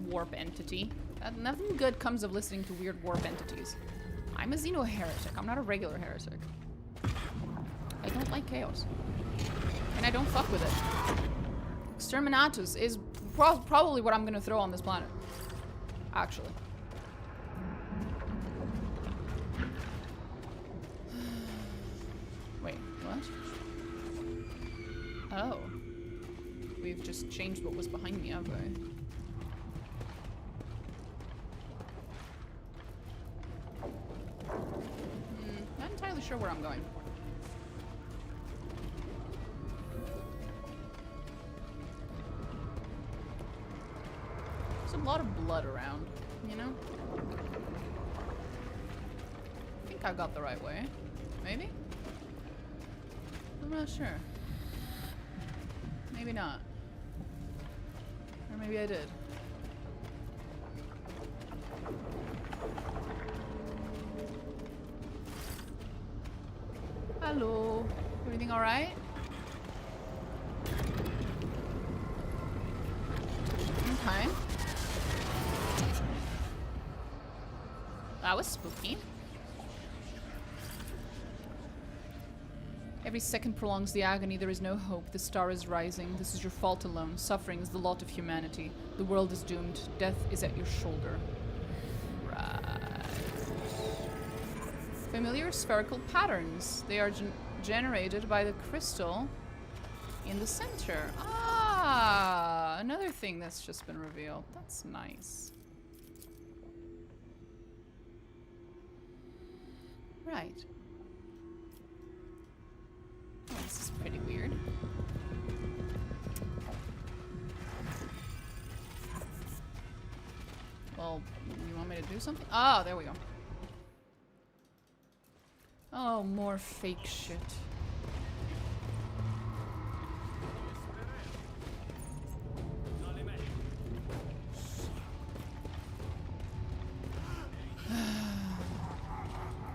warp entity. Nothing good comes of listening to weird warp entities. I'm a Xeno heretic. I'm not a regular heretic. I don't like chaos. And I don't fuck with it. Exterminatus is probably what I'm gonna throw on this planet. Actually. Wait, what? Oh. We've just changed what was behind me, have we? Not entirely sure where I'm going. There's a lot of blood around, you know? I think I got the right way. Maybe? I'm not sure. Maybe not. Or maybe I did. Hello. Everything alright? Okay. That was spooky. Every second prolongs the agony. There is no hope. The star is rising. This is your fault alone. Suffering is the lot of humanity. The world is doomed. Death is at your shoulder. Right. Familiar spherical patterns. They are generated by the crystal in the center. Ah, another thing that's just been revealed. That's nice. Right. Oh, this is pretty weird. Well, you want me to do something? Oh, there we go. Oh, more fake shit.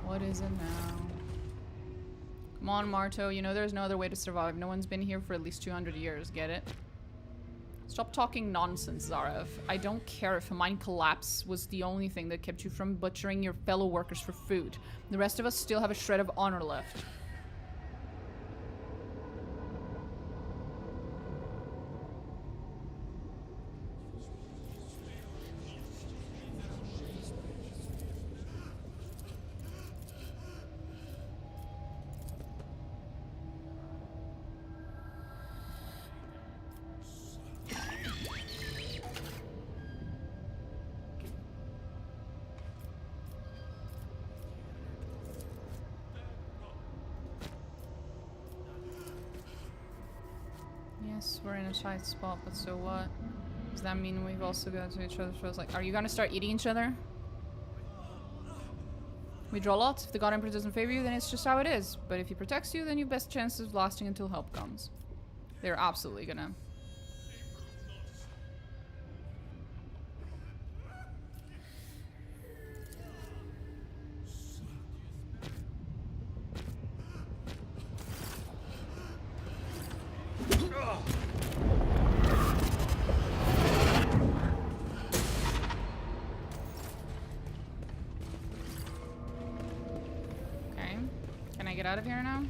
What is it now? Come on, Marto. You know there's no other way to survive. No one's been here for at least 200 years. Get it? Stop talking nonsense, Zarev. I don't care if a mine collapse was the only thing that kept you from butchering your fellow workers for food. The rest of us still have a shred of honor left. We're in a tight spot, but so what? Does that mean we've also got to each other's throats? Like, are you gonna start eating each other? We draw lots. If the God Emperor doesn't favor you, then it's just how it is. But if he protects you, then you've best chances of lasting until help comes. They're absolutely gonna. Out of here now?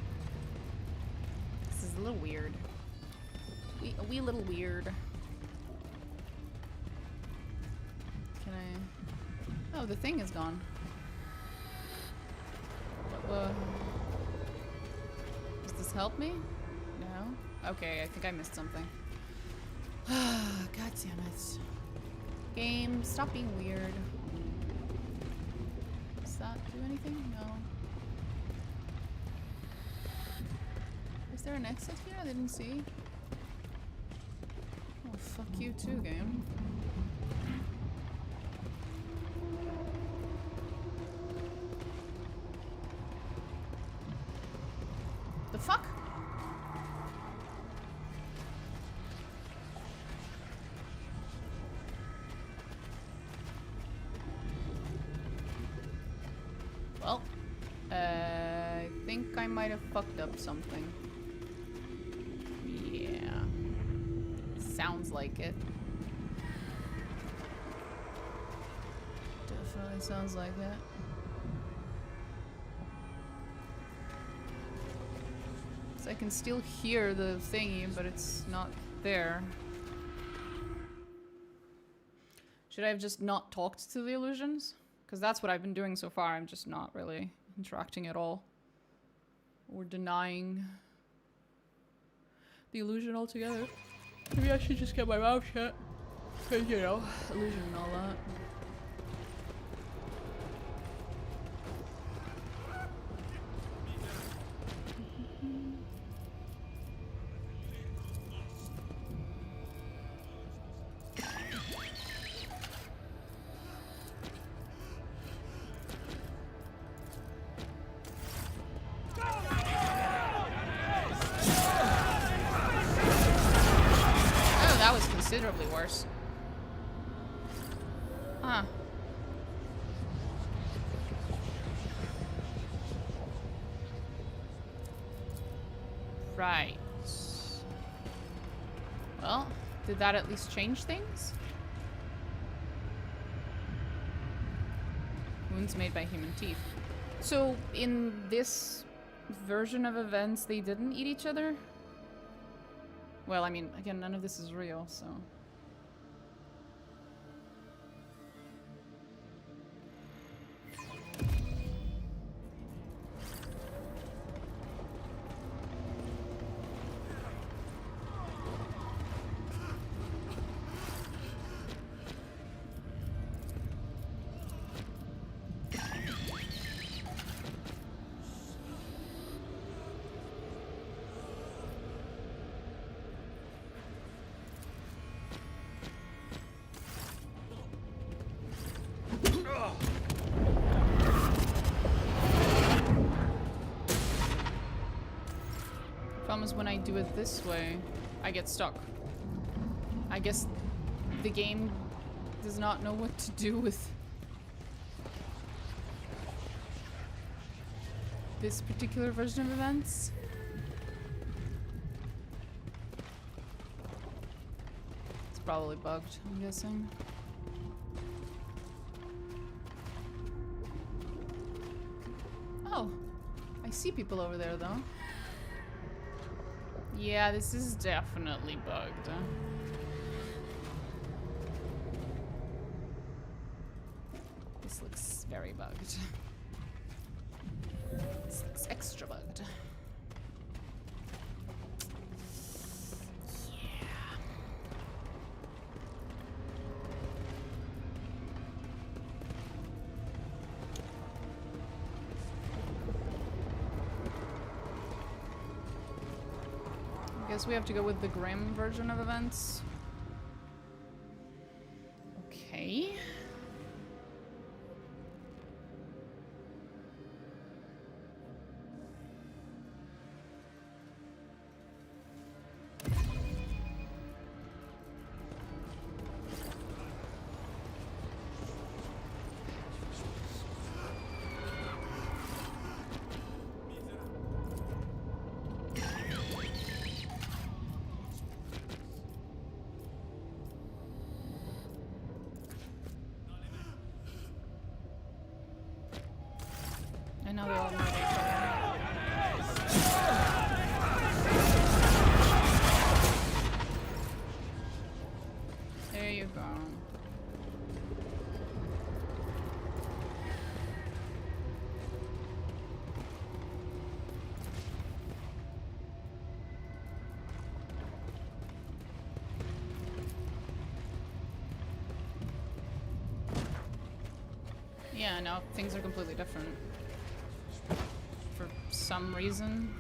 This is a little weird. A wee little weird. Can I... Oh, the thing is gone. Does this help me? No? Okay, I think I missed something. God damn it. Game, stop being weird. Does that do anything? No. Is there an exit here? I didn't see. Oh, fuck you too, game. The fuck? might have fucked up something. Yeah. Sounds like it. Definitely sounds like it. So I can still hear the thingy, but it's not there. Should I have just not talked to the illusions? Because that's what I've been doing so far. I'm just not really interacting at all. Or denying the illusion altogether. Maybe I should just get my mouth shut. Because, you know, illusion and all that. Considerably worse. Huh. Right. Well, did that at least change things? Wounds made by human teeth. So, in this version of events, they didn't eat each other? Well, I mean, again, none of this is real, so... Is when I do it this way, I get stuck. I guess the game does not know what to do with this particular version of events. It's probably bugged, I'm guessing. Oh, I see people over there though. Yeah, this is definitely bugged. This looks very bugged. This looks extra bugged. Guess we have to go with the Grim version of events. Okay. I know they all know each other. There you go. Yeah, no, things are completely different. For some reason.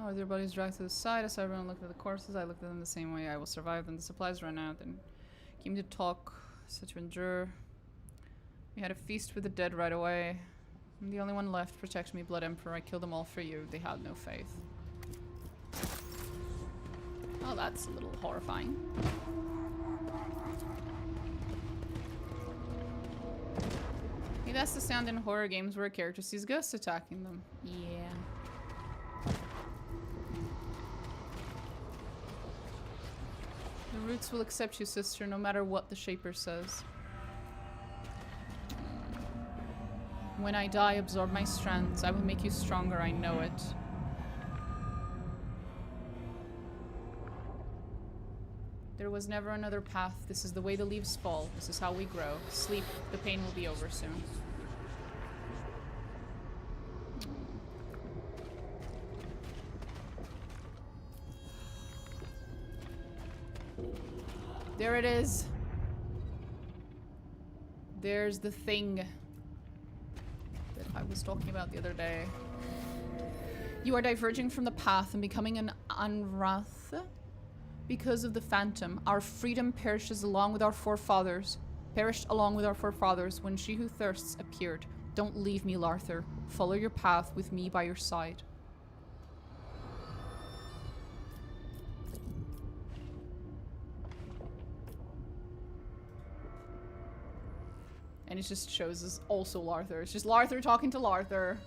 With your bodies dragged to the side, as everyone looked at the corpses, I looked at them the same way. I will survive them. The supplies ran out, then came to talk, so to endure. We had a feast with the dead right away. I'm the only one left. Protect me, Blood Emperor. I killed them all for you. They had no faith. Well, that's a little horrifying. Maybe that's the sound in horror games where a character sees ghosts attacking them. Yeah. The roots will accept you, sister, no matter what the Shaper says. When I die, absorb my strands. I will make you stronger, I know it. There was never another path. This is the way the leaves fall. This is how we grow. Sleep. The pain will be over soon. There it is. There's the thing that I was talking about the other day. You are diverging from the path and becoming an Unrath. Because of the Phantom, our freedom perishes along with our forefathers. Perished along with our forefathers when she who thirsts appeared. Don't leave me, Larthur. Follow your path with me by your side. And it just shows us also Larthur. It's just Larthur talking to Larthur.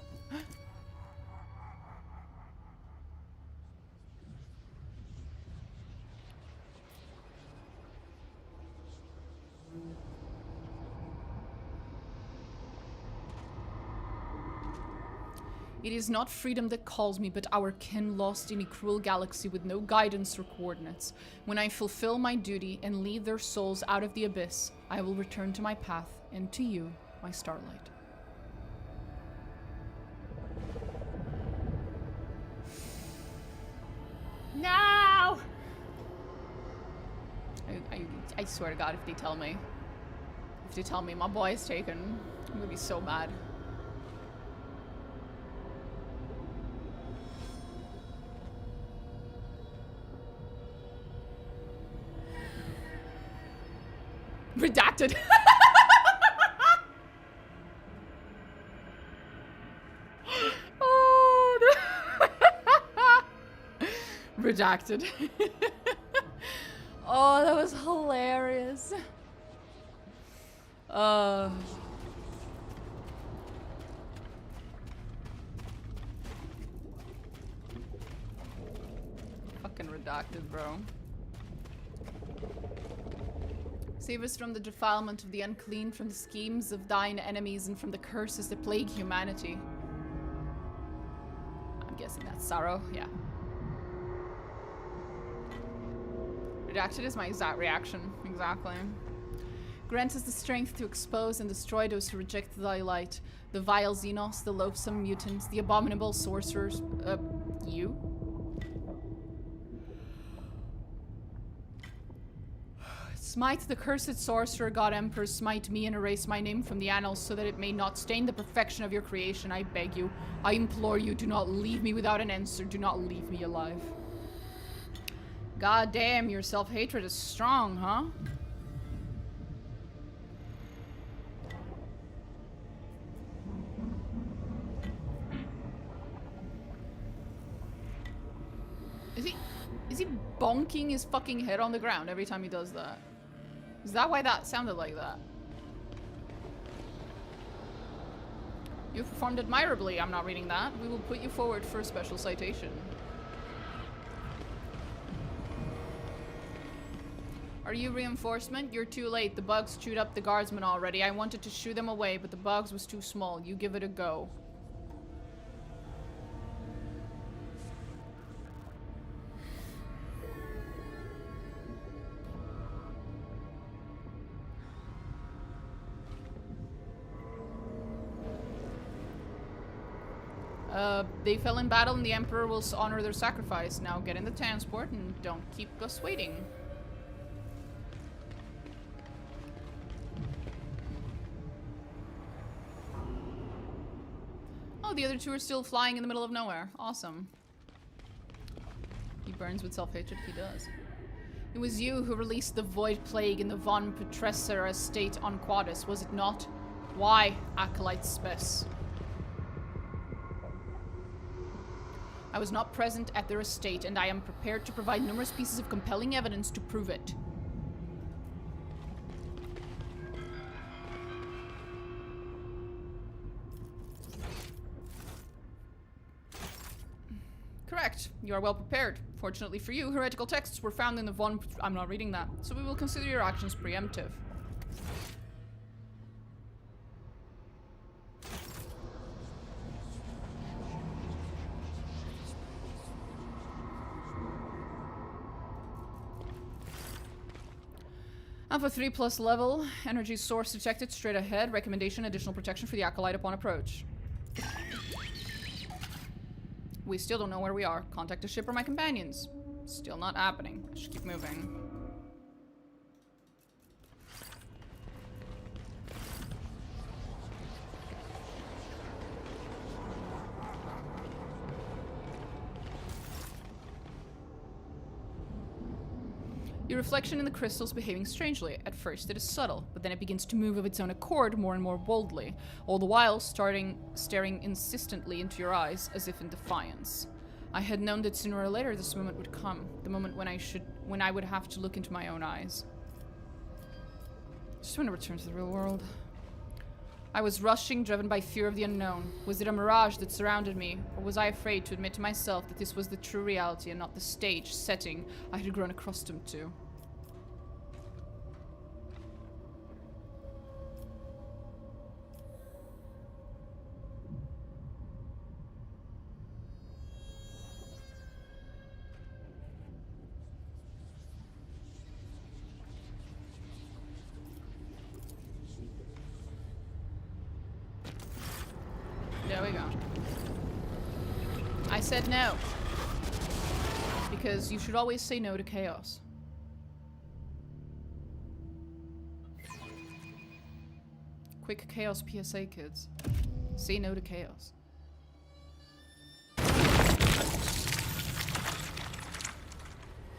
It is not freedom that calls me, but our kin lost in a cruel galaxy with no guidance or coordinates. When I fulfill my duty and lead their souls out of the abyss, I will return to my path and to you, my starlight. No! I swear to God, if they tell me my boy is taken, I'm gonna be so mad. Redacted. Oh, no. Redacted. Oh, that was hilarious. Fucking redacted, bro. Save us from the defilement of the unclean, from the schemes of thine enemies, and from the curses that plague humanity. I'm guessing that's sorrow, yeah. Redacted is my exact reaction, exactly. Grant us the strength to expose and destroy those who reject thy light. The vile Xenos, the loathsome mutants, the abominable sorcerers, you? Smite the cursed sorcerer, God Emperor, smite me and erase my name from the annals so that it may not stain the perfection of your creation, I beg you. I implore you, do not leave me without an answer, do not leave me alive. God damn, your self-hatred is strong, huh? Is he bonking his fucking head on the ground every time he does that? Is that why that sounded like that? You performed admirably. I'm not reading that. We will put you forward for a special citation. Are you reinforcement? You're too late. The bugs chewed up the guardsmen already. I wanted to shoo them away, but the bugs was too small. You give it a go. They fell in battle and the Emperor will honor their sacrifice. Now get in the transport and don't keep us waiting. Oh, the other two are still flying in the middle of nowhere. Awesome. He burns with self-hatred, he does. It was you who released the Void Plague in the Von Putresser estate on Quadus, was it not? Why, Acolyte Spes? I was not present at their estate, and I am prepared to provide numerous pieces of compelling evidence to prove it. Correct. You are well prepared. Fortunately for you, heretical texts were found in the von... I'm not reading that. So we will consider your actions preemptive. Alpha 3+ level. Energy source detected straight ahead. Recommendation, additional protection for the Acolyte upon approach. We still don't know where we are. Contact a ship or my companions. Still not happening. I should keep moving. Your reflection in the crystal is behaving strangely. At first it is subtle, but then it begins to move of its own accord more and more boldly, all the while staring insistently into your eyes as if in defiance. I had known that sooner or later this moment would come, the moment when I would have to look into my own eyes. I just want to return to the real world. I was rushing, driven by fear of the unknown. Was it a mirage that surrounded me, or was I afraid to admit to myself that this was the true reality and not the stage setting I had grown accustomed to? There we go. I said no. Because you should always say no to chaos. Quick chaos PSA, kids. Say no to chaos.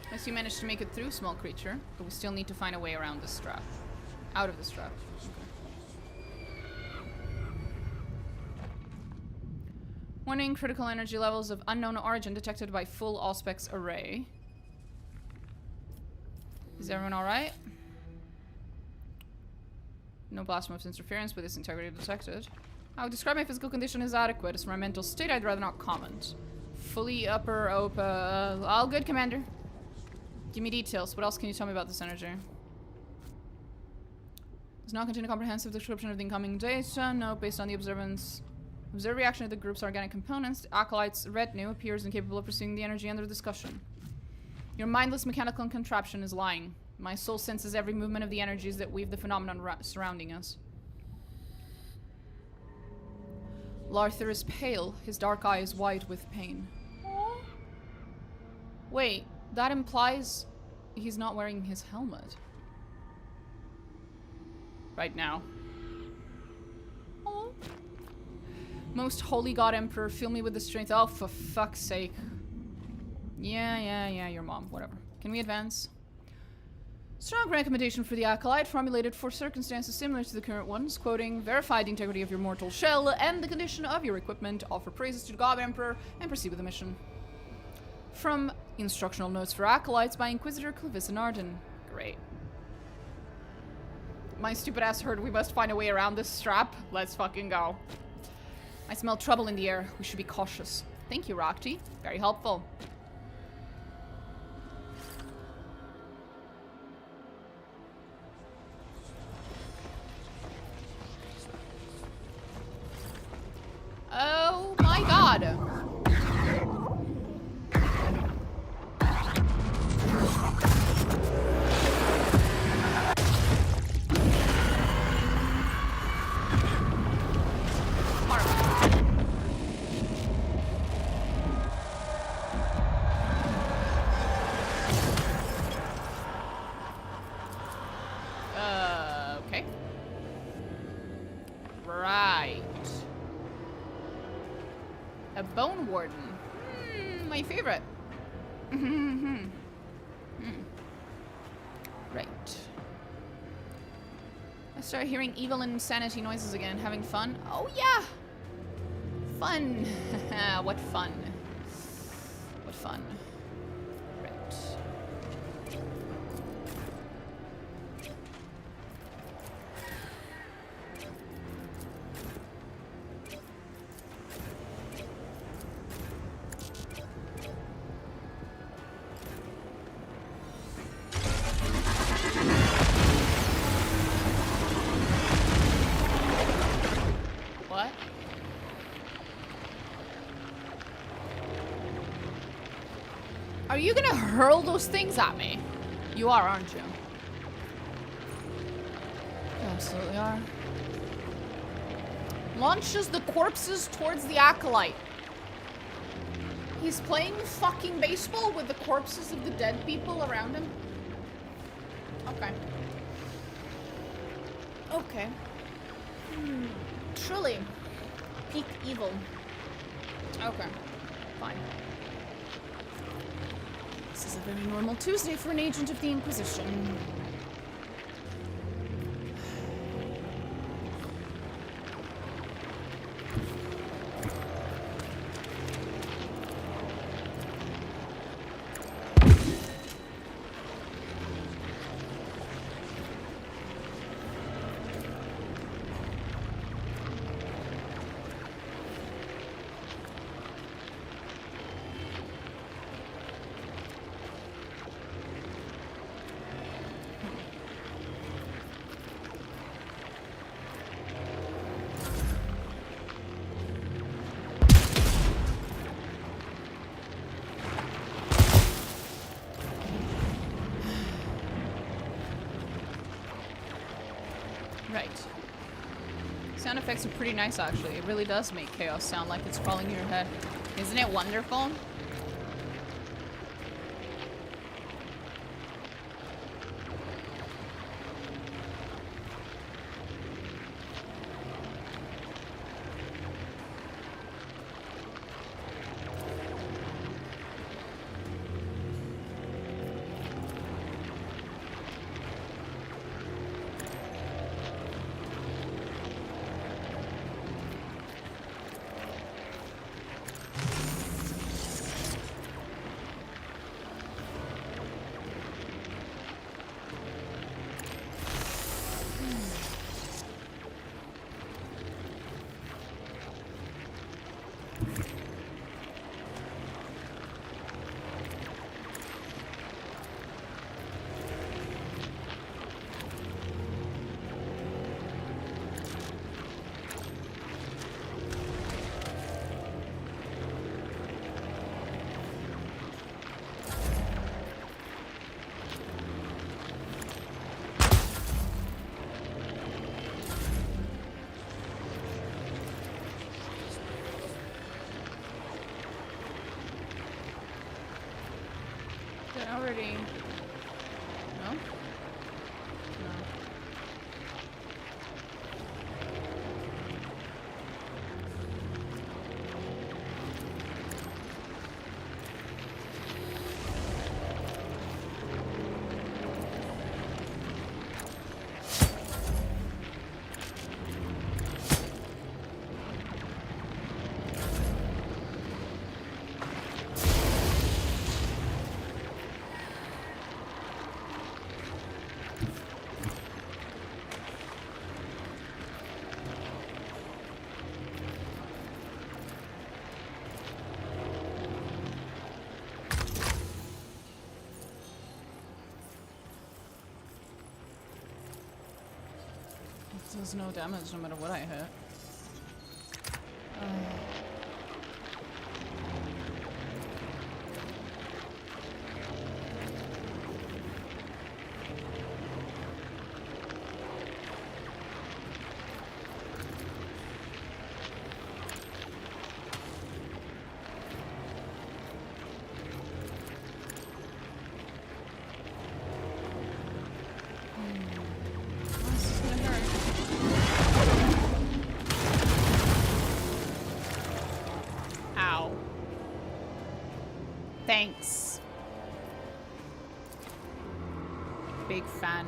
Unless you managed to make it through, small creature. But we still need to find a way around this trap. Out of this trap. Okay. Warning, critical energy levels of unknown origin detected by full Auspex array. Is everyone alright? No blast moves interference with its integrity detected. I would describe my physical condition as adequate. As for my mental state, I'd rather not comment. Fully upper opa. All good, Commander. Give me details. What else can you tell me about this energy? Does not contain a comprehensive description of the incoming data. No, based on the observed reaction of the group's organic components, the Acolyte's retinue appears incapable of perceiving the energy under discussion. Your mindless mechanical contraption is lying. My soul senses every movement of the energies that weave the phenomenon surrounding us. Larthur is pale, his dark eye is wide with pain. Aww. Wait, that implies he's not wearing his helmet. Right now. Aww. Most holy God Emperor, fill me with the strength. Oh, for fuck's sake. Yeah, your mom, whatever. Can we advance? Strong recommendation for the Acolyte, formulated for circumstances similar to the current ones, quoting, verify the integrity of your mortal shell and the condition of your equipment, offer praises to the God Emperor, and proceed with the mission. From Instructional Notes for Acolytes by Inquisitor Clovis Narden. Great. My stupid ass heard we must find a way around this strap. Let's fucking go. I smell trouble in the air. We should be cautious. Thank you, Rockty. Very helpful. Oh my god. Okay. Right. A bone warden. My favorite. Right. I started hearing evil and insanity noises again. Having fun? Oh yeah! Fun! What fun. fun. Right. What? Are you gonna hurl those things at me? You are, aren't you? You absolutely are. Launches the corpses towards the acolyte. He's playing fucking baseball with the corpses of the dead people around him. Okay. Okay. Truly. Peak evil. Okay. Fine. This is a very normal Tuesday for an agent of the Inquisition. Right. Sound effects are pretty nice, actually. It really does make chaos sound like it's crawling in your head. Isn't it wonderful? Already. No? No. Does no damage no matter what I hit. Thanks. Big fan.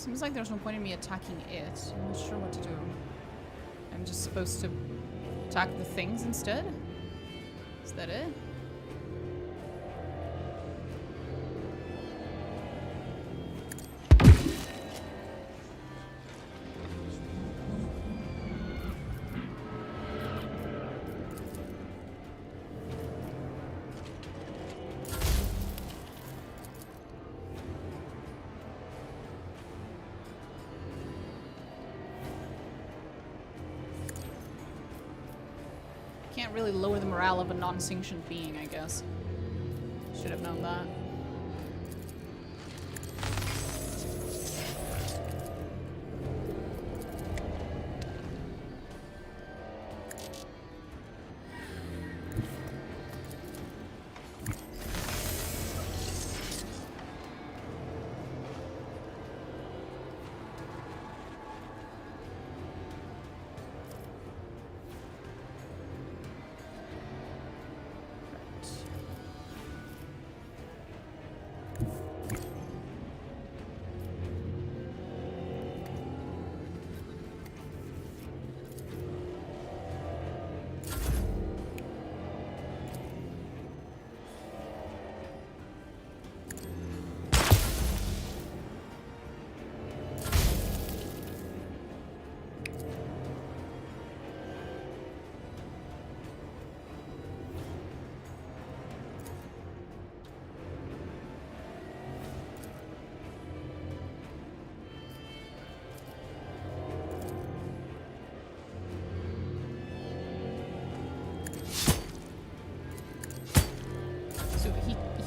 Seems like there's no point in me attacking it. I'm not sure what to do. I'm just supposed to attack the things instead? Is that it? Can't really lower the morale of a non-sanctioned being, I guess. Should have known that.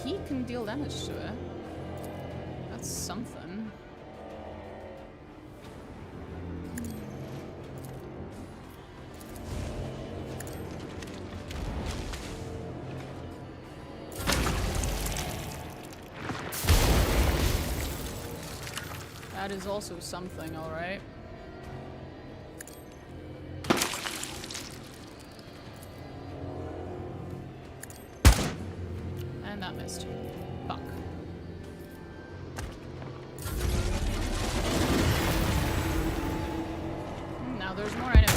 He can deal damage to it. That's something. That is also something, alright. And that missed. Fuck. Now there's more enemies.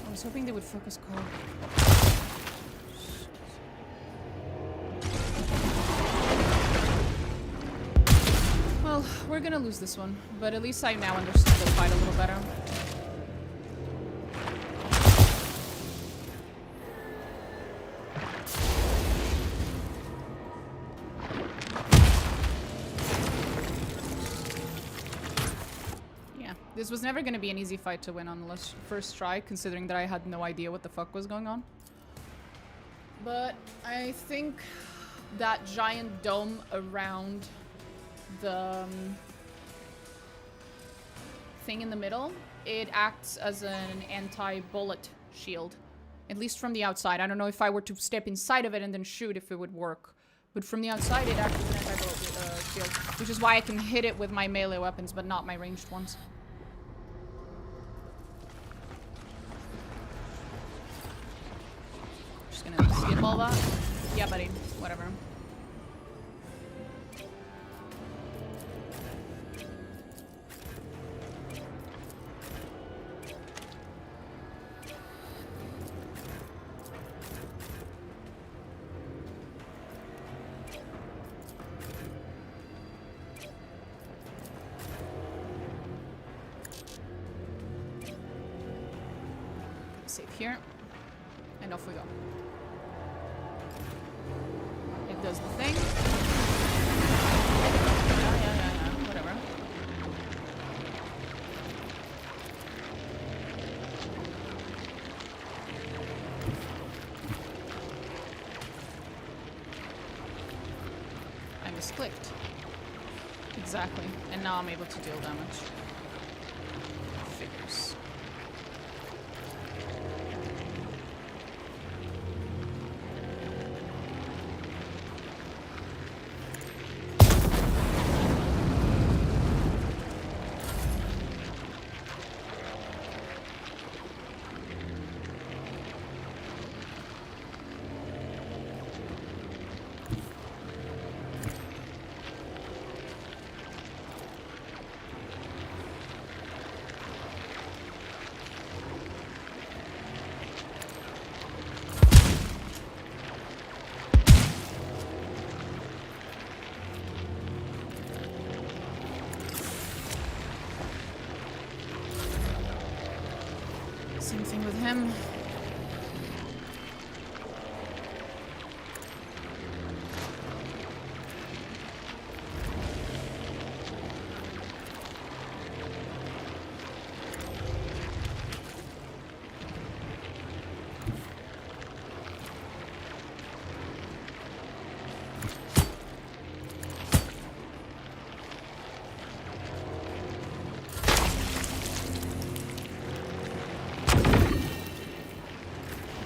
I was hoping they would focus call. Well, we're gonna lose this one, but at least I now understand the fight a little better. This was never going to be an easy fight to win on the first try, considering that I had no idea what the fuck was going on. But I think that giant dome around the thing in the middle, it acts as an anti-bullet shield. At least from the outside. I don't know if I were to step inside of it and then shoot if it would work. But from the outside, it acts as an anti-bullet shield. Which is why I can hit it with my melee weapons, but not my ranged ones. just gonna skip all that. Yeah, buddy. Whatever. Save here. And off we go. It does the thing. Yeah. Whatever. I misclicked. Exactly. And now I'm able to deal damage. Figures. Same thing with him.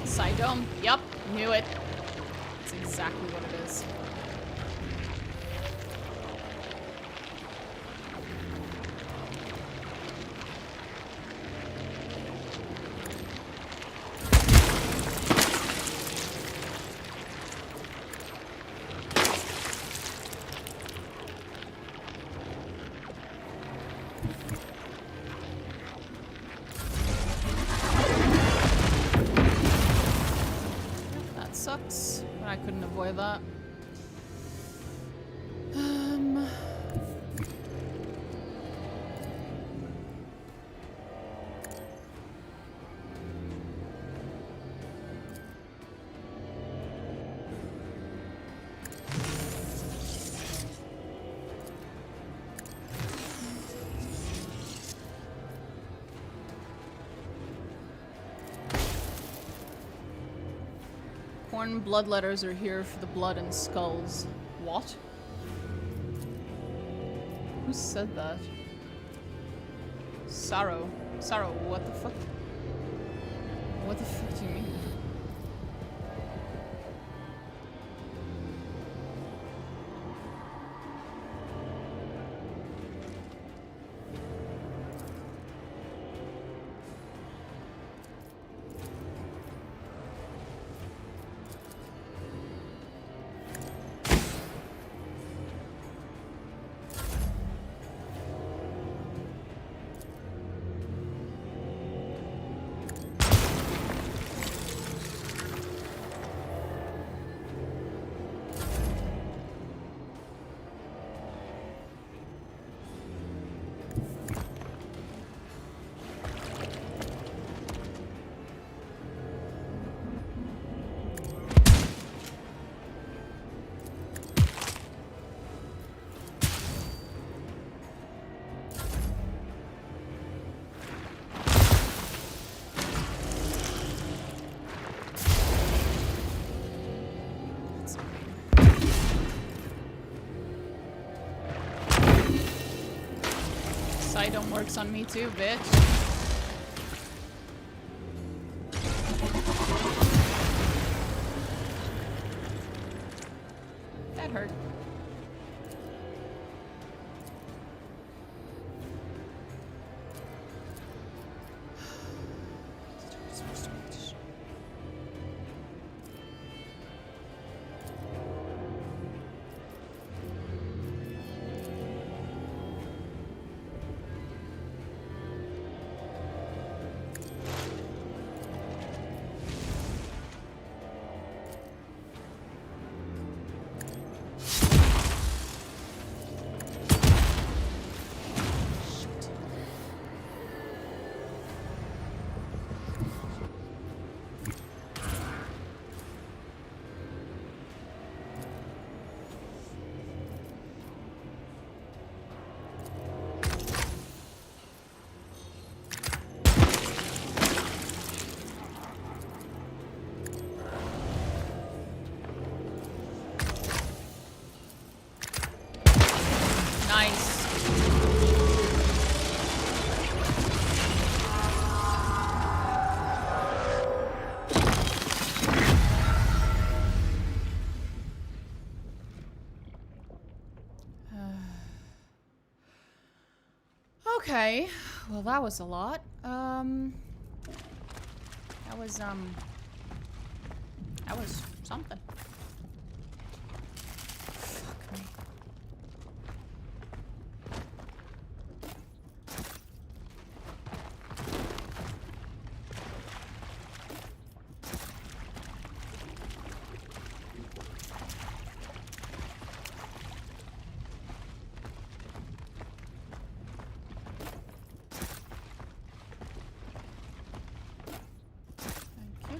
Side dome. Yup, knew it. That's exactly what it is. Sucks, but I couldn't avoid that. Horn bloodletters are here for the blood and skulls. What? Who said that? Sorrow. Sorrow, what the fuck? What the fuck do you mean? Sidome works on me too, bitch. That hurt. Okay. Well, that was a lot. That was something. Fuck me. Thank you.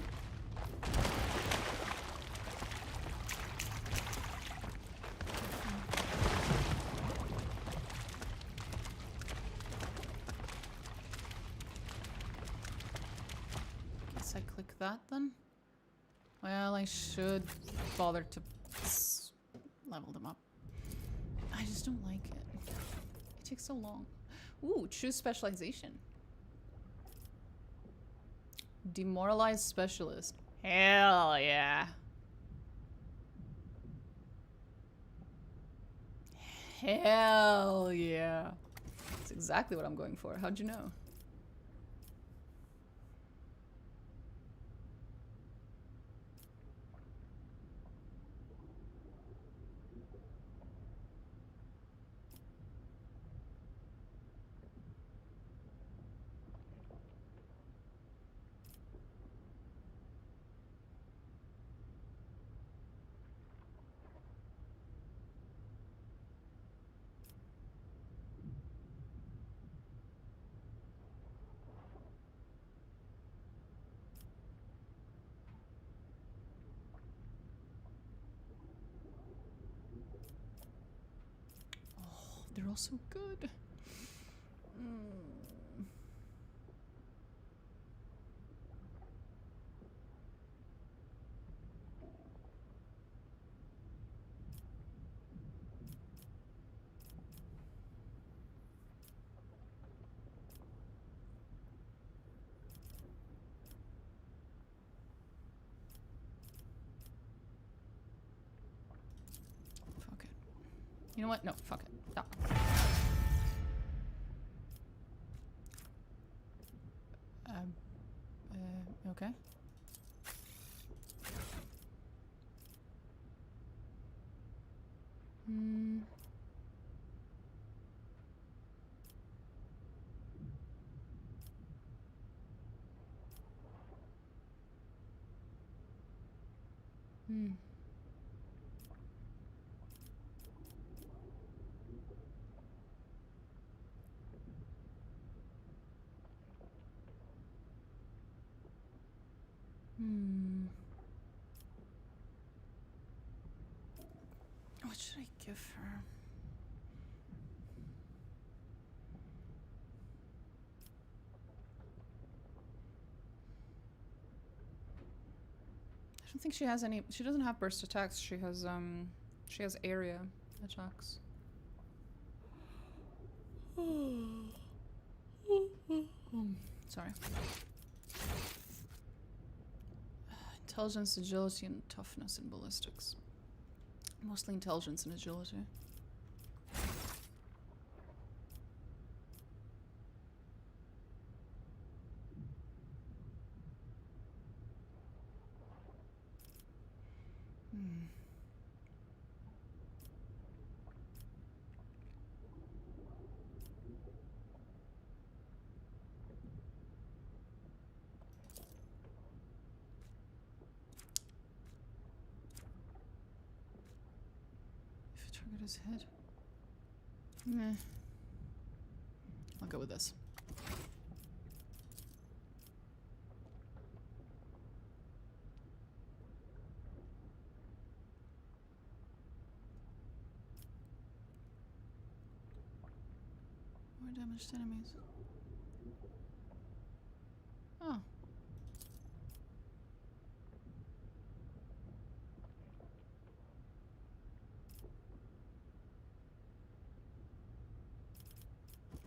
Guess I click that then. Well, I should bother to level them up. I just don't like it. It takes so long. Ooh, choose specialization. Demoralized specialist. Hell yeah. Hell yeah. That's exactly what I'm going for. How'd you know? They're all so good. Fuck it. You know what? No, fuck it. That one. Okay. Hmm. Hmm. Hmm. What should I give her? I don't think she has any. She doesn't have burst attacks. She has area attacks. Sorry. Intelligence, agility, and toughness in ballistics. Mostly intelligence and agility. Hmm. If a target is hit. Meh. I'll go with this. More damage to enemies. Oh.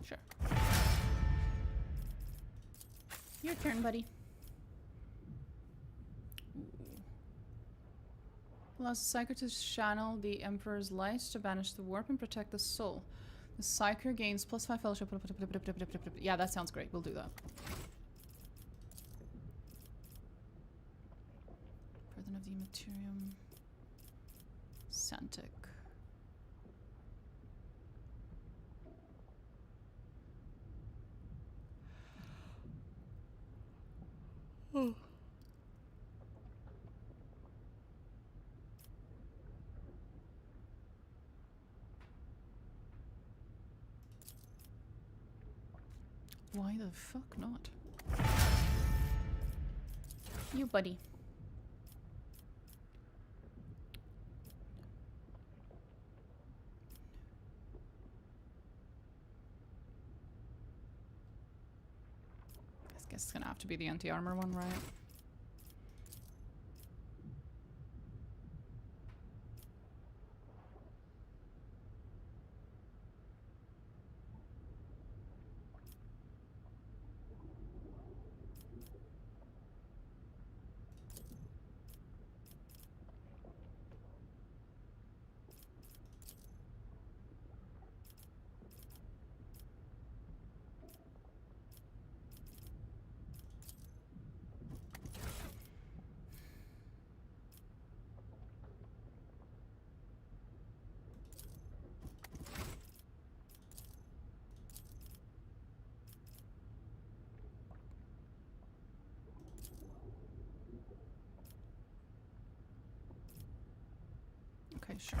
Sure. Your turn, buddy. Allows the psyker to channel the Emperor's light to banish the warp and protect the soul. The Psyker gains +5 fellowship. Yeah, that sounds great. We'll do that. Burden of the Materium. Santic. Oh. Why the fuck not? You, buddy. I guess it's gonna have to be the anti-armor one, right? Okay, sure.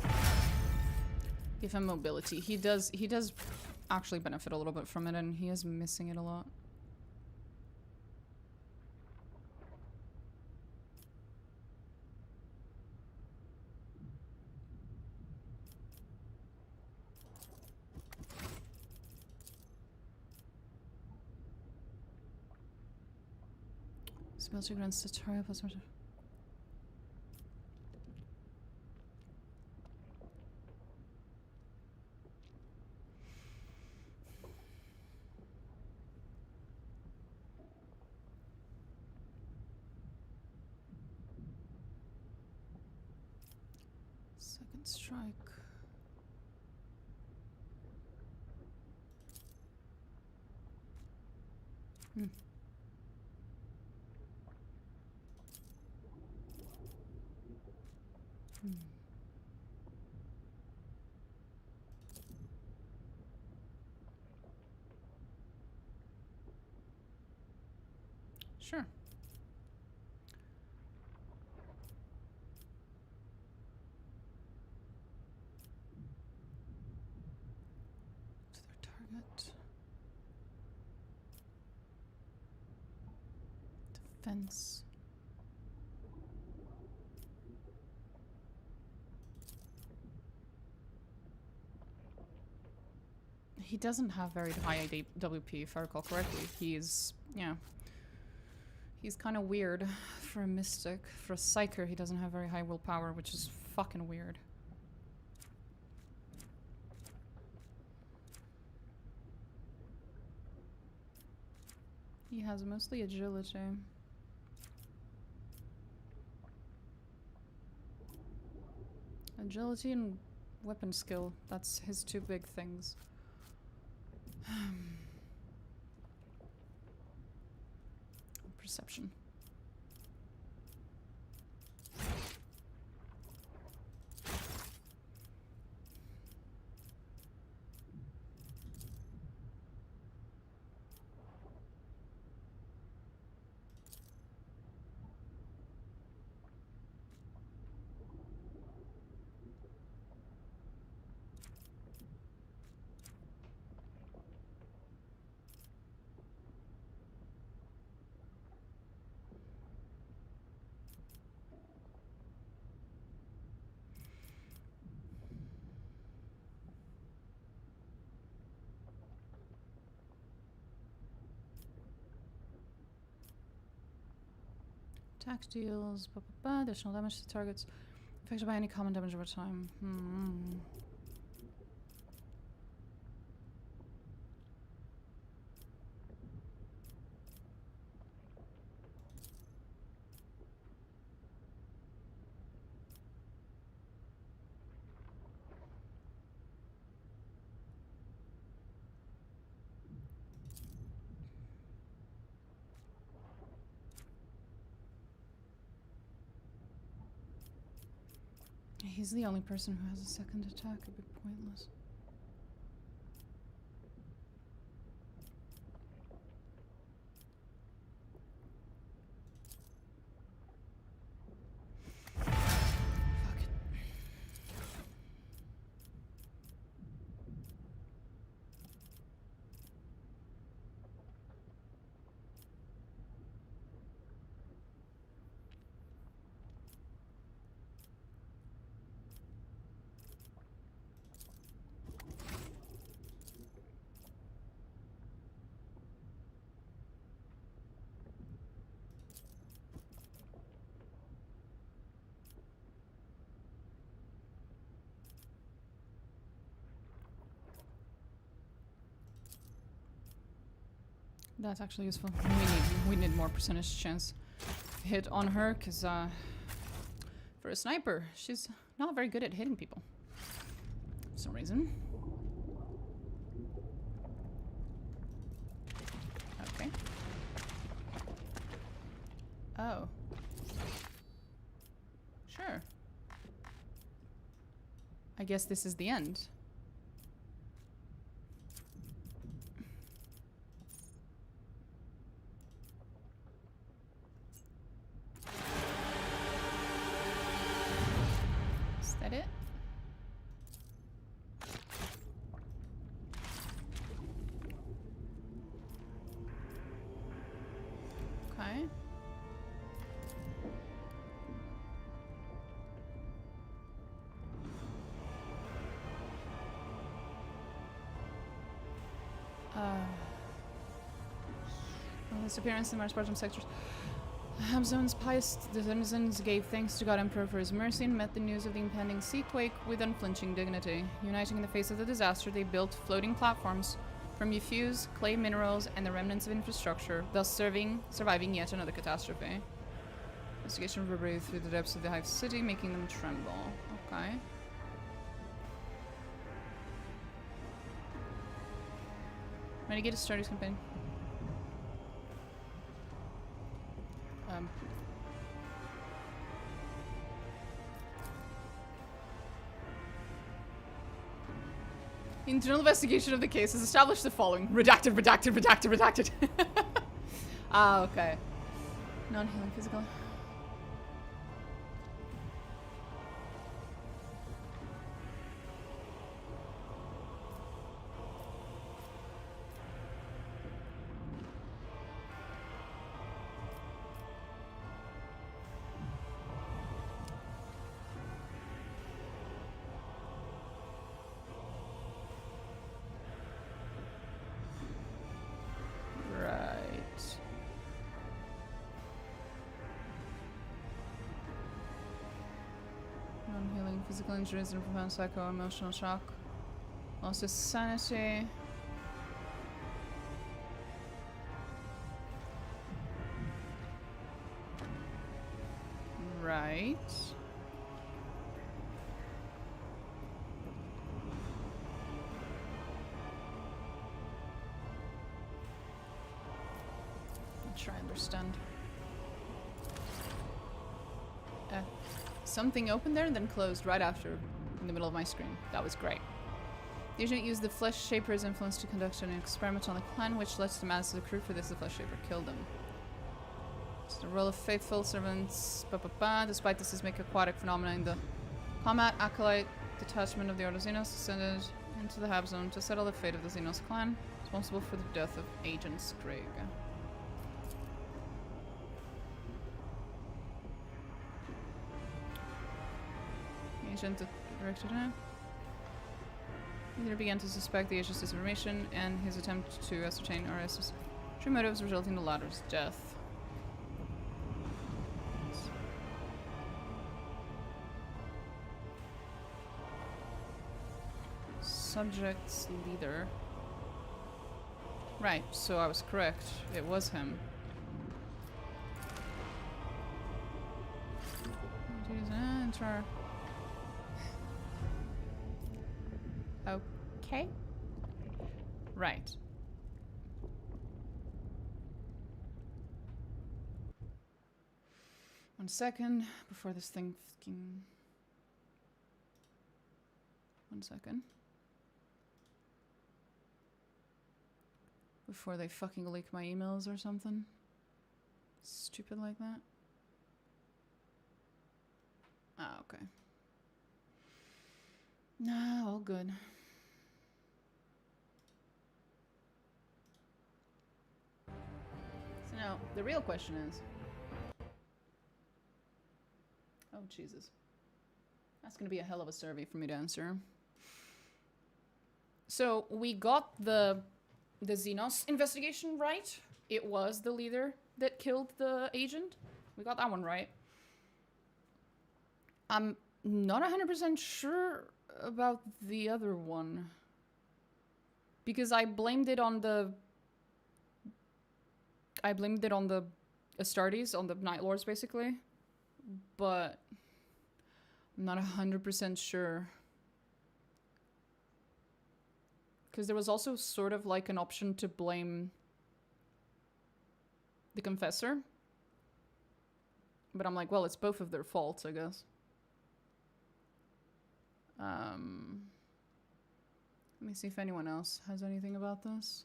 Give him mobility. He does actually benefit a little bit from it, and he is missing it a lot. Spell check grants tutorial plus. Second strike. Hmm. Hmm. Sure. To their target. Defense. He doesn't have very high WP, if I recall correctly. He's, yeah. He's kind of weird for a mystic. For a psyker, he doesn't have very high willpower, which is fucking weird. He has mostly agility. Agility and weapon skill. That's his two big things. Perception. Attack deals additional damage to targets affected by any common damage over time. He's the only person who has a second attack. A bit pointless. Fuck it. That's actually useful. We need more percentage chance hit on her, because for a sniper, she's not very good at hitting people for some reason. Okay. Oh. Sure. I guess this is the end. Is that it? Okay. On his appearance in the Mars sectors, Hamzone's pious denizens gave thanks to God Emperor for his mercy and met the news of the impending seaquake with unflinching dignity. Uniting in the face of the disaster, they built floating platforms from effused clay minerals and the remnants of infrastructure, thus surviving yet another catastrophe. Investigation reverberated through the depths of the Hive City, making them tremble. Okay. Ready to get a starters campaign. Internal investigation of the case has established the following. Redacted, redacted, redacted, redacted. Ah, okay. Non-healing physical. Physical injuries and profound psycho-emotional shock. Loss of sanity. Right. I'll try and understand. Something opened there and then closed right after, in the middle of my screen. That was great. The agent used the Flesh Shaper's influence to conduct an experiment on the clan, which led to the madness of the crew. For this, the Flesh Shaper killed them. It's the role of faithful servants. Despite the seismic aquatic phenomena in the combat, Acolyte detachment of the Ordo Xenos descended into the Hab Zone to settle the fate of the Xenos clan, responsible for the death of Agent Scragg. Agent directed him. Either began to suspect the agent's disinformation and his attempt to ascertain RS's true motives, resulting in the latter's death. Subject's leader. Right, so I was correct. It was him. Enter. Okay. Right. One second before this thing fucking 1 second. Before they fucking leak my emails or something. Stupid like that. Ah, okay. Nah, all good. So now, the real question is... Oh, Jesus. That's gonna be a hell of a survey for me to answer. So, we got the Xenos investigation right. It was the leader that killed the agent. We got that one right. I'm not 100% sure about the other one. Because I blamed it on the Astartes, on the Night Lords, basically. But I'm not 100% sure. Because there was also sort of like an option to blame the Confessor. But I'm like, well, it's both of their faults, I guess. Let me see if anyone else has anything about this.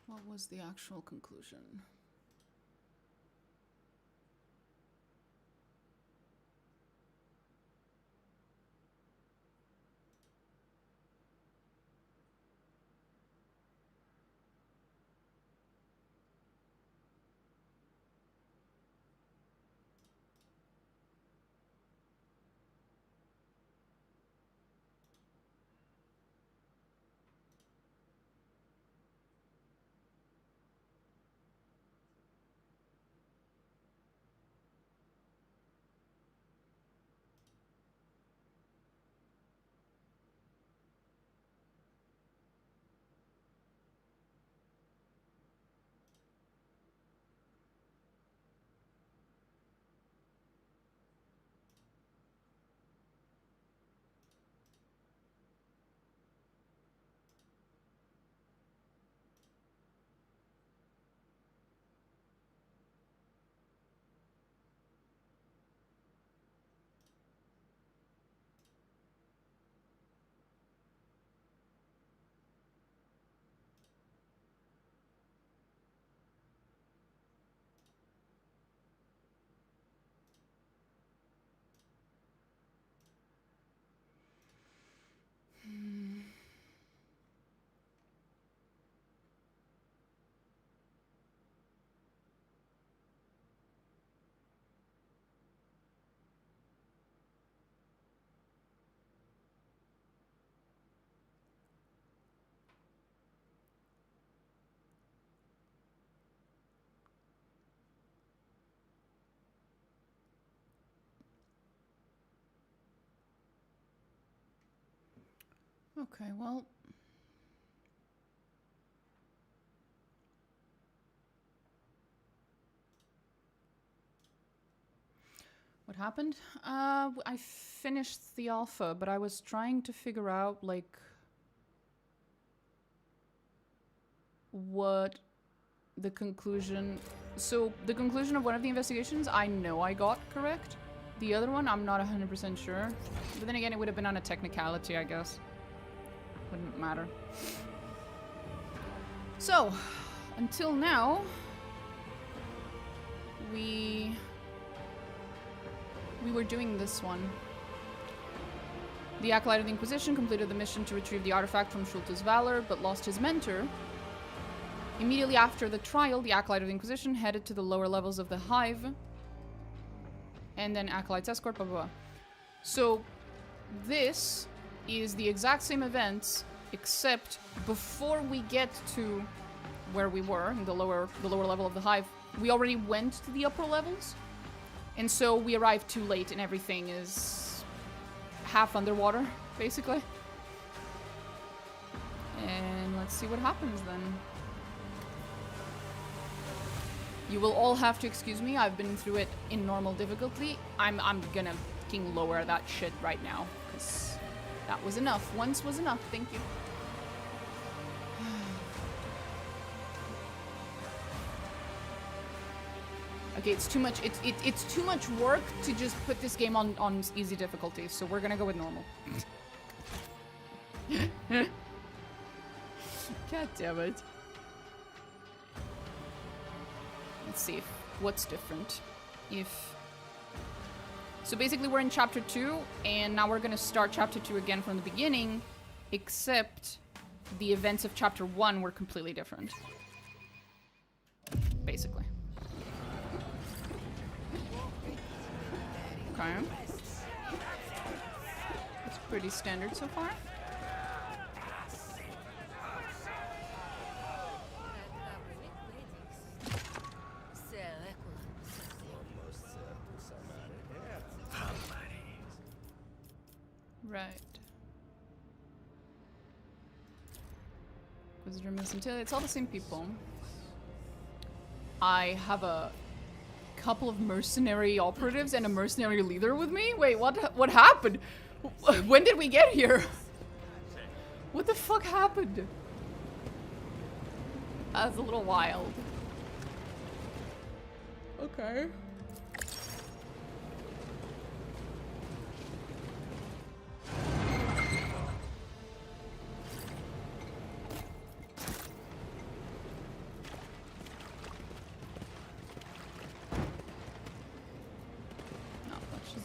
What was the actual conclusion? Okay, well... What happened? I finished the alpha, but I was trying to figure out, like... what the conclusion... So, the conclusion of one of the investigations, I know I got correct. The other one, I'm not 100% sure. But then again, it would have been on a technicality, I guess. Wouldn't matter. So, until now, we were doing this one. The Acolyte of the Inquisition completed the mission to retrieve the artifact from Schulte's Valor, but lost his mentor. Immediately after the trial, the Acolyte of the Inquisition headed to the lower levels of the Hive. And then Acolyte's escort, blah, blah, blah. So, this is the exact same events, except before we get to where we were, in the lower level of the Hive, we already went to the upper levels. And so we arrived too late and everything is half underwater, basically. And let's see what happens then. You will all have to excuse me, I've been through it in normal difficulty. I'm gonna fucking lower that shit right now, because that was enough. Once was enough, thank you. Okay, it's too much. It's too much work to just put this game on easy difficulty. So we're gonna go with normal. God damn it. Let's see what's different. So basically we're in chapter 2, and now we're gonna start chapter 2 again from the beginning, except the events of chapter 1 were completely different. Basically. Okay. It's pretty standard so far. Right. Visitor missing tail. It's all the same people. I have a couple of mercenary operatives and a mercenary leader with me? Wait, what happened? When did we get here? What the fuck happened? That's a little wild. Okay.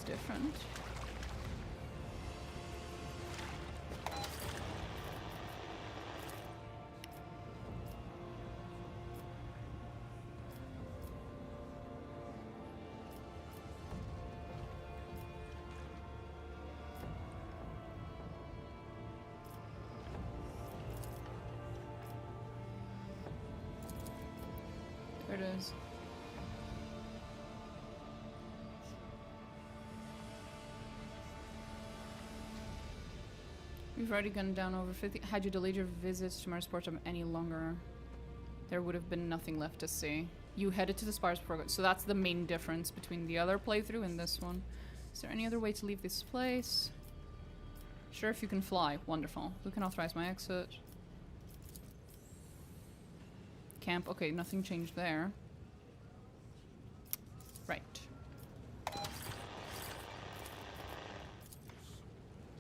Different. There it is. We've already gone down over 50. Had you delayed your visits to Marsportum any longer, there would have been nothing left to see. You headed to the Spires program, so that's the main difference between the other playthrough and this one. Is there any other way to leave this place? Sure, if you can fly. Wonderful. Who can authorize my exit? Camp. Okay, nothing changed there. Right.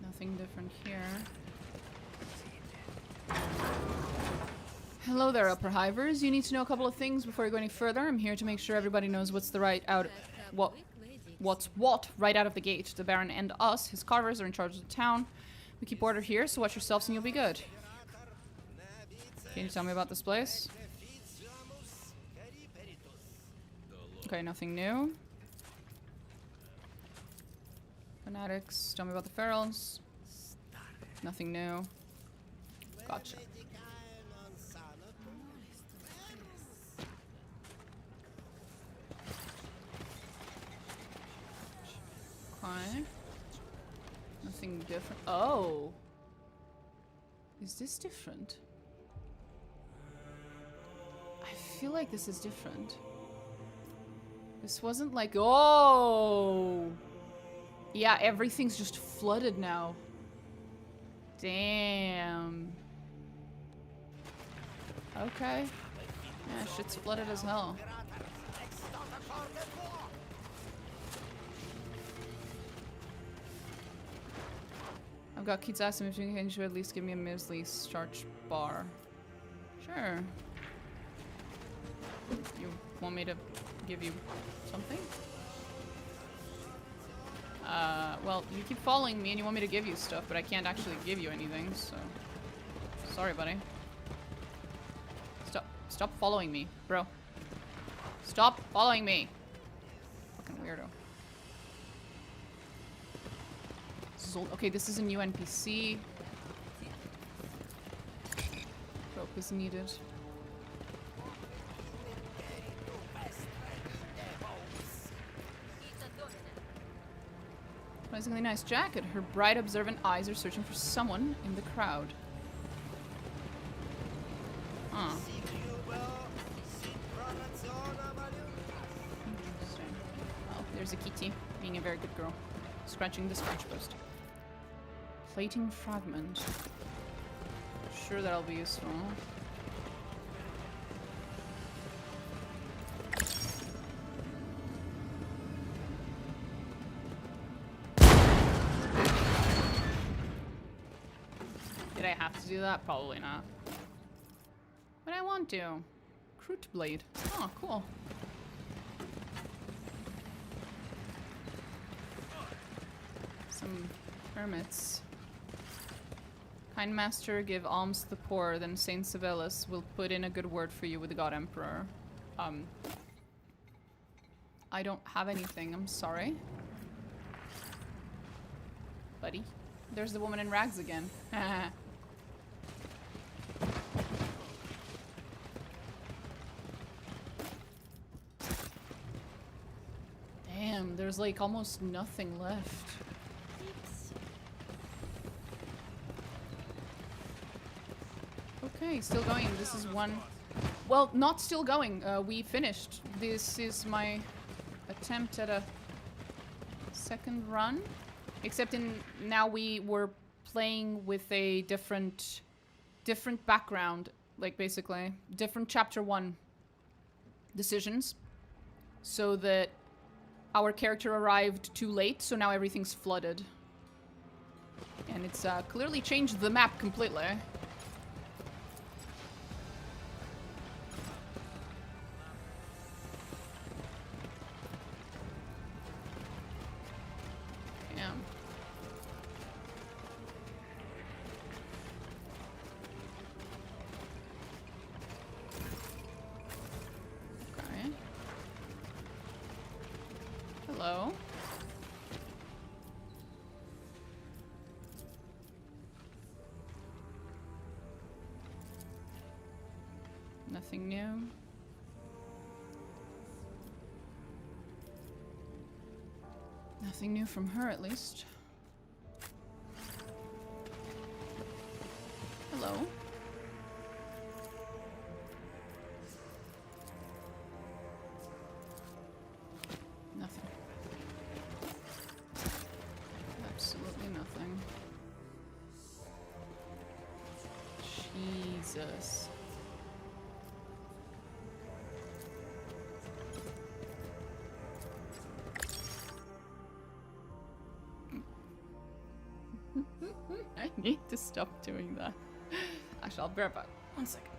Nothing different here. Hello there, upper hivers. You need to know a couple of things before you go any further. I'm here to make sure everybody knows what's the what's what right out of the gate. The Baron and us, his carvers, are in charge of the town. We keep order here, so watch yourselves and you'll be good. Can you tell me about this place? Okay, nothing new. Fanatics, tell me about the ferals. Nothing new. Gotcha. Okay. Nothing different. Oh! Is this different? I feel like this is different. This wasn't like... Oh! Yeah, everything's just flooded now. Damn. Okay. Yeah, shit's flooded as hell. I've got Keats asking if you can at least give me a measly starch bar. Sure. You want me to give you something? Well, you keep following me and you want me to give you stuff, but I can't actually give you anything, so... Sorry, buddy. Stop following me, bro. Stop following me! Fucking weirdo. This is old. Okay, this is a new NPC. Rope is needed. Surprisingly nice jacket. Her bright, observant eyes are searching for someone in the crowd. Huh. Interesting. Oh, there's a kitty, being a very good girl. Scratching the scratch post. Plating fragment. Sure, that'll be useful. I have to do that? Probably not. But I want to. Crude blade. Oh, cool. Some hermits. Kind master, give alms to the poor, then Saint Sabellus will put in a good word for you with the God Emperor. I don't have anything, I'm sorry. Buddy. There's the woman in rags again. Damn, there's like almost nothing left. Okay, still going. This is one... Well, not still going. We finished. This is my attempt at a second run. Except now we were playing with a different background. Like, basically. Different chapter 1 decisions. So that our character arrived too late, so now everything's flooded. And it's clearly changed the map completely. Hello. Nothing new. Nothing new from her, at least. Hello. Nothing. Absolutely nothing. Jesus. I need to stop doing that. Actually, I'll be right back. 1 second.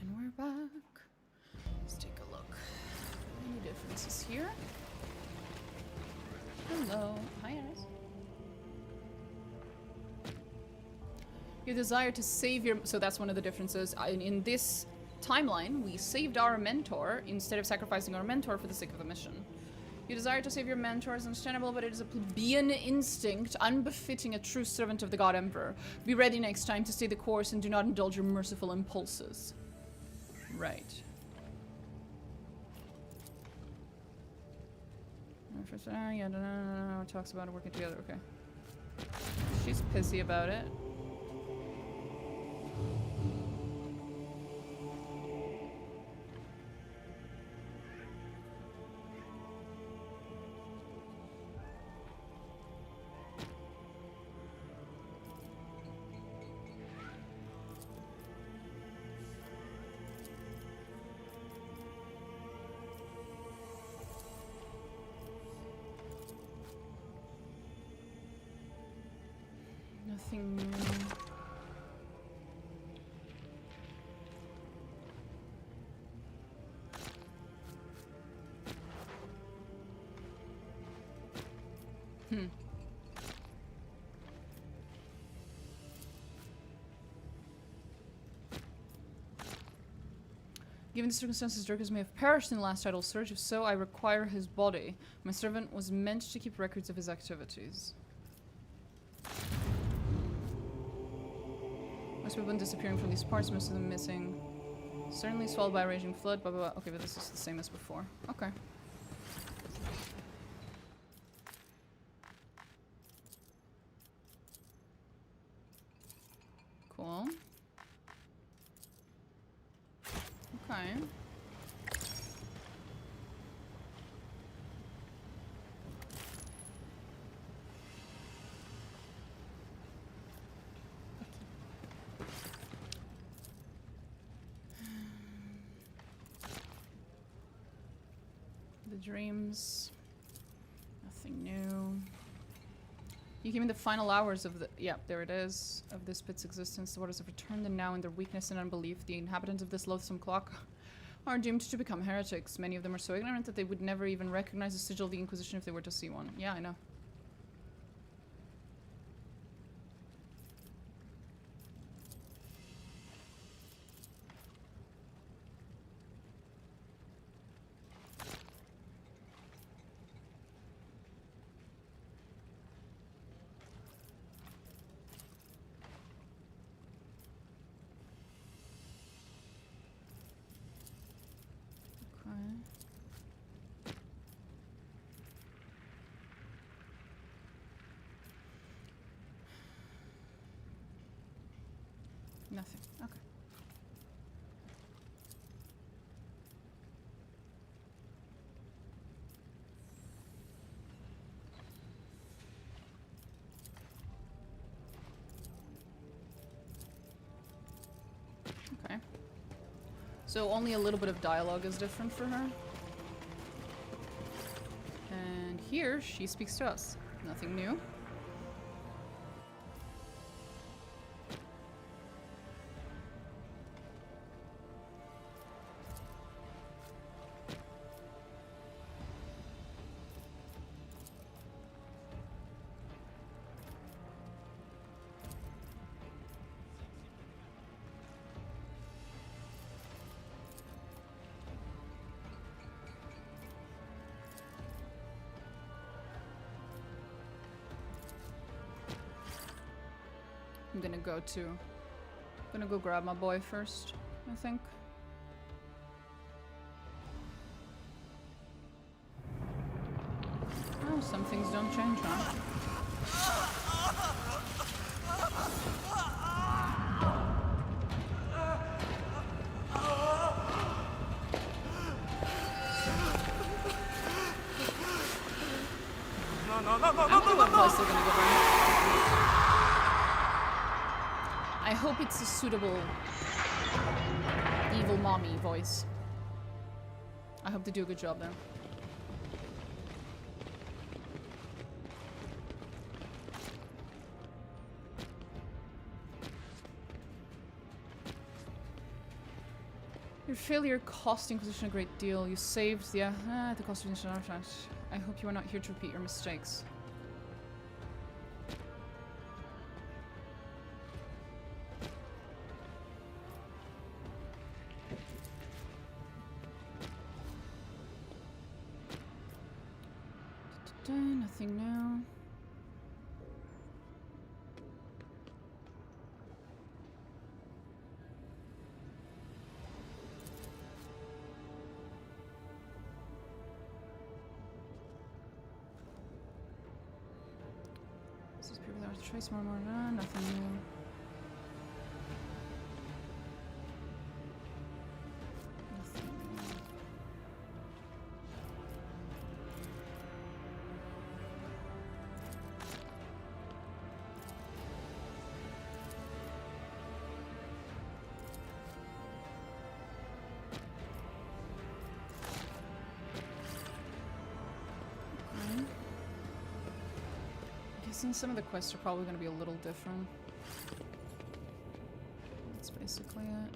And we're back. Let's take a look. Any differences here? Hello. Hi, Iris. Your desire to save your... So that's one of the differences. In this timeline, we saved our mentor instead of sacrificing our mentor for the sake of the mission. Your desire to save your mentor is understandable, but it is a plebeian instinct unbefitting a true servant of the God Emperor. Be ready next time to stay the course and do not indulge your merciful impulses. Right. Yeah, no. Talks about it working together. Okay. She's pissy about it. Nothing new. Given the circumstances, Dirkus may have perished in the last idle search. If so, I require his body. My servant was meant to keep records of his activities. Most people have been disappearing from these parts, most of them missing. Certainly swallowed by a raging flood, blah blah blah. Okay, but this is the same as before. Okay. Cool. Okay. The dreams. Nothing new. You give me the final hours of the... Yeah, there it is. Of this pit's existence. The waters have returned, and now in their weakness and unbelief, the inhabitants of this loathsome clock are doomed to become heretics. Many of them are so ignorant that they would never even recognize the sigil of the Inquisition if they were to see one. Yeah, I know. Nothing. Okay. Okay. So only a little bit of dialogue is different for her. And here she speaks to us. Nothing new. I'm gonna go grab my boy first, I think. Oh, some things don't change, huh? I wonder what voice they're gonna give her. I hope it's a suitable evil mommy voice. I hope they do a good job there. Your failure cost Inquisition a great deal. You saved the at the cost of Inquisition artifact. I hope you are not here to repeat your mistakes. Nothing new. This is people that are trace more, nothing new. Since some of the quests are probably going to be a little different. That's basically it.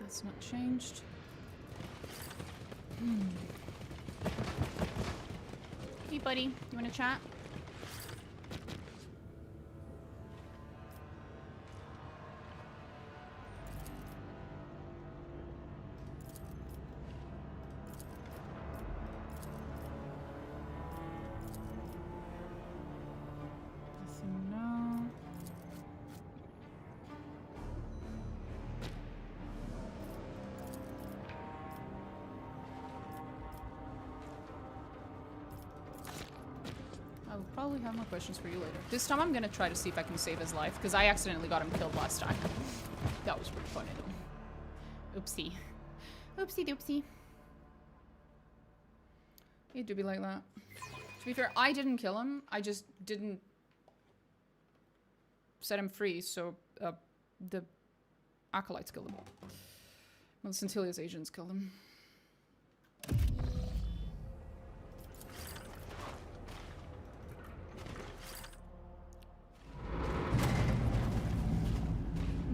That's not changed. Hey, buddy. You want to chat? Nothing, no. I'll probably have more questions for you later. This time I'm gonna try to see if I can save his life, because I accidentally got him killed last time. That was pretty funny though. Oopsie. Oopsie doopsie. It do be like that. To be fair, I didn't kill him. I just didn't set him free, so the acolytes killed him. Well, Centilia's agents killed him.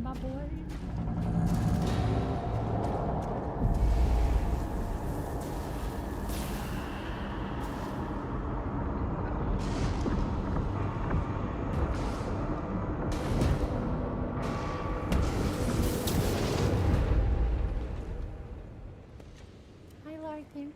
My boy. I like him.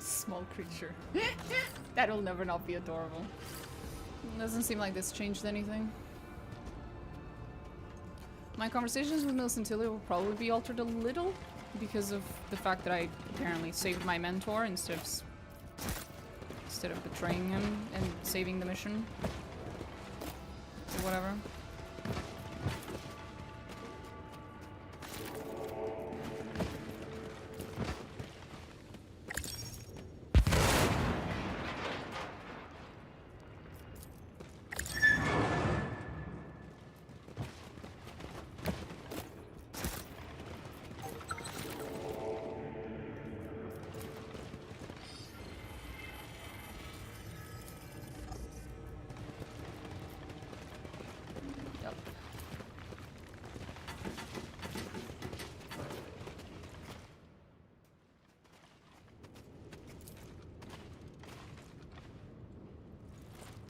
Small creature. That'll never not be adorable. Doesn't seem like this changed anything. My conversations with Milcentillia will probably be altered a little because of the fact that I apparently saved my mentor instead of betraying him and saving the mission. Or whatever.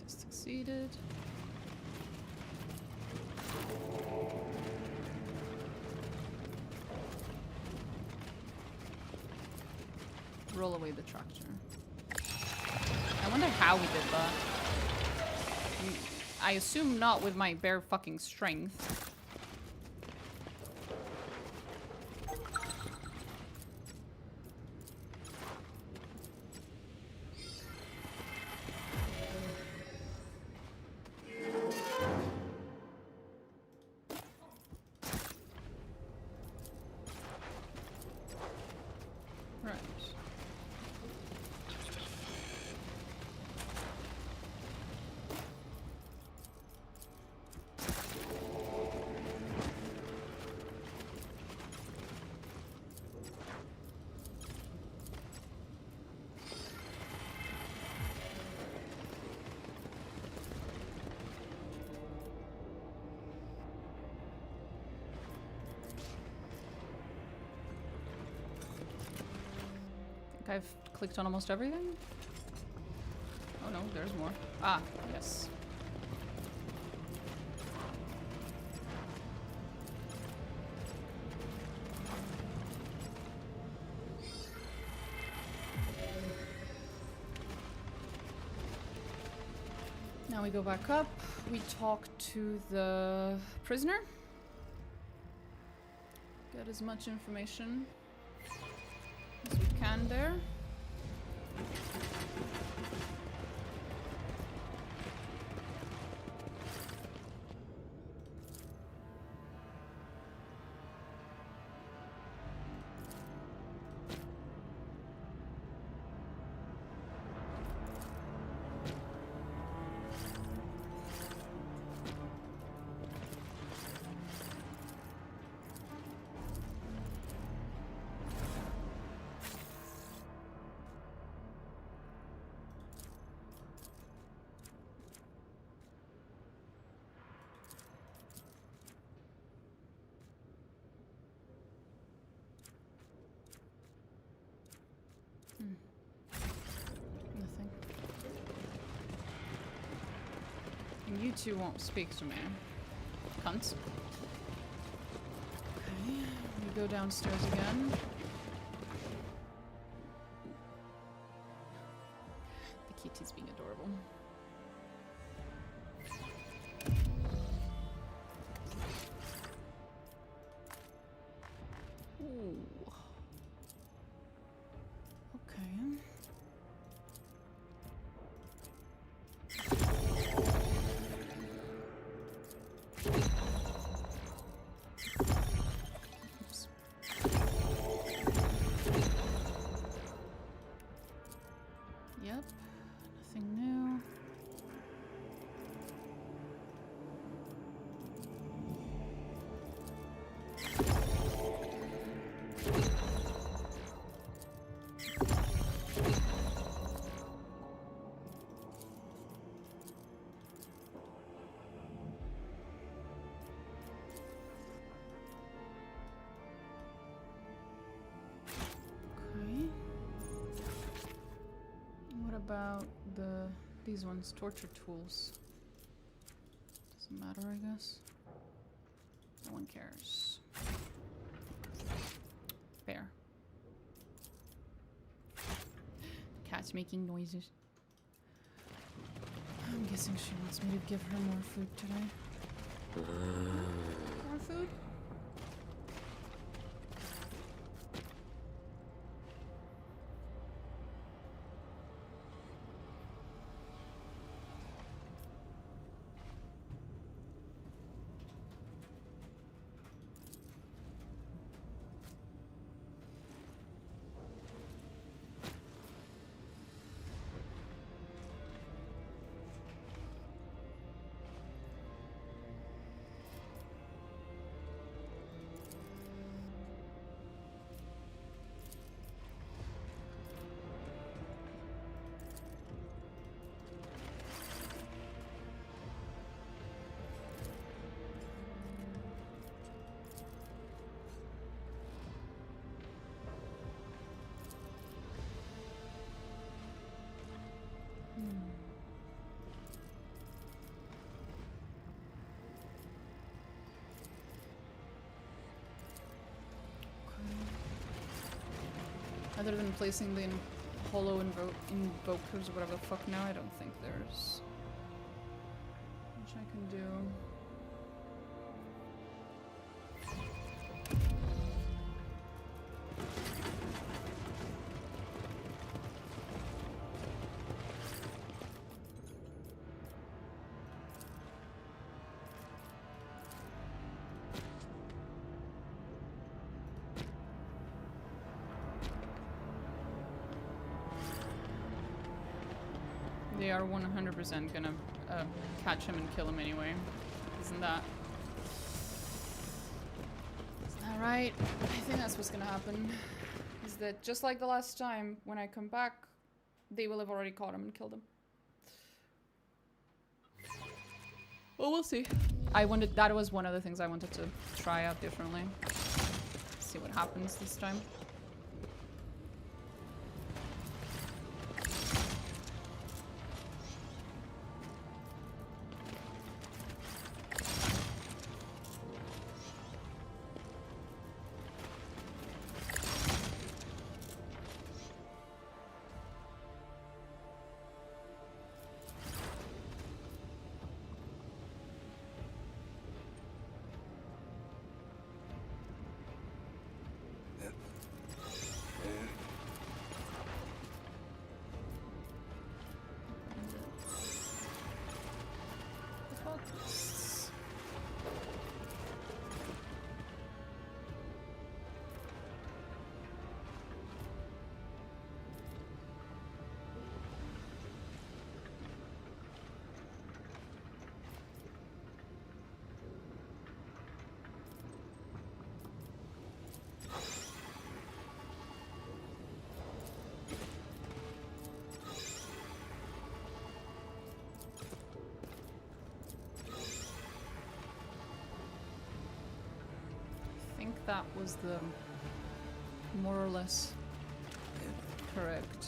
Succeeded. Roll away the tractor. I wonder how we did that. I assume not with my bare fucking strength. I've clicked on almost everything. Oh no, there's more. Ah, yes. Now we go back up. We talk to the prisoner. Get as much information as we can there. Nothing. And you two won't speak to me. Cunts. Okay, we go downstairs again. The kitty's being adorable. Ooh. Okay. Oops. Yep, nothing new. About these ones, torture tools. Doesn't matter, I guess. No one cares. Bear. The cat's making noises. I'm guessing she wants me to give her more food today. More food? Other than placing the hollow invokers or whatever the fuck now, I don't think there's Which I can do. They are 100% gonna catch him and kill him anyway. Isn't that right? I think that's what's gonna happen. Is that just like the last time, when I come back, they will have already caught him and killed him. Well, we'll see. That was one of the things I wanted to try out differently. See what happens this time. That was the more or less correct.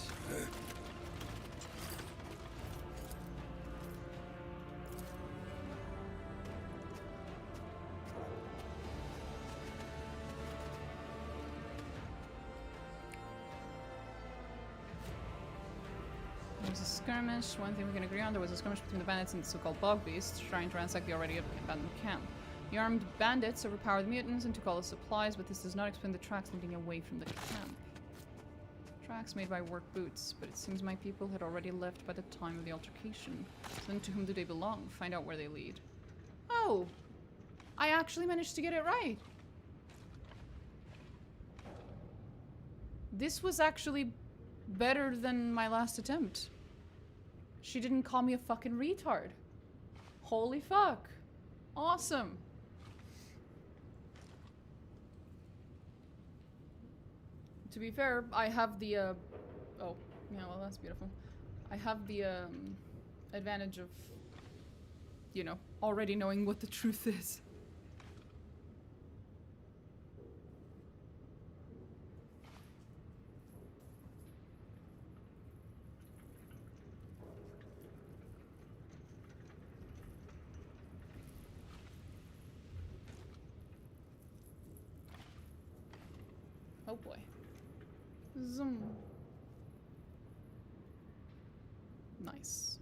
There was a skirmish. One thing we can agree on, there was a skirmish between the bandits and the so-called bog beasts trying to ransack the already abandoned camp. The armed bandits overpowered the mutants and took all the supplies, but this does not explain the tracks leading away from the camp. Tracks made by work boots, but it seems my people had already left by the time of the altercation. So then to whom do they belong? Find out where they lead. Oh! I actually managed to get it right! This was actually better than my last attempt. She didn't call me a fucking retard. Holy fuck. Awesome. To be fair, I have the, oh, yeah, well, that's beautiful. I have the, advantage of, you know, already knowing what the truth is. Oh boy. Zoom. Nice.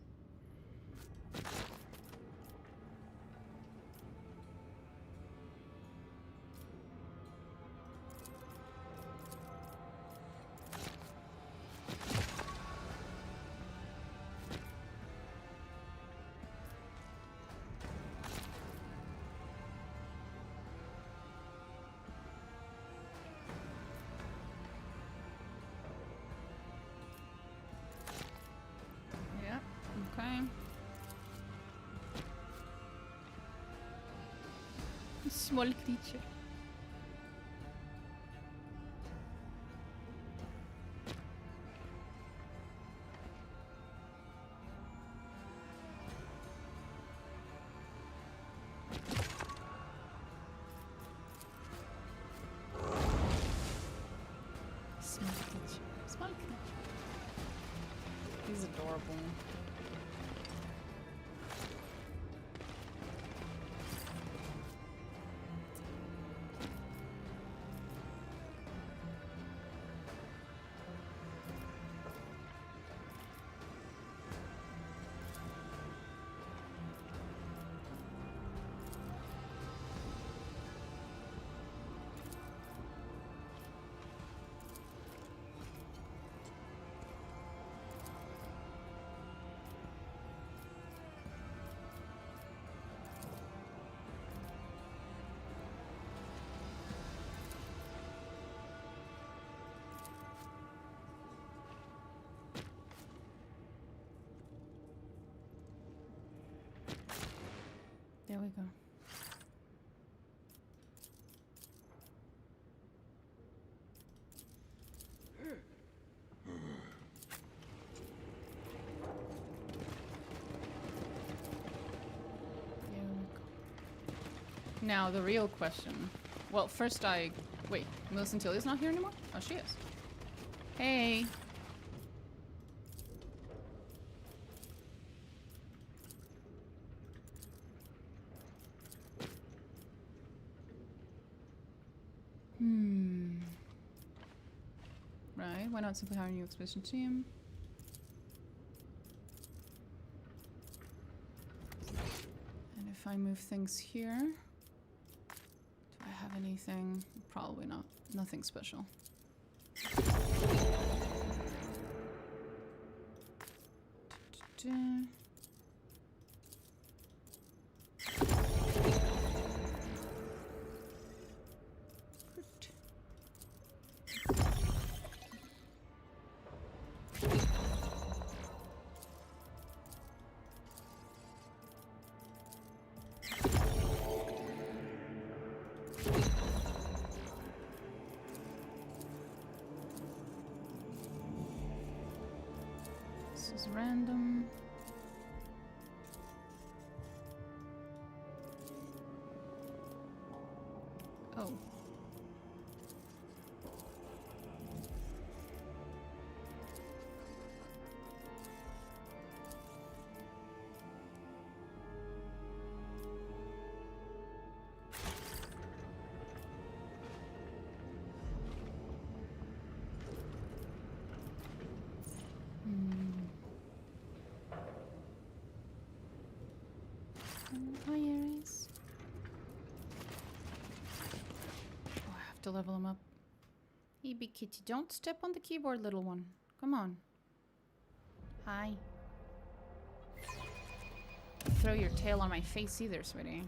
Okay. Small creature. Small creature. Small creature. He's adorable. There we go. Now, the real question. Well, first wait, Millicent Tilly's not here anymore? Oh, she is. Hey. Right, why not simply hire a new expedition team? And if I move things here... Do I have anything? Probably not. Nothing special. This is random. Oh. Hi, Aries. Oh, I have to level him up. Hey, big kitty, don't step on the keyboard, little one. Come on. Hi. Don't throw your tail on my face either, sweetie.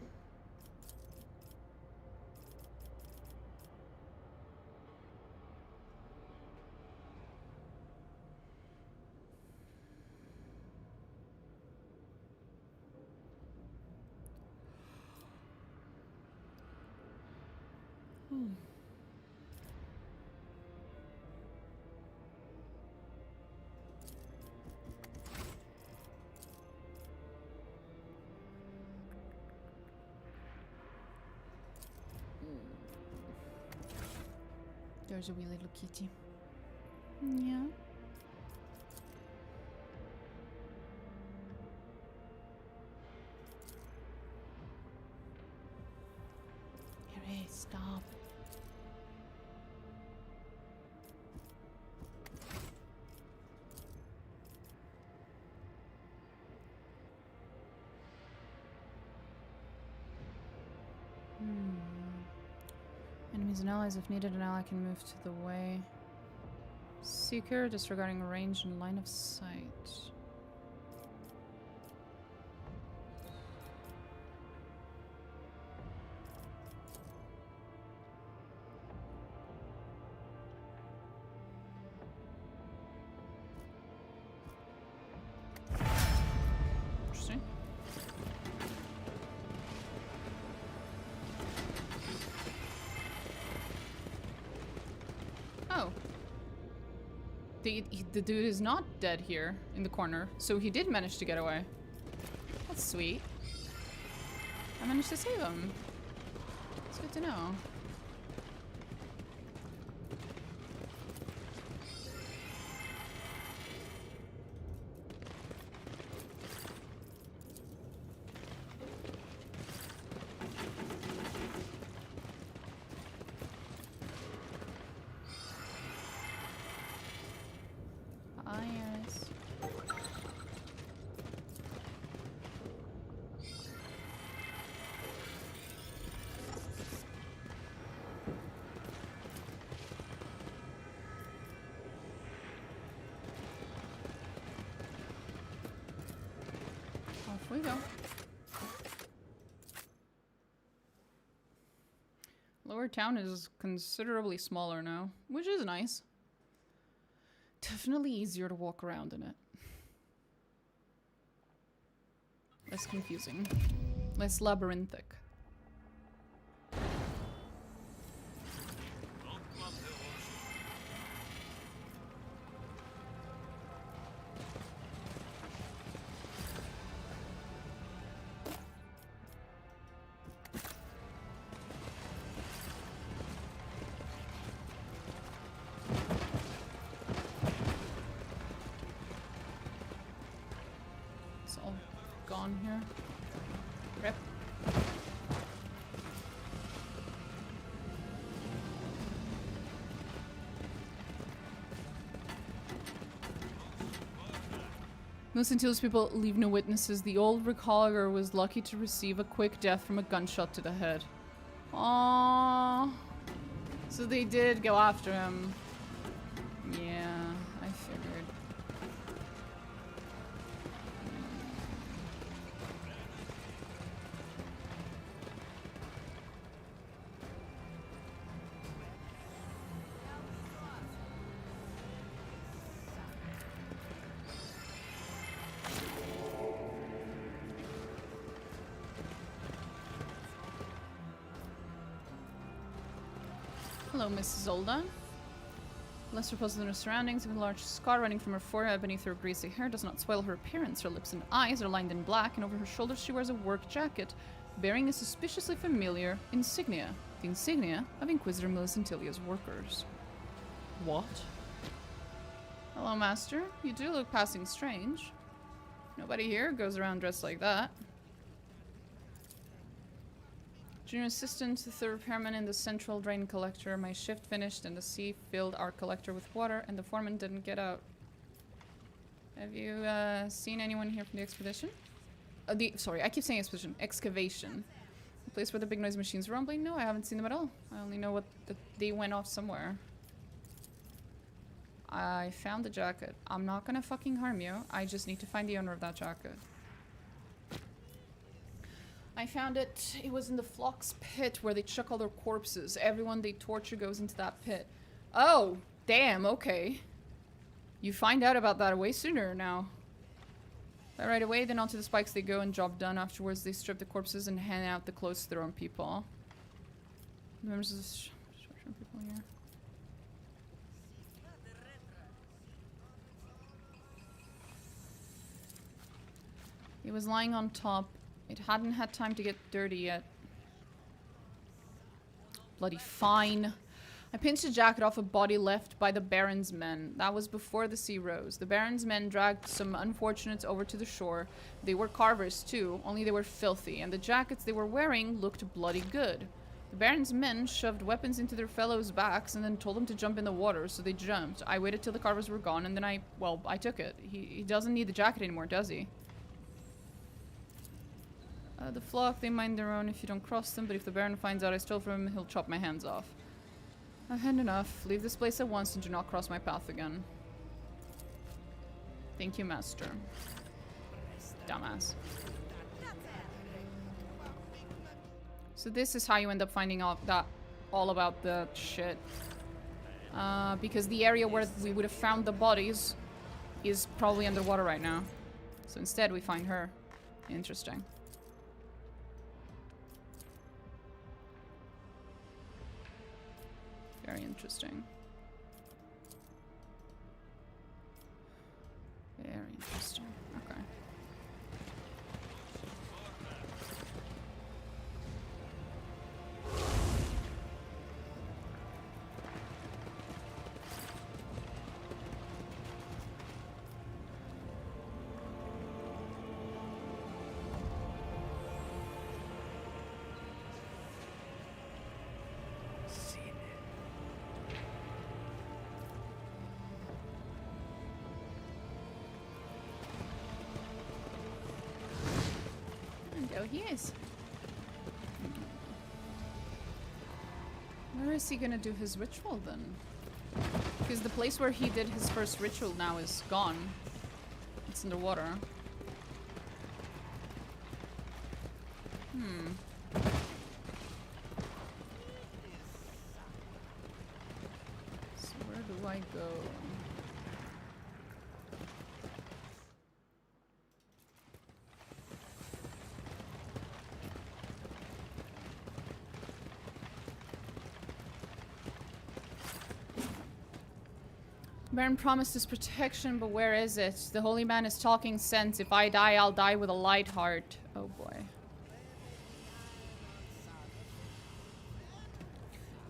There's a wee little kitty. Yeah. Harry, stop. Enemies and allies, if needed, an ally can move to the way. Seeker, disregarding range and line of sight. Interesting. Oh. The dude is not dead here in the corner, so he did manage to get away. That's sweet. I managed to save him. It's good to know. Off we go. Lower town is considerably smaller now, which is nice. Definitely easier to walk around in it. Less confusing. Less labyrinthic. It's all gone here. Rip. Most Antilles people leave no witnesses. The old recogger was lucky to receive a quick death from a gunshot to the head. Aww. So they did go after him. Yeah, I figured. Hello, Mrs. Zolda. Less repulsive than her surroundings, even a large scar running from her forehead beneath her greasy hair does not spoil her appearance. Her lips and eyes are lined in black, and over her shoulders she wears a work jacket, bearing a suspiciously familiar insignia. The insignia of Inquisitor Millicentilia's workers. What? Hello, Master. You do look passing strange. Nobody here goes around dressed like that. Junior assistant to the repairman in the central drain collector. My shift finished and the sea filled our collector with water and the foreman didn't get out. Have you seen anyone here from the expedition? Sorry, I keep saying expedition. Excavation. The place where the big noise machines are rumbling? No, I haven't seen them at all. I only know that they went off somewhere. I found the jacket. I'm not gonna fucking harm you. I just need to find the owner of that jacket. I found it. It was in the Flock's pit where they chuck all their corpses. Everyone they torture goes into that pit. Oh, damn, okay. You find out about that way sooner now. Right away, then onto the spikes they go and job done. Afterwards, they strip the corpses and hand out the clothes to their own people. The members of the structure people here. He was lying on top. It hadn't had time to get dirty yet. Bloody fine. I pinched a jacket off a body left by the Baron's men. That was before the sea rose. The Baron's men dragged some unfortunates over to the shore. They were carvers too, only they were filthy, and the jackets they were wearing looked bloody good. The Baron's men shoved weapons into their fellows' backs and then told them to jump in the water, so they jumped. I waited till the carvers were gone, and then I took it. He doesn't need the jacket anymore, does he? The flock, they mind their own if you don't cross them, but if the Baron finds out I stole from him, he'll chop my hands off. I've had enough. Leave this place at once and do not cross my path again. Thank you, Master. Dumbass. So this is how you end up finding out that all about the shit. Because the area where we would have found the bodies is probably underwater right now. So instead we find her. Interesting. Very interesting. Very interesting. Okay. Oh, he is. Where is he gonna do his ritual then? Because the place where he did his first ritual now is gone. It's underwater. So where do I go? Baron promised us protection, but where is it? The holy man is talking sense. If I die, I'll die with a light heart. Oh boy.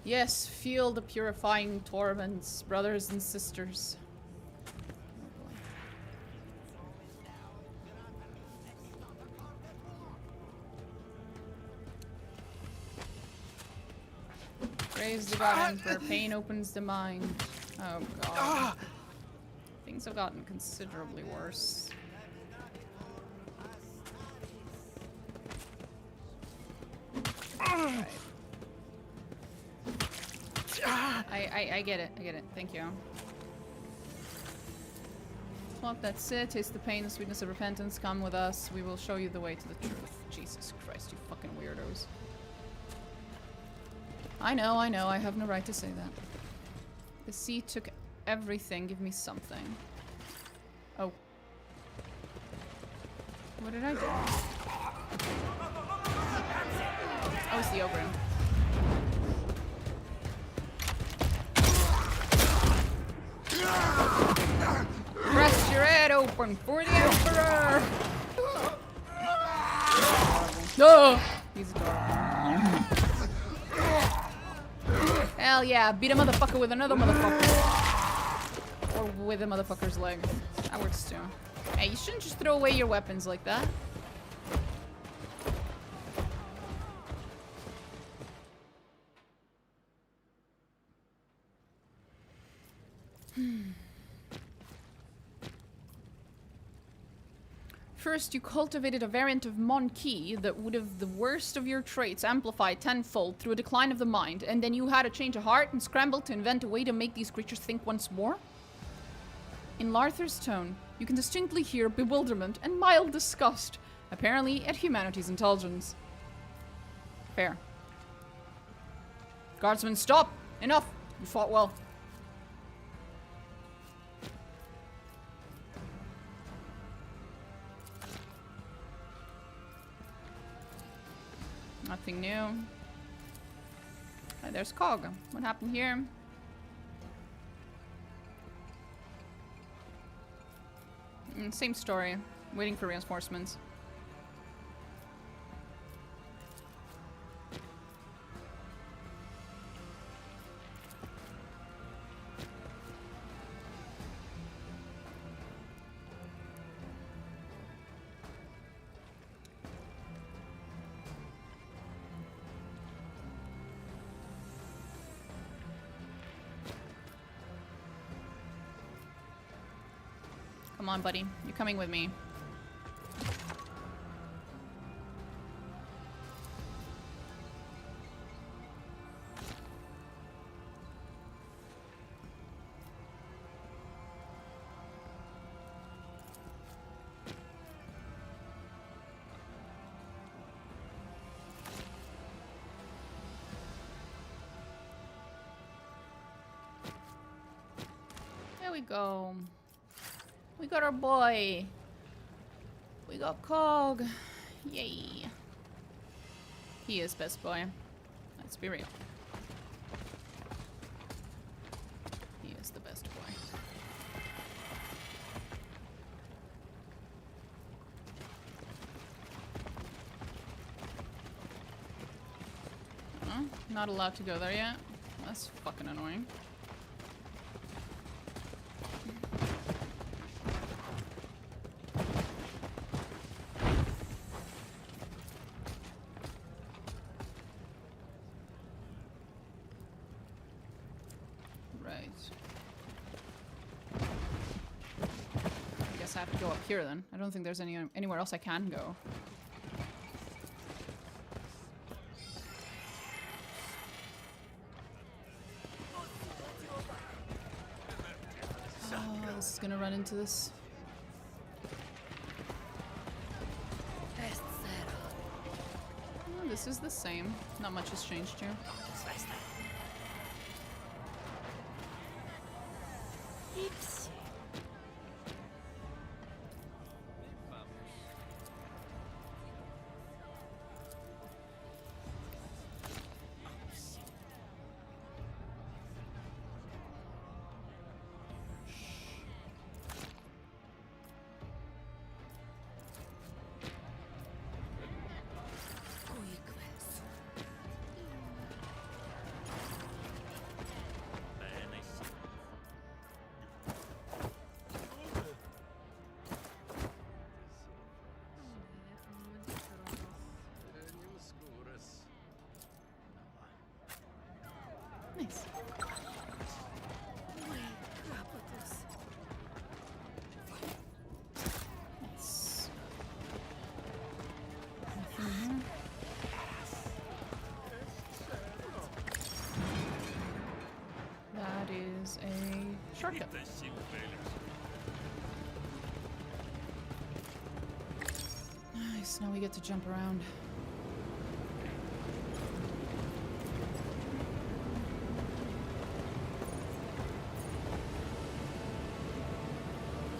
Yes, feel the purifying torments, brothers and sisters. Oh boy. Praise the God Emperor. Pain opens the mind. Oh god. Things have gotten considerably worse. Right. I get it. I get it. Thank you. Well, that's it. Taste the pain, the sweetness of repentance. Come with us. We will show you the way to the truth. Jesus Christ, you fucking weirdos. I know. I have no right to say that. The sea took everything. Give me something. Oh. What did I do? Oh, it's the Oberyn. Press your head open for the Emperor! No! He's adorable. Hell yeah, beat a motherfucker with another motherfucker. Or with a motherfucker's leg. That works too. Hey, you shouldn't just throw away your weapons like that. First, you cultivated a variant of Monkey that would have the worst of your traits amplified tenfold through a decline of the mind, and then you had a change of heart and scrambled to invent a way to make these creatures think once more? In Larther's tone, you can distinctly hear bewilderment and mild disgust, apparently at humanity's intelligence. Fair. Guardsmen, stop! Enough! You fought well. Nothing new. There's Cog. What happened here? Same story. Waiting for reinforcements. Come on, buddy. You're coming with me. There we go. We got our boy. We got Cog. Yay. He is best boy. Let's be real. He is the best boy. Not allowed to go there yet. That's fucking annoying. Go up here then. I don't think there's anywhere else I can go. Oh, this is gonna run into this. Oh, this is the same. Not much has changed here. Nice. Nice. Nothing here. That is a shortcut. Nice, now we get to jump around.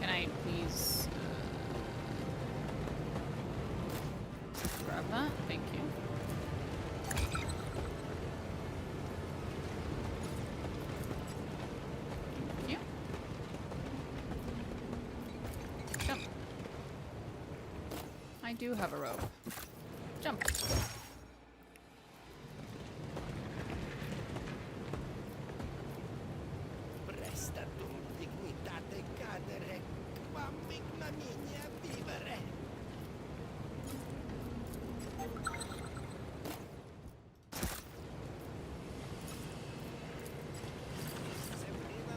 Can I please grab that? Thank you. Thank you. Jump. I do have a rope. Jump.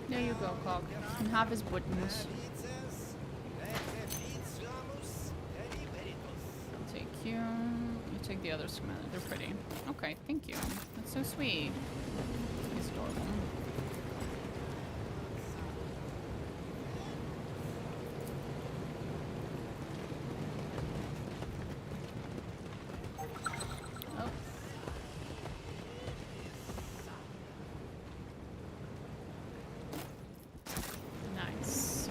There you go, Cog. And have his buttons. I'll take you. You take the others, Commander. They're pretty. Okay, thank you. That's so sweet. He's adorable. Oh. Nice.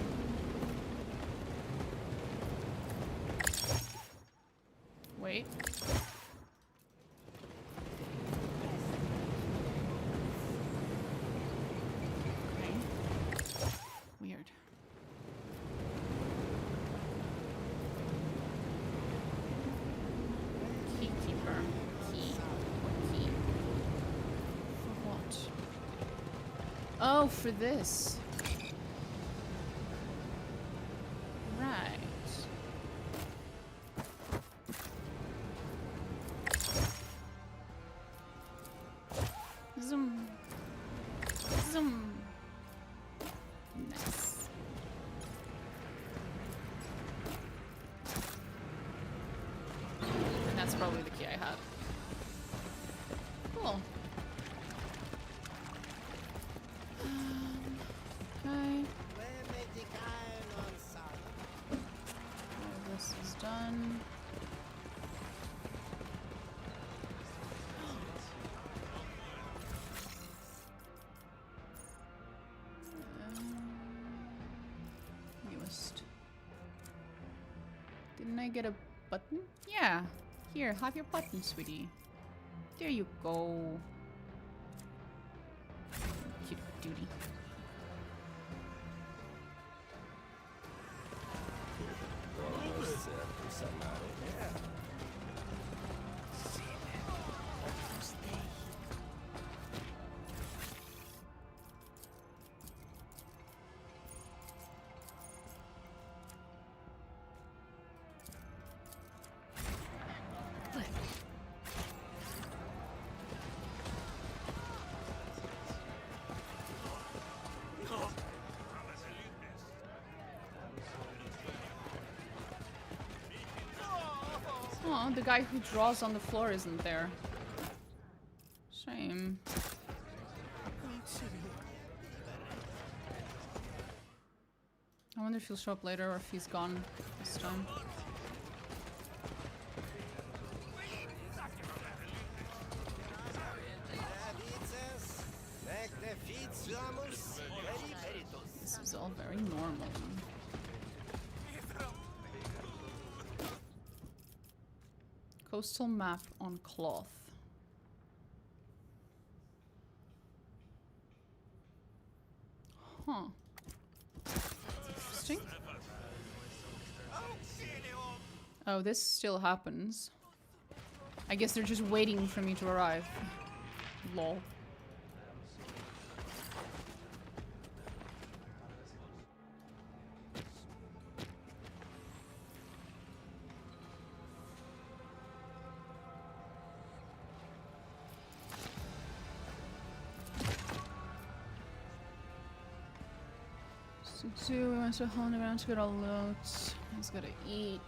Wait. Okay. Weird. Keykeeper. Key. What key? For what? Oh, for this. Right. Zoom. Zoom. Nice. And that's probably the key I had. Cool. Okay. All this is done. Newest. Didn't I get a button? Yeah. Here, have your button, sweetie. There you go. Cute duty. Oh, the guy who draws on the floor isn't there. Shame. I wonder if he'll show up later or if he's gone this time. This is all very normal. Coastal map on cloth. Huh. Interesting. Oh, this still happens. I guess they're just waiting for me to arrive. Lol. So two, we went to a hole in the ground to get all loot. He's gotta eat.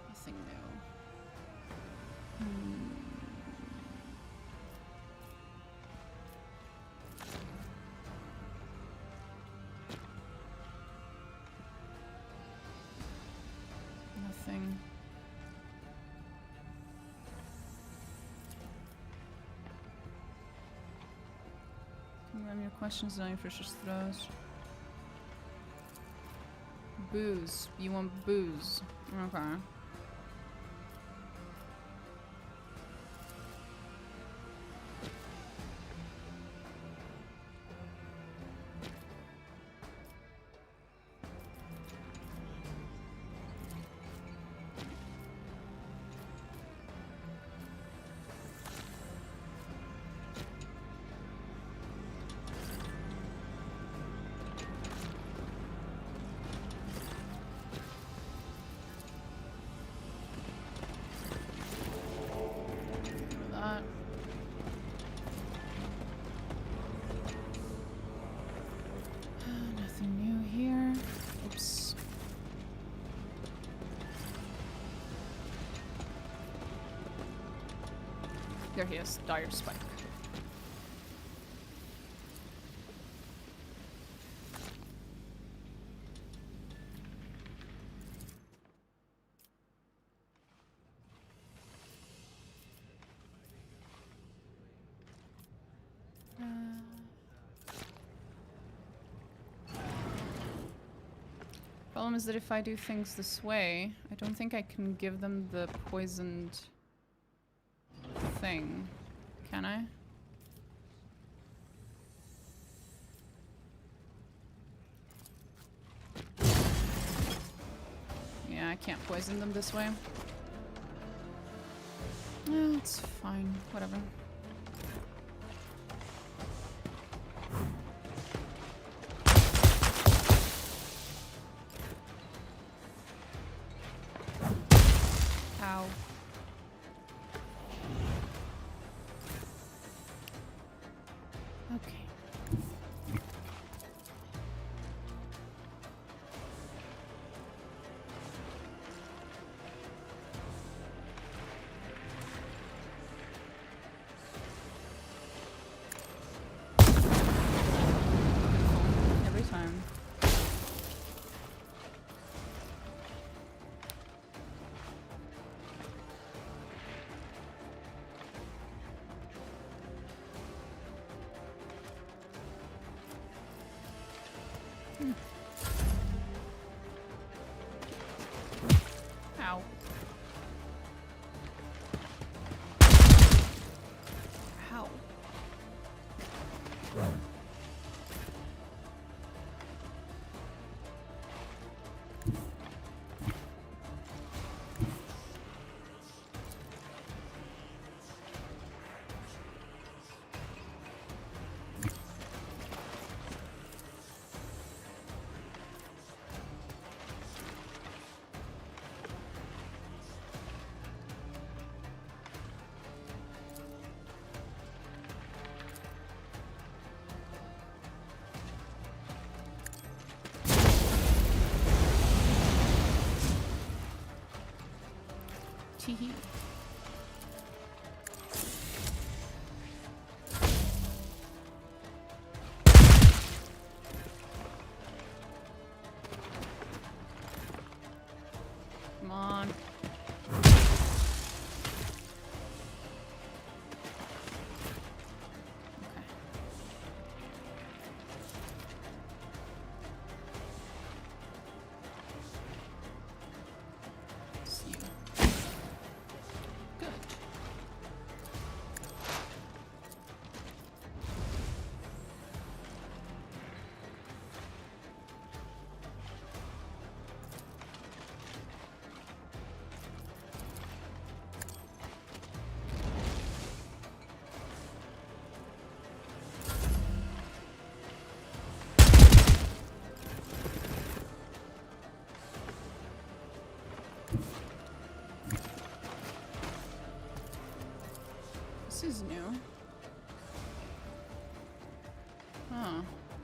Nothing new. Nothing. Ram your questions down your fisher's throat. Booze. You want booze. Okay. There he is, dire spike. Problem is that if I do things this way, I don't think I can give them the poisoned thing, can I? Yeah, I can't poison them this way. Yeah, it's fine, whatever. Ow. Okay. Every time. Ow. Ow. Teehee. Come on. This is new. Huh.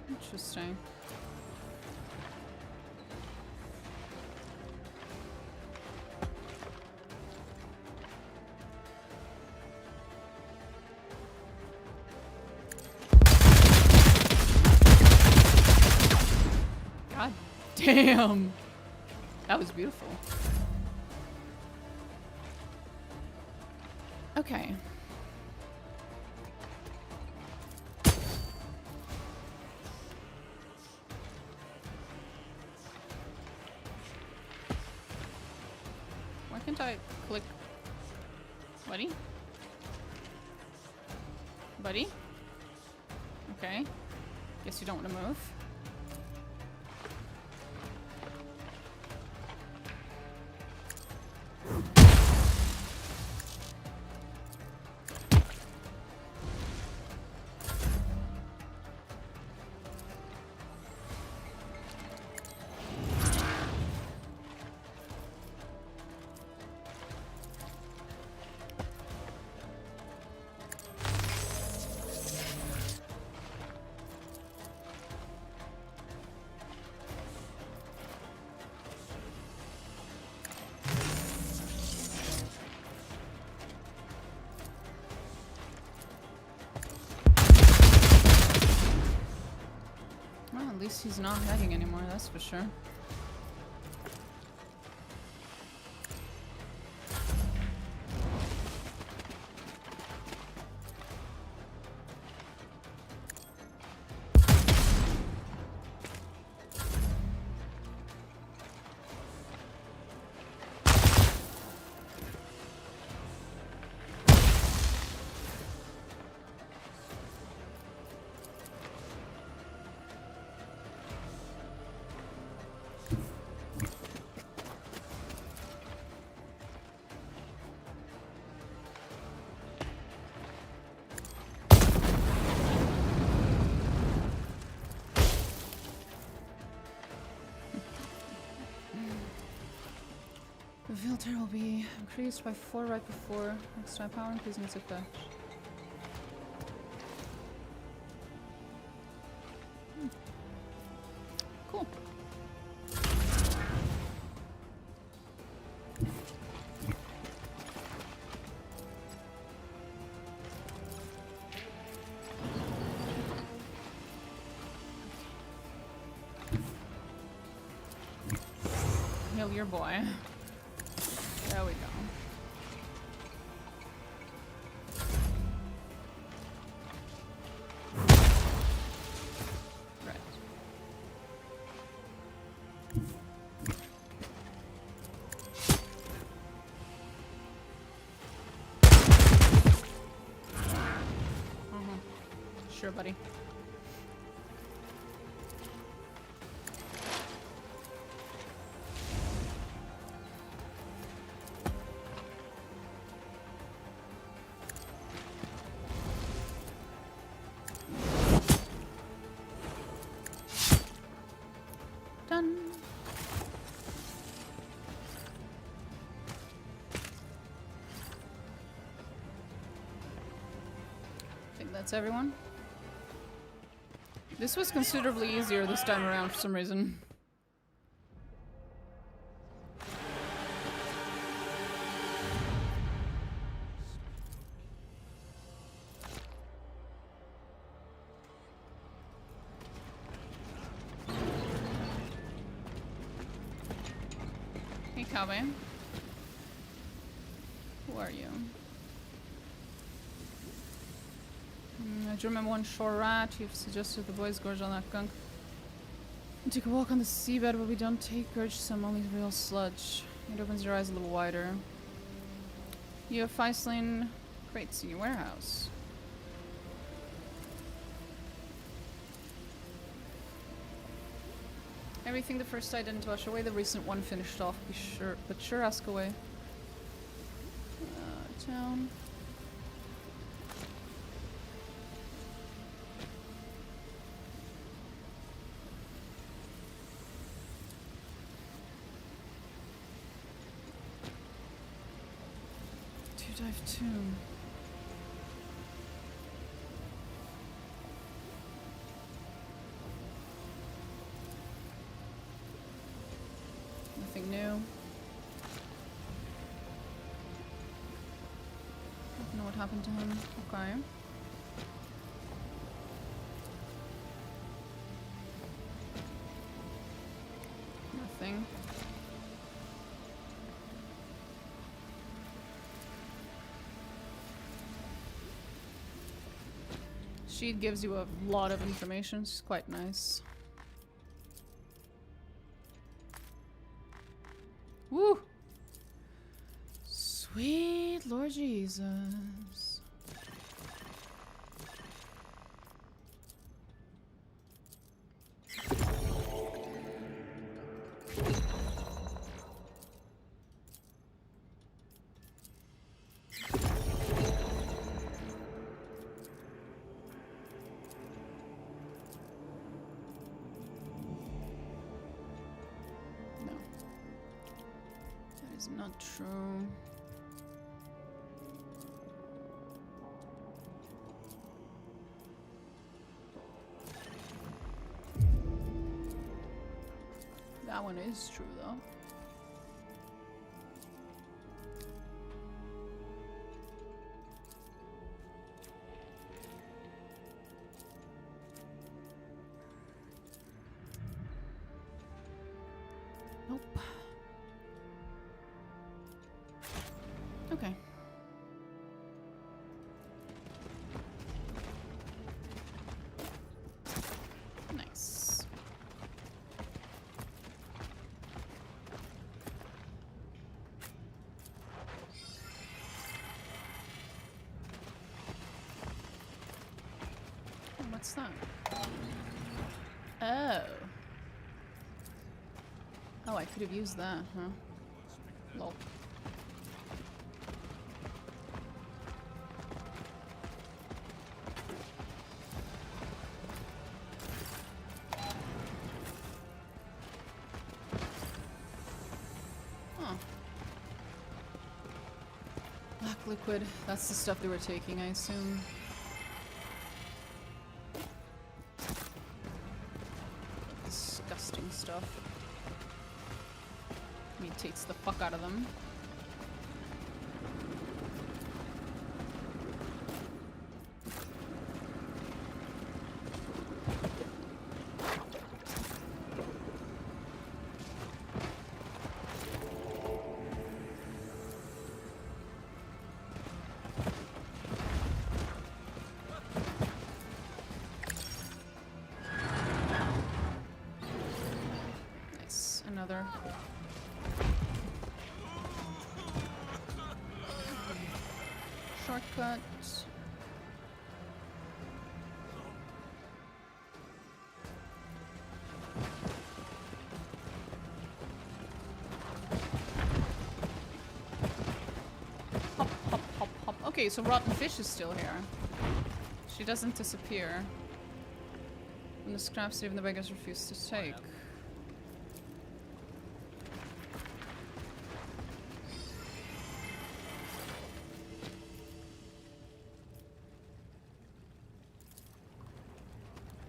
Interesting. Damn. That was beautiful. Okay. Why can't I click? Buddy? Buddy? Okay. Guess you don't want to move. At least he's not hacking anymore, that's for sure. The filter will be increased by 4 right before next time power increasing its effect. Cool. Heal your boy. There we go. Right. Sure, buddy. Done. I think that's everyone. This was considerably easier this time around for some reason. Hey, Cowboy. Who are you? I do remember one shore rat. You've suggested the boys gorge on that gunk. We take a walk on the seabed, but we don't take gorge some, only real sludge. It opens your eyes a little wider. You have Feisling crates in your warehouse. Everything the first I didn't wash away, the recent one finished off. Be sure, but sure, ask away. Town. Dive 2. Nothing new. Don't know what happened to him. Okay. thing. Sheet gives you a lot of information. It's quite nice. Woo! Sweet Lord Jesus. Not true. That one is true though. Nope. Okay. Nice. Oh, what's that? Oh. Oh, I could have used that, huh? Lol. Liquid. That's the stuff they were taking, I assume. Disgusting stuff. Mutates the fuck out of them. Another. Shortcut. Hop, hop, hop, hop. Okay, so rotten fish is still here. She doesn't disappear. When the scraps even the beggars refuse to take.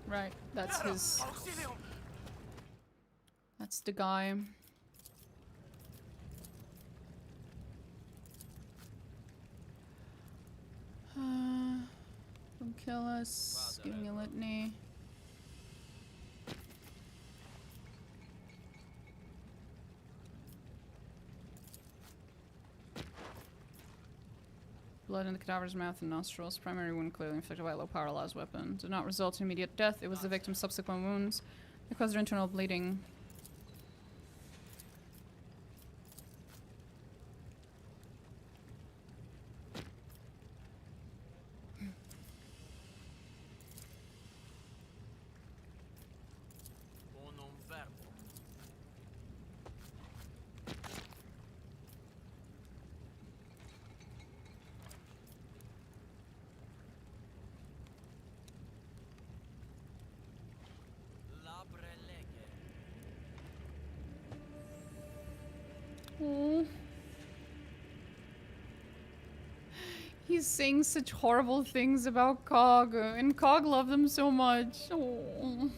Right, that's his. That's the guy. Don't kill us. Give me a litany. Blood in the cadaver's mouth and nostrils. Primary wound clearly inflicted by a low power las weapon. Did not result in immediate death. It was the victim's subsequent wounds that caused her internal bleeding. He's saying such horrible things about Cog, and Cog loved them so much. Oh.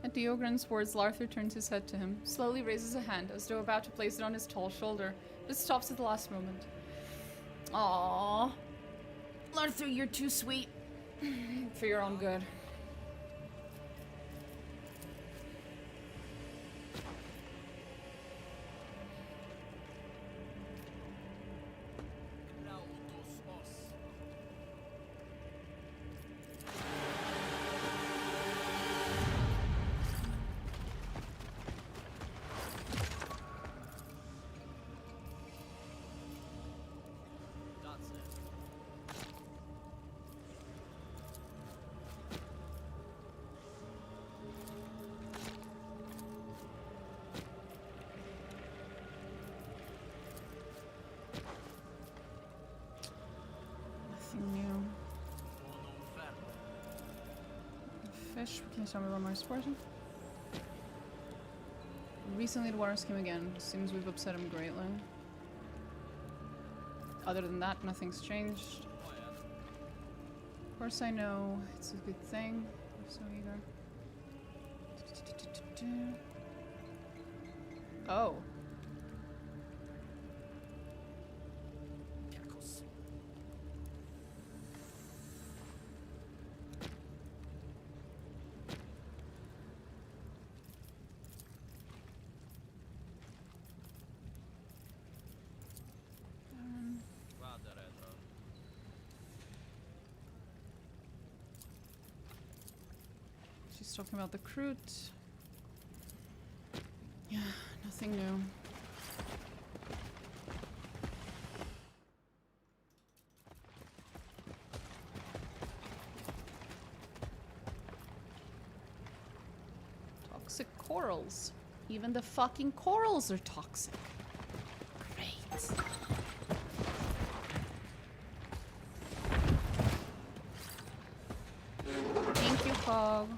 At Diogran's words, Larthur turns his head to him, slowly raises a hand as though about to place it on his tall shoulder, but stops at the last moment. Aww. Arthur, you're too sweet. For your own good. Fish, can you tell me about my sporting? Recently the water came again. Seems we've upset him greatly. Other than that, nothing's changed. Of course I know it's a good thing. I'm so eager. Oh. She's talking about the Kroot. Yeah, nothing new. Toxic corals. Even the fucking corals are toxic. Great. Thank you, Cog.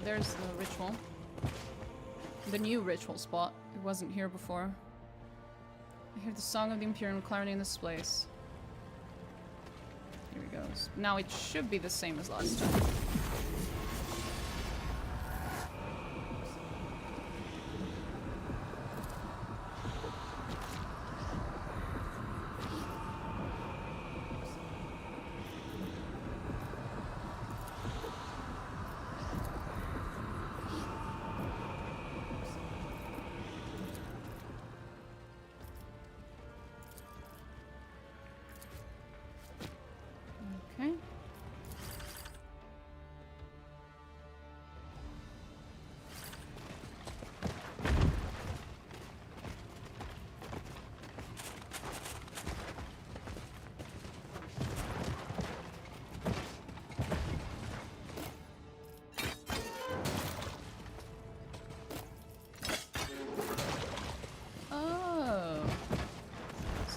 There's the ritual. The new ritual spot. It wasn't here before. I hear the song of the Imperium clarity in this place. Here he goes. Now it should be the same as last time.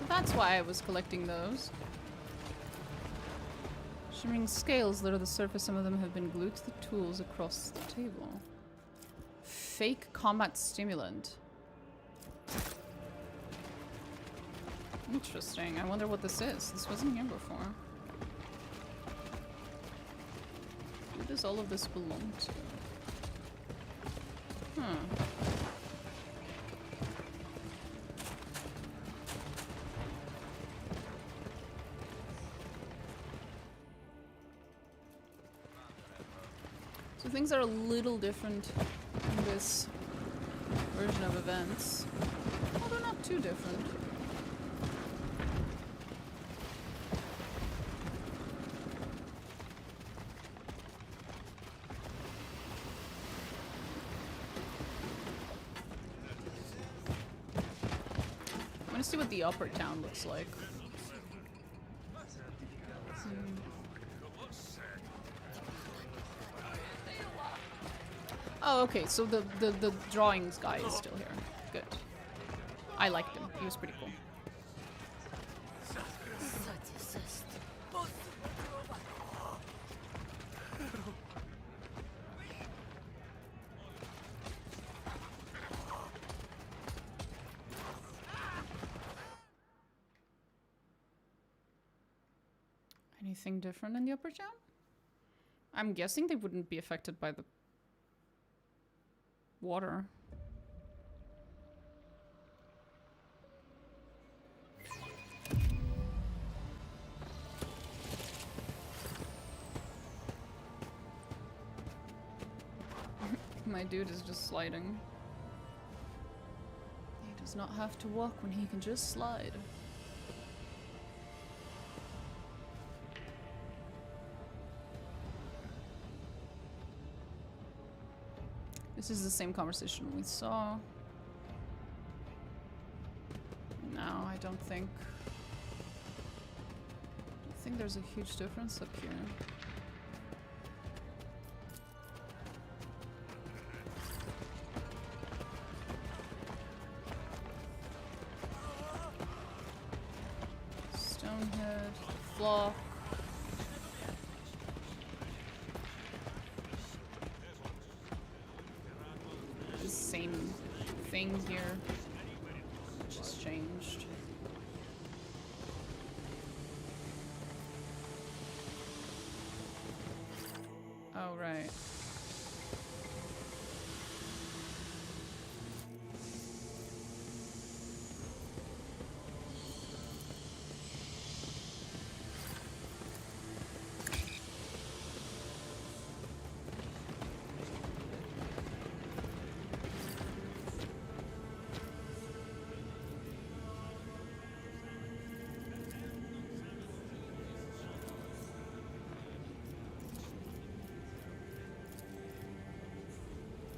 That's why I was collecting those. Shimmering scales litter the surface. Some of them have been glued to the tools across the table. Fake combat stimulant. Interesting. I wonder what this is. This wasn't here before. Who does all of this belong to? Huh. So things are a little different in this version of events. Well, they're not too different. I'm gonna see what the upper town looks like. Oh, okay, so the drawings guy is still here. Good. I liked him. He was pretty cool. anything different in the upper town? I'm guessing they wouldn't be affected by the water. My dude is just sliding. He does not have to walk when he can just slide. This is the same conversation we saw. No, I don't think there's a huge difference up here. Stonehead, Flock. The same thing here, just changed. Oh, right.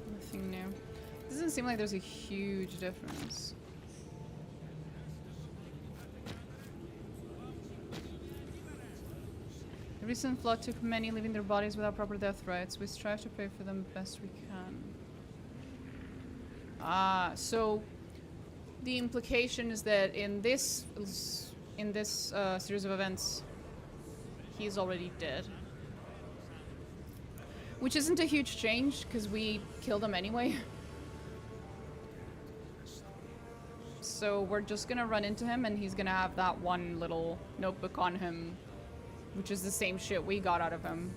Nothing new. Doesn't seem like there's a huge difference. The recent flood took many, leaving their bodies without proper death rites. We strive to pray for them best we can. Ah, so the implication is that in this series of events, he's already dead. Which isn't a huge change, because we killed him anyway. So we're just gonna run into him and he's gonna have that one little notebook on him, which is the same shit we got out of him.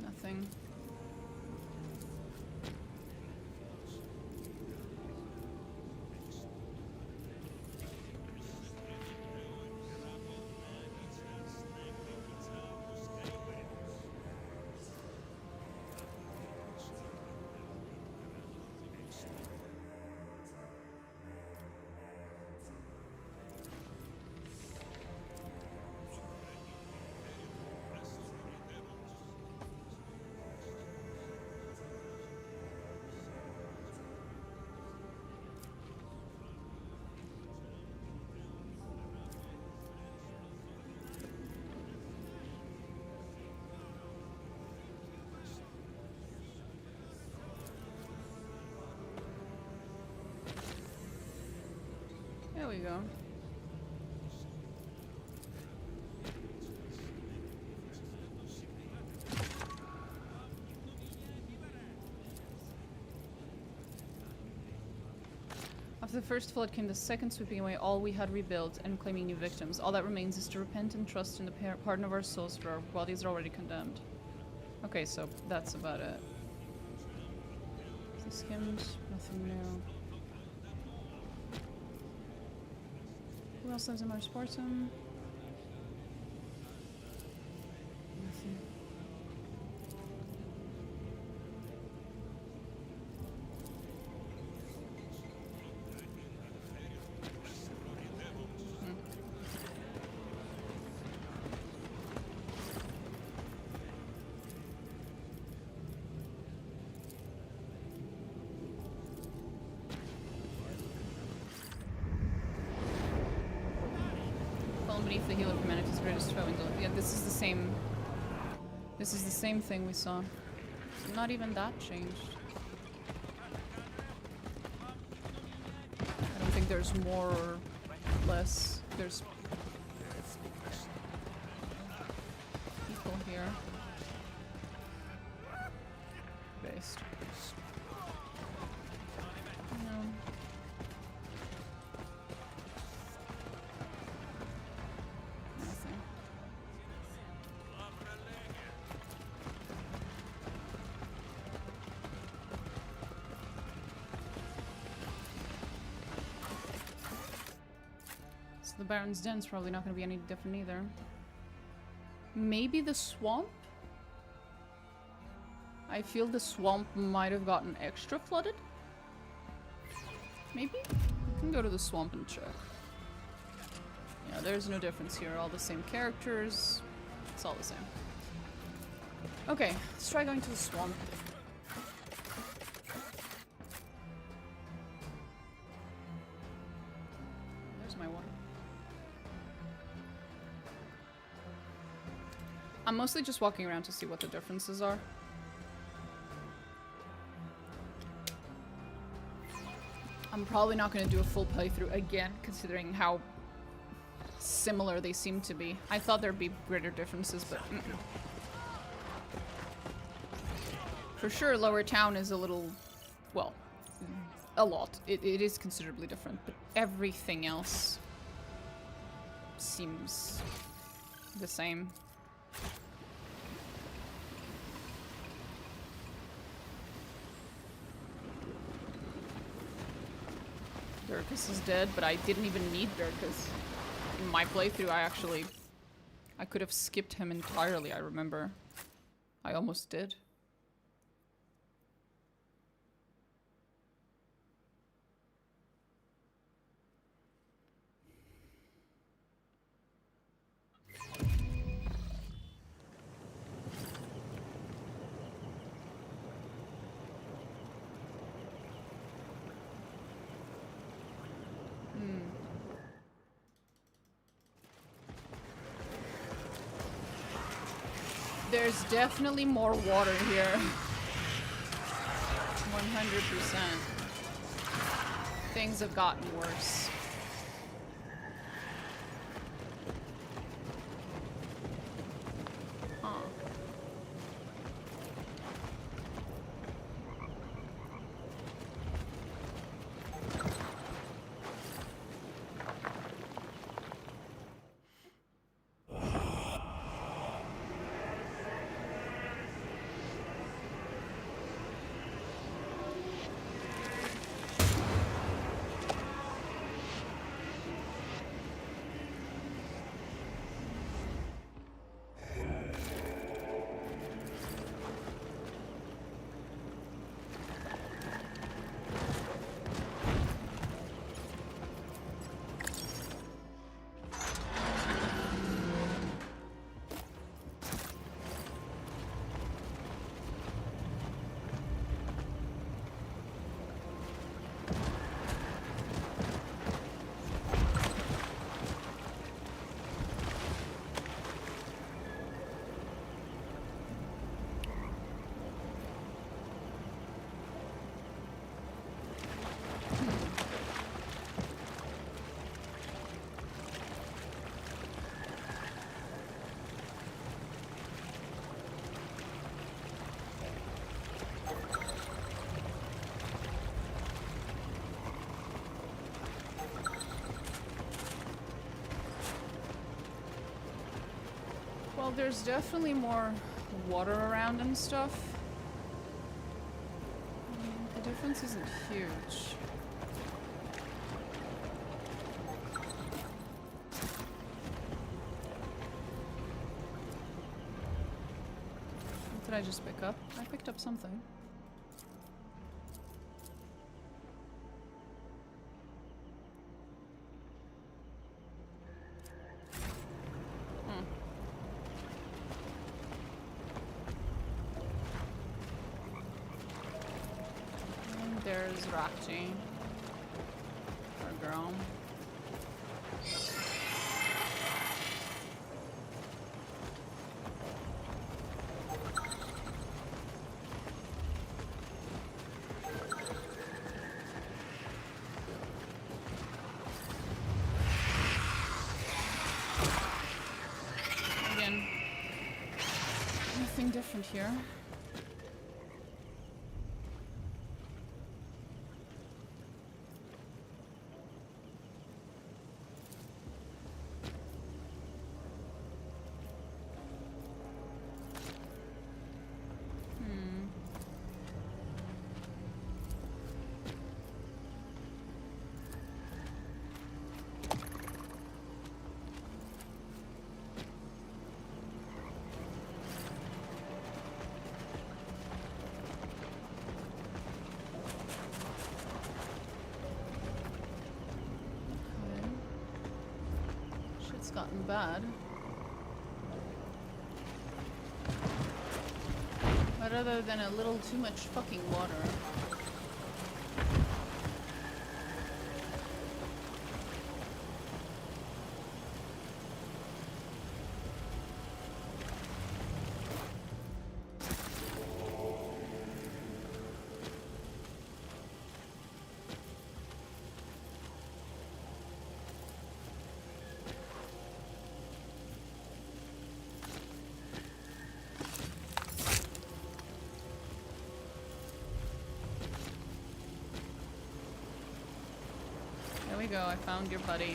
Nothing. There we go. After the first flood came the second, sweeping away all we had rebuilt and claiming new victims. All that remains is to repent and trust in the pardon of our souls, for our bodies are already condemned. Okay, so that's about it. The skimmed, nothing new. Who else lives in our Spartan? Nothing. Beneath the heel of humanity's greatest foe. Yeah, this is the same. This is the same thing we saw. Not even that changed. I don't think there's more or less. There's people here. The Baron's Den's probably not going to be any different either. Maybe the swamp? I feel the swamp might have gotten extra flooded. Maybe? We can go to the swamp and check. Yeah, there's no difference here. All the same characters. It's all the same. Okay, let's try going to the swamp. There's my water. I'm mostly just walking around to see what the differences are. I'm probably not going to do a full playthrough again, considering how similar they seem to be. I thought there'd be greater differences, but for sure, Lower Town is a little, well, a lot. It is considerably different, but everything else seems the same. Durkus is dead, but I didn't even need Durkus. In my playthrough, I could have skipped him entirely, I remember. I almost did. There's definitely more water here. 100%. Things have gotten worse. Huh. Well, there's definitely more water around and stuff. The difference isn't huge. What did I just pick up? I picked up something. There's Rakji, our girl. Again, nothing different here. it's gotten bad. But other than a little too much fucking water. There we go, I found your buddy.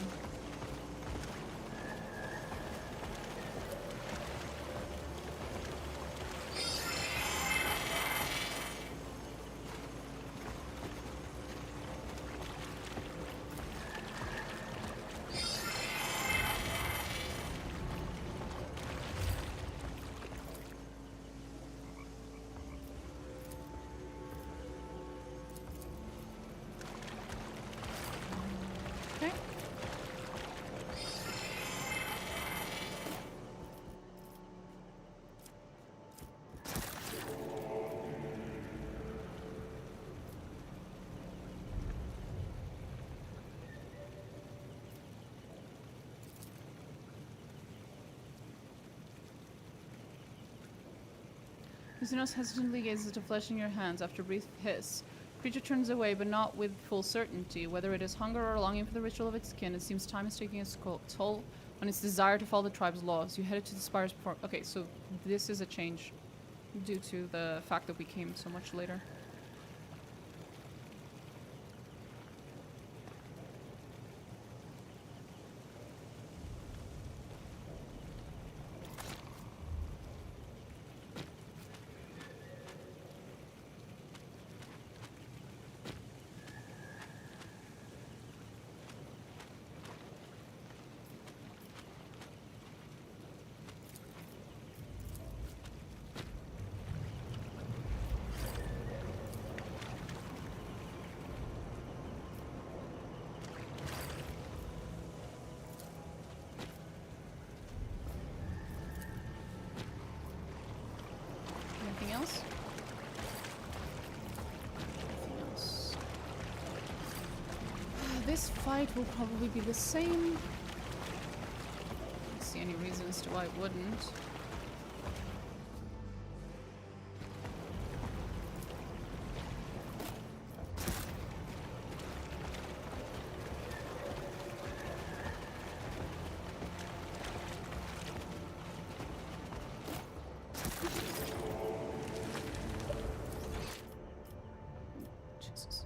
Okay. Uzinos hesitantly gazes at flesh in your hands after a brief hiss. Creature turns away, but not with full certainty. Whether it is hunger or longing for the ritual of its kin, it seems time is taking its toll on its desire to follow the tribe's laws. You headed to the spire's before. Okay, so this is a change due to the fact that we came so much later. Anything else? Anything else? This fight will probably be the same. I don't see any reason as to why it wouldn't. Jesus.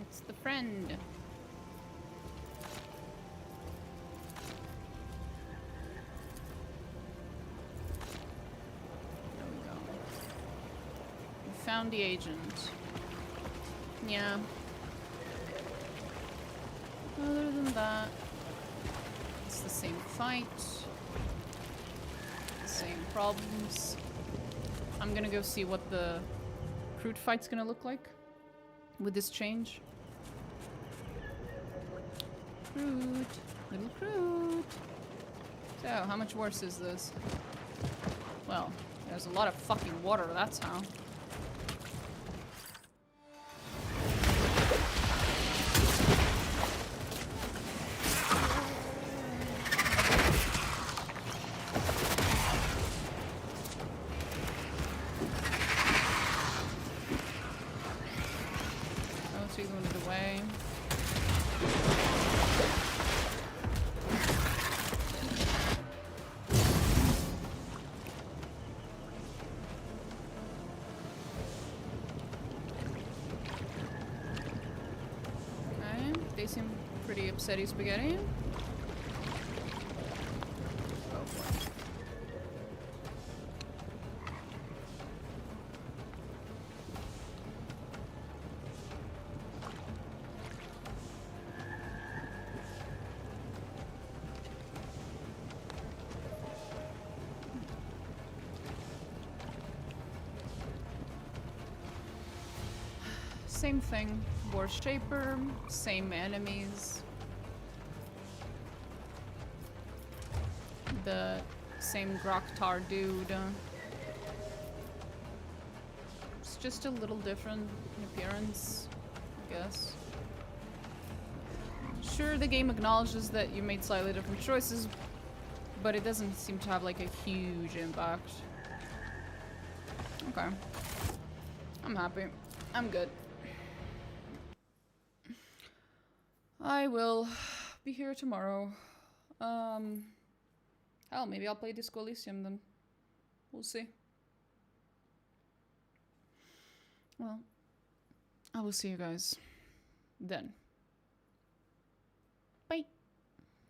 It's the friend. There we go. We found the agent. Yeah. Other than that, it's the same fight. Same problems. I'm gonna go see what the crude fight's gonna look like with this change. Crude. Little crude. So, how much worse is this? Well, there's a lot of fucking water, that's how. Oh, so he's going the way. They seem pretty upsetty spaghetti. Oh boy. same thing. War Shaper, same enemies. The same Groktar dude. It's just a little different in appearance, I guess. Sure, the game acknowledges that you made slightly different choices, but it doesn't seem to have like a huge impact. Okay. I'm happy. I'm good. I will be here tomorrow. Hell, maybe I'll play Disco Elysium then. We'll see. Well, I will see you guys then.